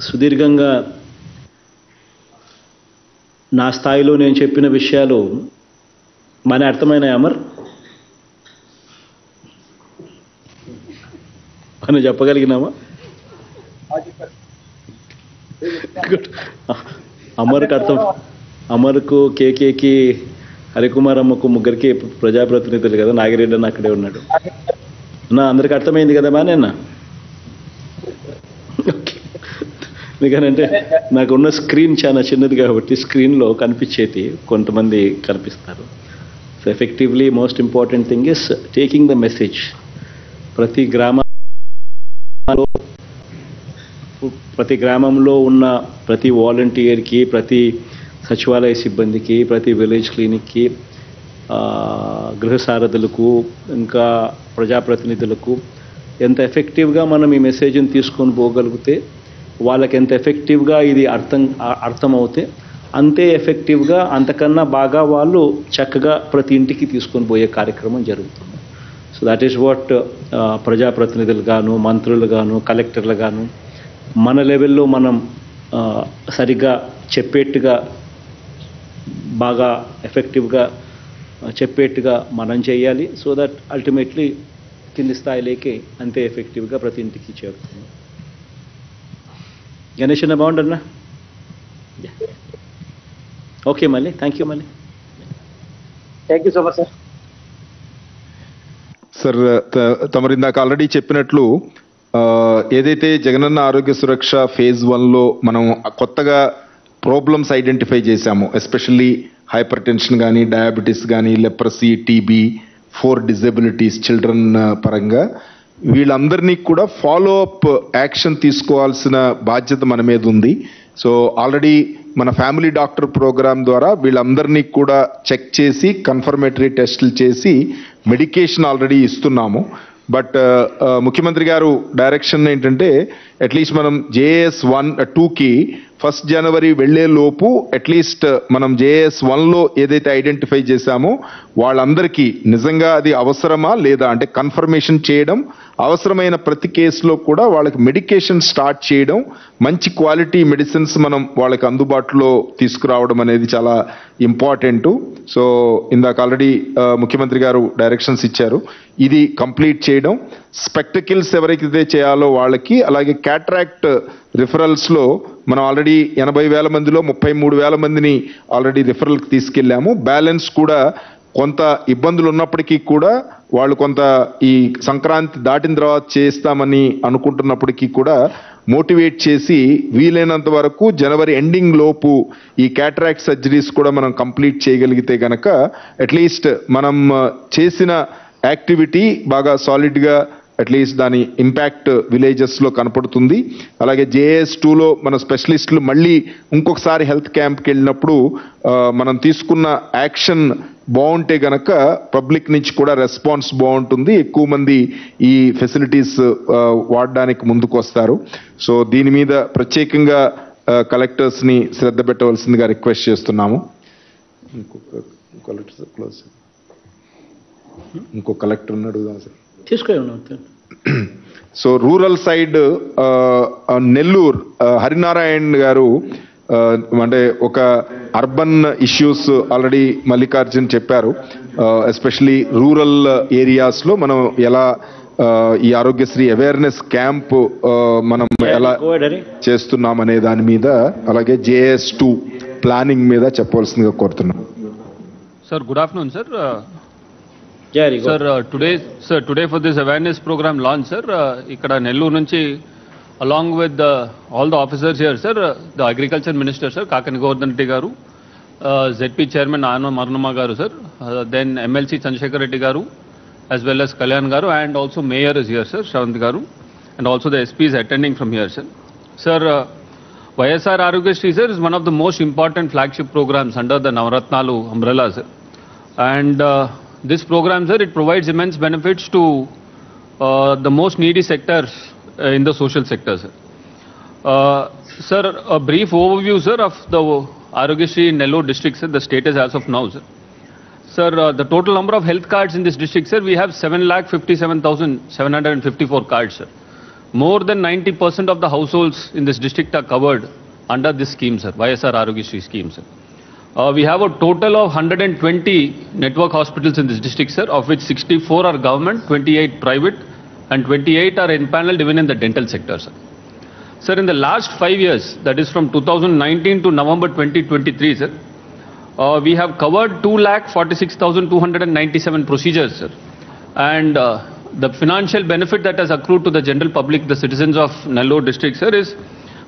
సుదీర్ఘంగా నా స్థాయిలో నేను చెప్పిన విషయాలు మన అర్థమైనాయి అమర్? మనం చెప్పగలిగినామా? అమర్కి అర్థం, అమర్కు కేకేకి హరికుమార్ అమ్మకు ముగ్గురికి ప్రజాప్రతినిధులు కదా, నాగిరెడ్డి అన్న అక్కడే ఉన్నాడు నా, అందరికి అర్థమైంది కదా మా నిన్న. ఎందుకనంటే నాకున్న స్క్రీన్ చాలా చిన్నది కాబట్టి స్క్రీన్లో కనిపించేది కొంతమంది కనిపిస్తారు. So effectively most important thing is taking the message. ప్రతి గ్రామంలో ఉన్న ప్రతి వాలంటీర్కి, ప్రతి సచివాలయ సిబ్బందికి, ప్రతి విలేజ్ క్లినిక్కి, గృహ సారథులకు, ఇంకా ప్రజాప్రతినిధులకు ఎంత ఎఫెక్టివ్గా మనం ఈ మెసేజ్ని తీసుకొని పోగలిగితే, వాళ్ళకి ఎంత ఎఫెక్టివ్గా ఇది అర్థమవుతే అంతే ఎఫెక్టివ్గా అంతకన్నా బాగా వాళ్ళు చక్కగా ప్రతి ఇంటికి తీసుకొని పోయే కార్యక్రమం జరుగుతుంది. సో దట్ ఈస్ వాట్ ప్రజాప్రతినిధులు గాను, మంత్రులు గాను, కలెక్టర్లు గాను మన లెవెల్లో మనం సరిగ్గా చెప్పేట్టుగా, బాగా ఎఫెక్టివ్గా చెప్పేట్టుగా మనం చేయాలి. సో దట్ అల్టిమేట్లీ కింది స్థాయిలోకి అంతే ఎఫెక్టివ్గా ప్రతి ఇంటికి చేరుతుంది. గణేష్ అన్న బాగుండన్నా? ఓకే మళ్ళీ, థ్యాంక్ యూ మళ్ళీ. Thank you so much sir. Sir తమరు ఇందాక ఆల్రెడీ చెప్పినట్లు ఏదైతే జగనన్న ఆరోగ్య సురక్ష ఫేజ్ 1లో మనం కొత్తగా ప్రాబ్లమ్స్ ఐడెంటిఫై చేశాము, ఎస్పెషల్లీ హైపర్ టెన్షన్ కానీ, డయాబెటీస్ కానీ, లెప్రసీ, టీబీ, 4 డిజబిలిటీస్ చిల్డ్రన్ పరంగా వీళ్ళందరినీ కూడా ఫాలో అప్ యాక్షన్ తీసుకోవాల్సిన బాధ్యత మన మీద ఉంది. సో ఆల్రెడీ మన ఫ్యామిలీ డాక్టర్ ప్రోగ్రామ్ ద్వారా వీళ్ళందరినీ కూడా చెక్ చేసి కన్ఫర్మేటరీ టెస్టులు చేసి మెడికేషన్ ఆల్రెడీ ఇస్తున్నాము. బట్ ముఖ్యమంత్రి గారు డైరెక్షన్ ఏంటంటే అట్లీస్ట్ మనం JAS 1-2కి 1 జనవరి వెళ్లే లోపు అట్లీస్ట్ మనం JAS 1లో ఏదైతే ఐడెంటిఫై చేశామో వాళ్ళందరికీ నిజంగా అది అవసరమా లేదా అంటే కన్ఫర్మేషన్ చేయడం, అవసరమైన ప్రతి కేసులో కూడా వాళ్ళకి మెడికేషన్ స్టార్ట్ చేయడం, మంచి క్వాలిటీ మెడిసిన్స్ మనం వాళ్ళకి అందుబాటులో తీసుకురావడం అనేది చాలా ఇంపార్టెంట్. సో ఇందాక ఆల్రెడీ ముఖ్యమంత్రి గారు డైరెక్షన్స్ ఇచ్చారు, ఇది కంప్లీట్ చేయడం. స్పెక్టకిల్స్ ఎవరైతే చేయాలో వాళ్ళకి, అలాగే క్యాట్రాక్ట్ రిఫరల్స్లో మనం ఆల్రెడీ 80,000 మందిలో 33,000 మందిని ఆల్రెడీ రిఫరల్కి తీసుకెళ్ళాము. బ్యాలెన్స్ కూడా కొంత ఇబ్బందులు ఉన్నప్పటికీ కూడా వాళ్ళు కొంత ఈ సంక్రాంతి దాటిన తర్వాత చేస్తామని అనుకుంటున్నప్పటికీ కూడా మోటివేట్ చేసి వీలైనంత వరకు జనవరి ఎండింగ్ లోపు ఈ క్యాటరాక్ట్ సర్జరీస్ కూడా మనం కంప్లీట్ చేయగలిగితే గనక అట్లీస్ట్ మనం చేసిన యాక్టివిటీ బాగా సాలిడ్గా అట్లీస్ట్ దాని ఇంపాక్ట్ విలేజెస్లో కనపడుతుంది. అలాగే JAS 2లో మన స్పెషలిస్టులు మళ్ళీ ఇంకొకసారి హెల్త్ క్యాంప్కి వెళ్ళినప్పుడు మనం తీసుకున్న యాక్షన్ బాగుంటే గనక పబ్లిక్ నుంచి కూడా రెస్పాన్స్ బాగుంటుంది, ఎక్కువ మంది ఈ ఫెసిలిటీస్ వాడడానికి ముందుకు వస్తారు. సో దీని మీద ప్రత్యేకంగా కలెక్టర్స్ని శ్రద్ధ పెట్టవలసిందిగా రిక్వెస్ట్ చేస్తున్నాము. ఇంకో కలెక్టర్ అడుగుదాం sir. So rural side Nellore Harinarayan గారు అంటే ఒక అర్బన్ ఇష్యూస్ ఆల్రెడీ మల్లికార్జున్ చెప్పారు, ఎస్పెషలీ రూరల్ ఏరియాస్లో మనం ఎలా ఈ ఆరోగ్యశ్రీ అవేర్నెస్ క్యాంప్ మనం ఎలా చేస్తున్నాం అనే దాని మీద, అలాగే JAS 2 ప్లానింగ్ మీద చెప్పవలసిందిగా కోరుతున్నాం. Sir good afternoon sir. Sir, today for this awareness program launch, sir, ikkada Nellore nunchi along with all the officers here, sir, the agriculture minister, sir, Kakani Govardhan Reddy garu, ZP chairman Anna Marnama garu, sir, then MLC Chandrasekhar Reddy garu, as well as Kalyan garu, and also mayor is here, sir, Shravanti garu, and also the SP is attending from here, sir. Sir, YSR Arogyashree, sir, is one of the most important flagship programs under the Navaratnalu umbrella, sir, and this program, sir, it provides immense benefits to the most needy sectors in the social sector, sir. Sir, a brief overview, sir, of the Arogyashree in Nellore district, sir, the status as of now, sir. Sir, the total number of health cards in this district, sir, we have 7,57,754 cards, sir. More than 90% of the households in this district are covered under this scheme, sir, YSR Arogyashree scheme, sir. We have a total of 120 network hospitals in this district, sir, of which 64 are government, 28 private, and 28 are empaneled even in the dental sector, sir. Sir, in the last 5 years, that is from 2019 to November 2023, sir, we have covered 2,46,297 procedures, sir. And the financial benefit that has accrued to the general public, the citizens of Nellore district, sir, is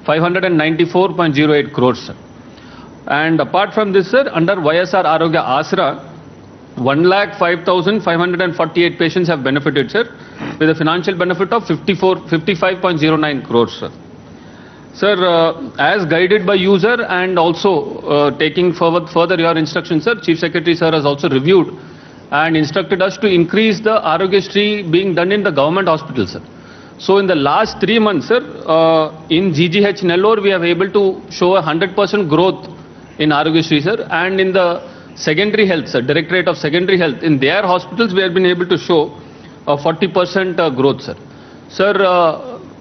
594.08 crores, sir. And apart from this, sir, under YSR Arogya Asra, 1,05,548 patients have benefited, sir, with a financial benefit of 55.09 crores, sir. Sir, as guided by you, sir, and also taking further your instructions, sir, Chief Secretary, sir, has also reviewed and instructed us to increase the Arogyashree being done in the government hospitals, sir. So in the last 3 months, sir, in GGH Nellore, we are able to show a 100% growth in Arogyasri, sir, and in the secondary health, sir, Directorate of Secondary Health, in their hospitals, we have been able to show a 40% growth, sir. Sir,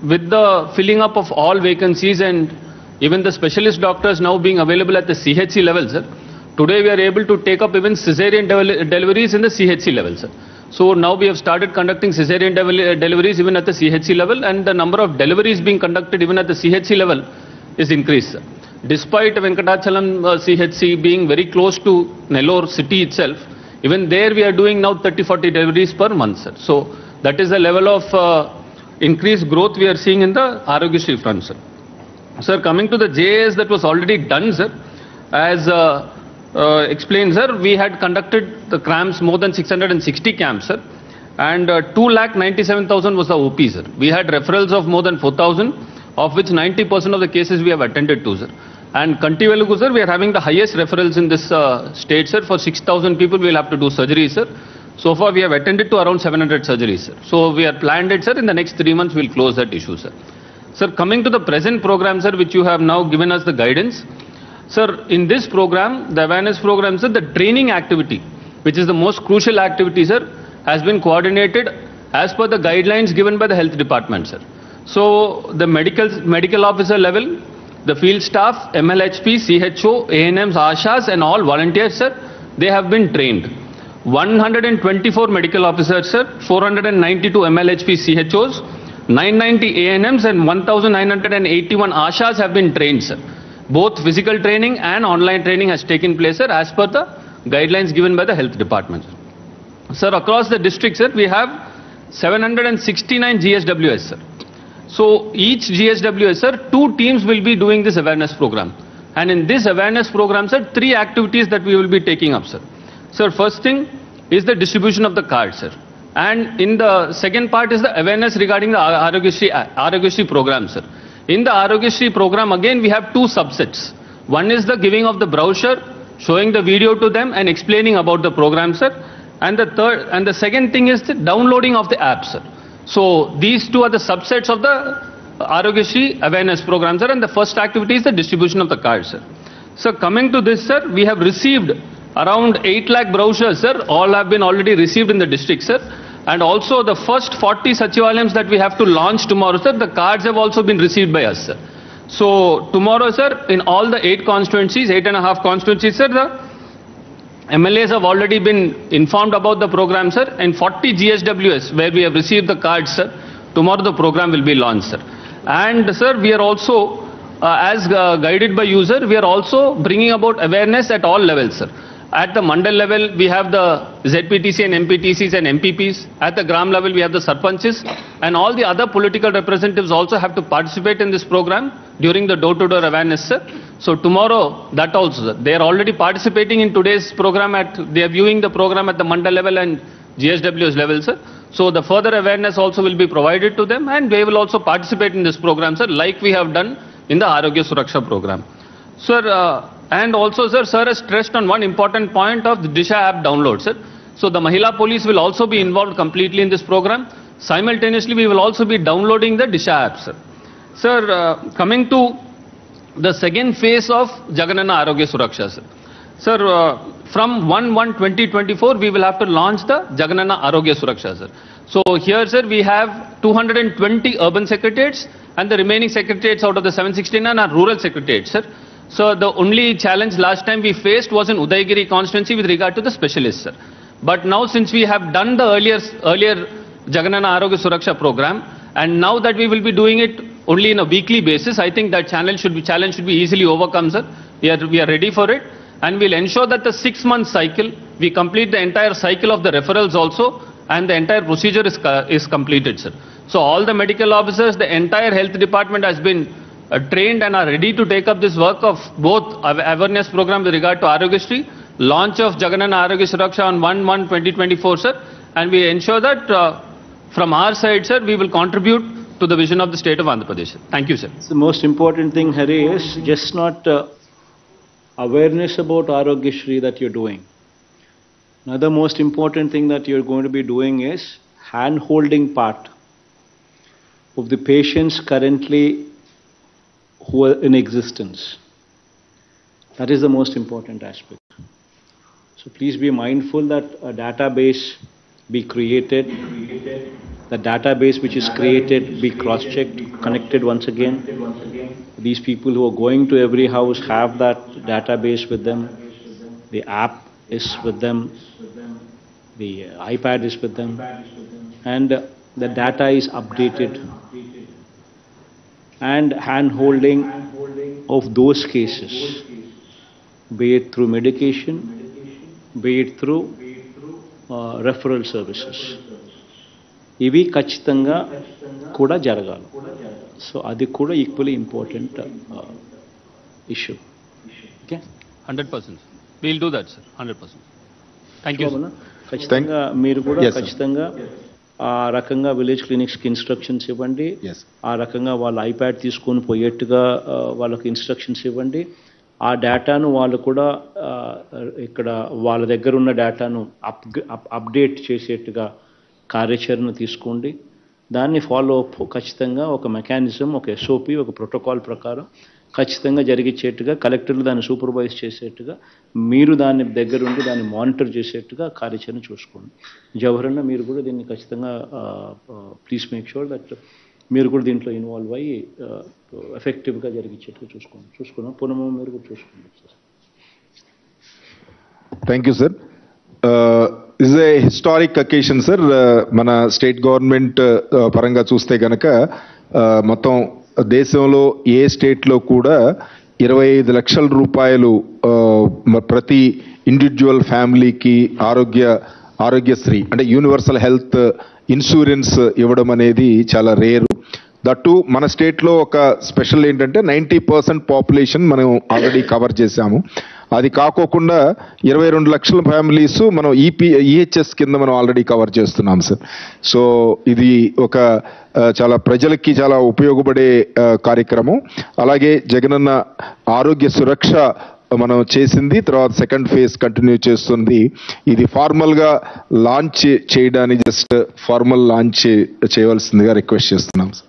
with the filling up of all vacancies and even the specialist doctors now being available at the CHC level, sir, today we are able to take up even cesarean deliveries in the CHC level, sir. So now we have started conducting cesarean deliveries even at the CHC level, and the number of deliveries being conducted even at the CHC level is increased, sir. Despite Venkatachalam CHC being very close to Nellore city itself, even there we are doing now 30-40 deliveries per month, sir. So that is the level of increased growth we are seeing in the Arogyasri front, sir. Sir, coming to the JAS that was already done, sir, as explained, sir, we had conducted the camps, more than 660 camps, sir, and 2,97,000 was the OP, sir. We had referrals of more than 4,000, of which 90% of the cases we have attended to, sir. And Kanti Velugu, sir, we are having the highest referrals in this state, sir. For 6,000 people, we will have to do surgery, sir. So far, we have attended to around 700 surgeries, sir. So we are planned it, sir. In the next 3 months, we will close that issue, sir. Sir, coming to the present program, sir, which you have now given us the guidance. Sir, in this program, the awareness program, sir, the training activity, which is the most crucial activity, sir, has been coordinated as per the guidelines given by the health department, sir. So the medical officer level, the field staff, MLHP, CHO, ANMs, ASHAs and all volunteers, sir, they have been trained. 124 medical officers, sir, 492 MLHP CHOs, 990 ANMs and 1981 ASHAs have been trained, sir. Both physical training and online training has taken place, sir, as per the guidelines given by the health department. Sir, across the district, sir, we have 769 GSWS, sir. So each GSWS, sir, 2 teams will be doing this awareness program. And in this awareness program, sir, 3 activities that we will be taking up, sir. Sir, first thing is the distribution of the cards, sir. And in the second part is the awareness regarding the Arogyasri program, sir. In the Arogyasri program, again, we have 2 subsets. One is the giving of the brochure, showing the video to them and explaining about the program, sir. And the second thing is the downloading of the app, sir. So these 2 are the subsets of the Arogyasri awareness program, sir. And the first activity is the distribution of the cards, sir. So coming to this, sir, we have received around 8 lakh brochures, sir. All have been already received in the district, sir. And also the first 40 Sachivalayams that we have to launch tomorrow, sir, the cards have also been received by us, sir. So tomorrow, sir, in all the 8 constituencies, 8.5 constituencies, sir, the MLAs have already been informed about the program, sir, and 40 GSWS where we have received the cards, sir. Tomorrow the program will be launched, sir. And, sir, we are also, as guided by you, sir, we are also bringing about awareness at all levels, sir. At the Mandal level, we have the ZPTC and MPTCs and MPPs. At the Gram level, we have the Sarpanches. And all the other political representatives also have to participate in this program during the door-to-door awareness, sir. So tomorrow, that also, sir. They are already participating in today's program they are viewing the program at the Mandal level and GSWS level, sir. So the further awareness also will be provided to them and they will also participate in this program, sir, like we have done in the Arogya Suraksha program. Sir, and also, sir, has stressed on one important point of the Disha app download, sir. So the Mahila Police will also be involved completely in this program. Simultaneously, we will also be downloading the Disha app, sir. Sir, coming to the second phase of Jagananna Arogya Suraksha, sir. Sir, from 1/1/2024, we will have to launch the Jagananna Arogya Suraksha, sir. So here, sir, we have 220 urban secretariats and the remaining secretariats out of the 769 are rural secretariats, sir. So the only challenge last time we faced was in Udaigiri constituency with regard to the specialists, sir. But now since we have done the earlier Jagananna Arogya Suraksha program, and now that we will be doing it only in a weekly basis, I think that challenge should be easily overcome, sir. We are ready for it, and we'll ensure that the 6-month cycle, we complete the entire cycle of the referrals also, and the entire procedure is completed, sir. So all the medical officers, the entire health department has been trained and are ready to take up this work of both awareness program with regard to Arogyasri, launch of Jagananna Arogya Suraksha on 1/1/2024, sir, and we ensure that from our side, sir, we will contribute to the vision of the state of Andhra Pradesh. Thank you, sir. The most important thing, Hari, is just not awareness about Arogyasri that you're doing. Another most important thing that you're going to be doing is hand-holding part of the patients currently who are in existence. That is the most important aspect. So please be mindful that a database be created, the database which is created be cross-checked, connected once again. These people who are going to every house have that database with them, the app is with them, the iPad is with them, and the data is updated, and hand-holding of those cases, be it through medication, be it through referral services. ఇవి ఖచ్చితంగా కూడా జరగాలి. So అది కూడా equally important issue. Okay, 100%. We'll do that, sir. 100%. Thank you, sir. ఖచ్చితంగా మీరు కూడా Yes, sir. ఖచ్చితంగా ఆ రకంగా విలేజ్ క్లినిక్స్కి ఇన్స్ట్రక్షన్స్ ఇవ్వండి. Yes. ఆ రకంగా వాళ్ళ ఐప్యాడ్ తీసుకొని పోయేట్టుగా వాళ్ళకి ఇన్స్ట్రక్షన్స్ ఇవ్వండి. ఆ డేటాను వాళ్ళు కూడా ఇక్కడ వాళ్ళ దగ్గర ఉన్న డేటాను అప్డేట్ చేసేట్టుగా కార్యాచరణ తీసుకోండి. దాన్ని ఫాలో అప్ ఖచ్చితంగా ఒక మెకానిజం, ఒక ఎస్ఓపి, ఒక ప్రోటోకాల్ ప్రకారం ఖచ్చితంగా జరిగించేట్టుగా కలెక్టర్లు దాన్ని సూపర్వైజ్ చేసేట్టుగా మీరు దాన్ని దగ్గరుండి దాన్ని మానిటర్ చేసేట్టుగా కార్యాచరణ చూసుకోండి. జవహరన్న మీరు కూడా దీన్ని ఖచ్చితంగా ప్లీజ్ మేక్ షూర్ దట్ మీరు కూడా దీంట్లో ఇన్వాల్వ్ అయ్యి ఎఫెక్టివ్గా జరిగించేట్టుగా చూసుకున్నాం. పునము మీరు కూడా చూసుకోండి. Thank you sir. Is a historic occasion sir. మన స్టేట్ గవర్నమెంట్ పరంగా చూస్తే గనక మొత్తం దేశంలో ఏ స్టేట్లో కూడా 25 లక్షల రూపాయలు ప్రతి ఇండివిజువల్ ఫ్యామిలీకి ఆరోగ్యశ్రీ అంటే యూనివర్సల్ హెల్త్ ఇన్సూరెన్స్ ఇవ్వడం అనేది చాలా రేరు. దట్టు మన స్టేట్లో ఒక స్పెషల్ ఏంటంటే 90% పాపులేషన్ మనం ఆల్రెడీ కవర్ చేశాము. అది కాకోకుండా 22 లక్షల ఫ్యామిలీస్ మనం ఈహెచ్ఎస్ కింద మనం ఆల్రెడీ కవర్ చేస్తున్నాం సార్. సో ఇది ఒక చాలా ప్రజలకి చాలా ఉపయోగపడే కార్యక్రమం. అలాగే జగనన్న ఆరోగ్య సురక్ష మనం చేసింది, తర్వాత సెకండ్ ఫేజ్ కంటిన్యూ చేస్తుంది. ఇది ఫార్మల్గా లాంచ్ చేయడానికి జస్ట్ ఫార్మల్ లాంచ్ చేయవలసిందిగా రిక్వెస్ట్ చేస్తున్నాం sir.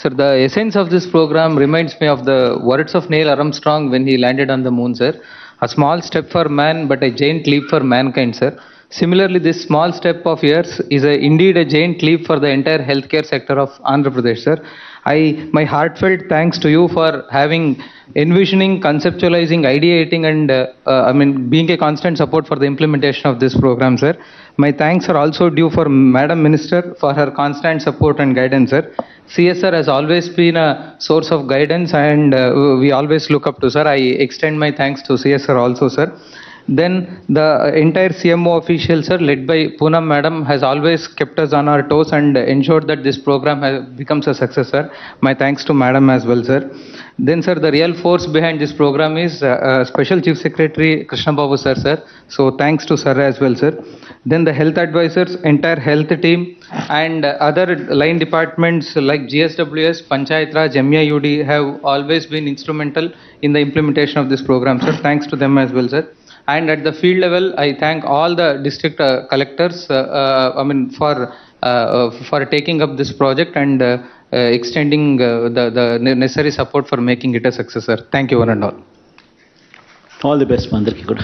Sir, the essence of this program reminds me of the words of Neil Armstrong when he landed on the moon, sir. A small step for man, but a giant leap for mankind, sir. Similarly, this small step of yours is indeed a giant leap for the entire healthcare sector of Andhra Pradesh, sir. My heartfelt thanks to you for envisioning, conceptualizing, ideating, and being a constant support for the implementation of this program, sir. My thanks are also due for Madam Minister for her constant support and guidance, sir. CSR has always been a source of guidance, and we always look up to, sir. I extend my thanks to CSR also, sir. Then the entire CMO official, sir, led by Poonam Madam, has always kept us on our toes and ensured that this program becomes a success, sir. My thanks to Madam as well, sir. Then, sir, the real force behind this program is Special Chief Secretary Krishna Babu, sir. So thanks to sir as well, sir. Then the health advisors, entire health team, and other line departments like GSWS, Panchayat Raj, MEIUD have always been instrumental in the implementation of this program, sir. Thanks to them as well, sir. And at the field level, I thank all the district collectors for taking up this project and extending the necessary support for making it a success, sir. Thank you one and all. All the best, Mandarki. Good.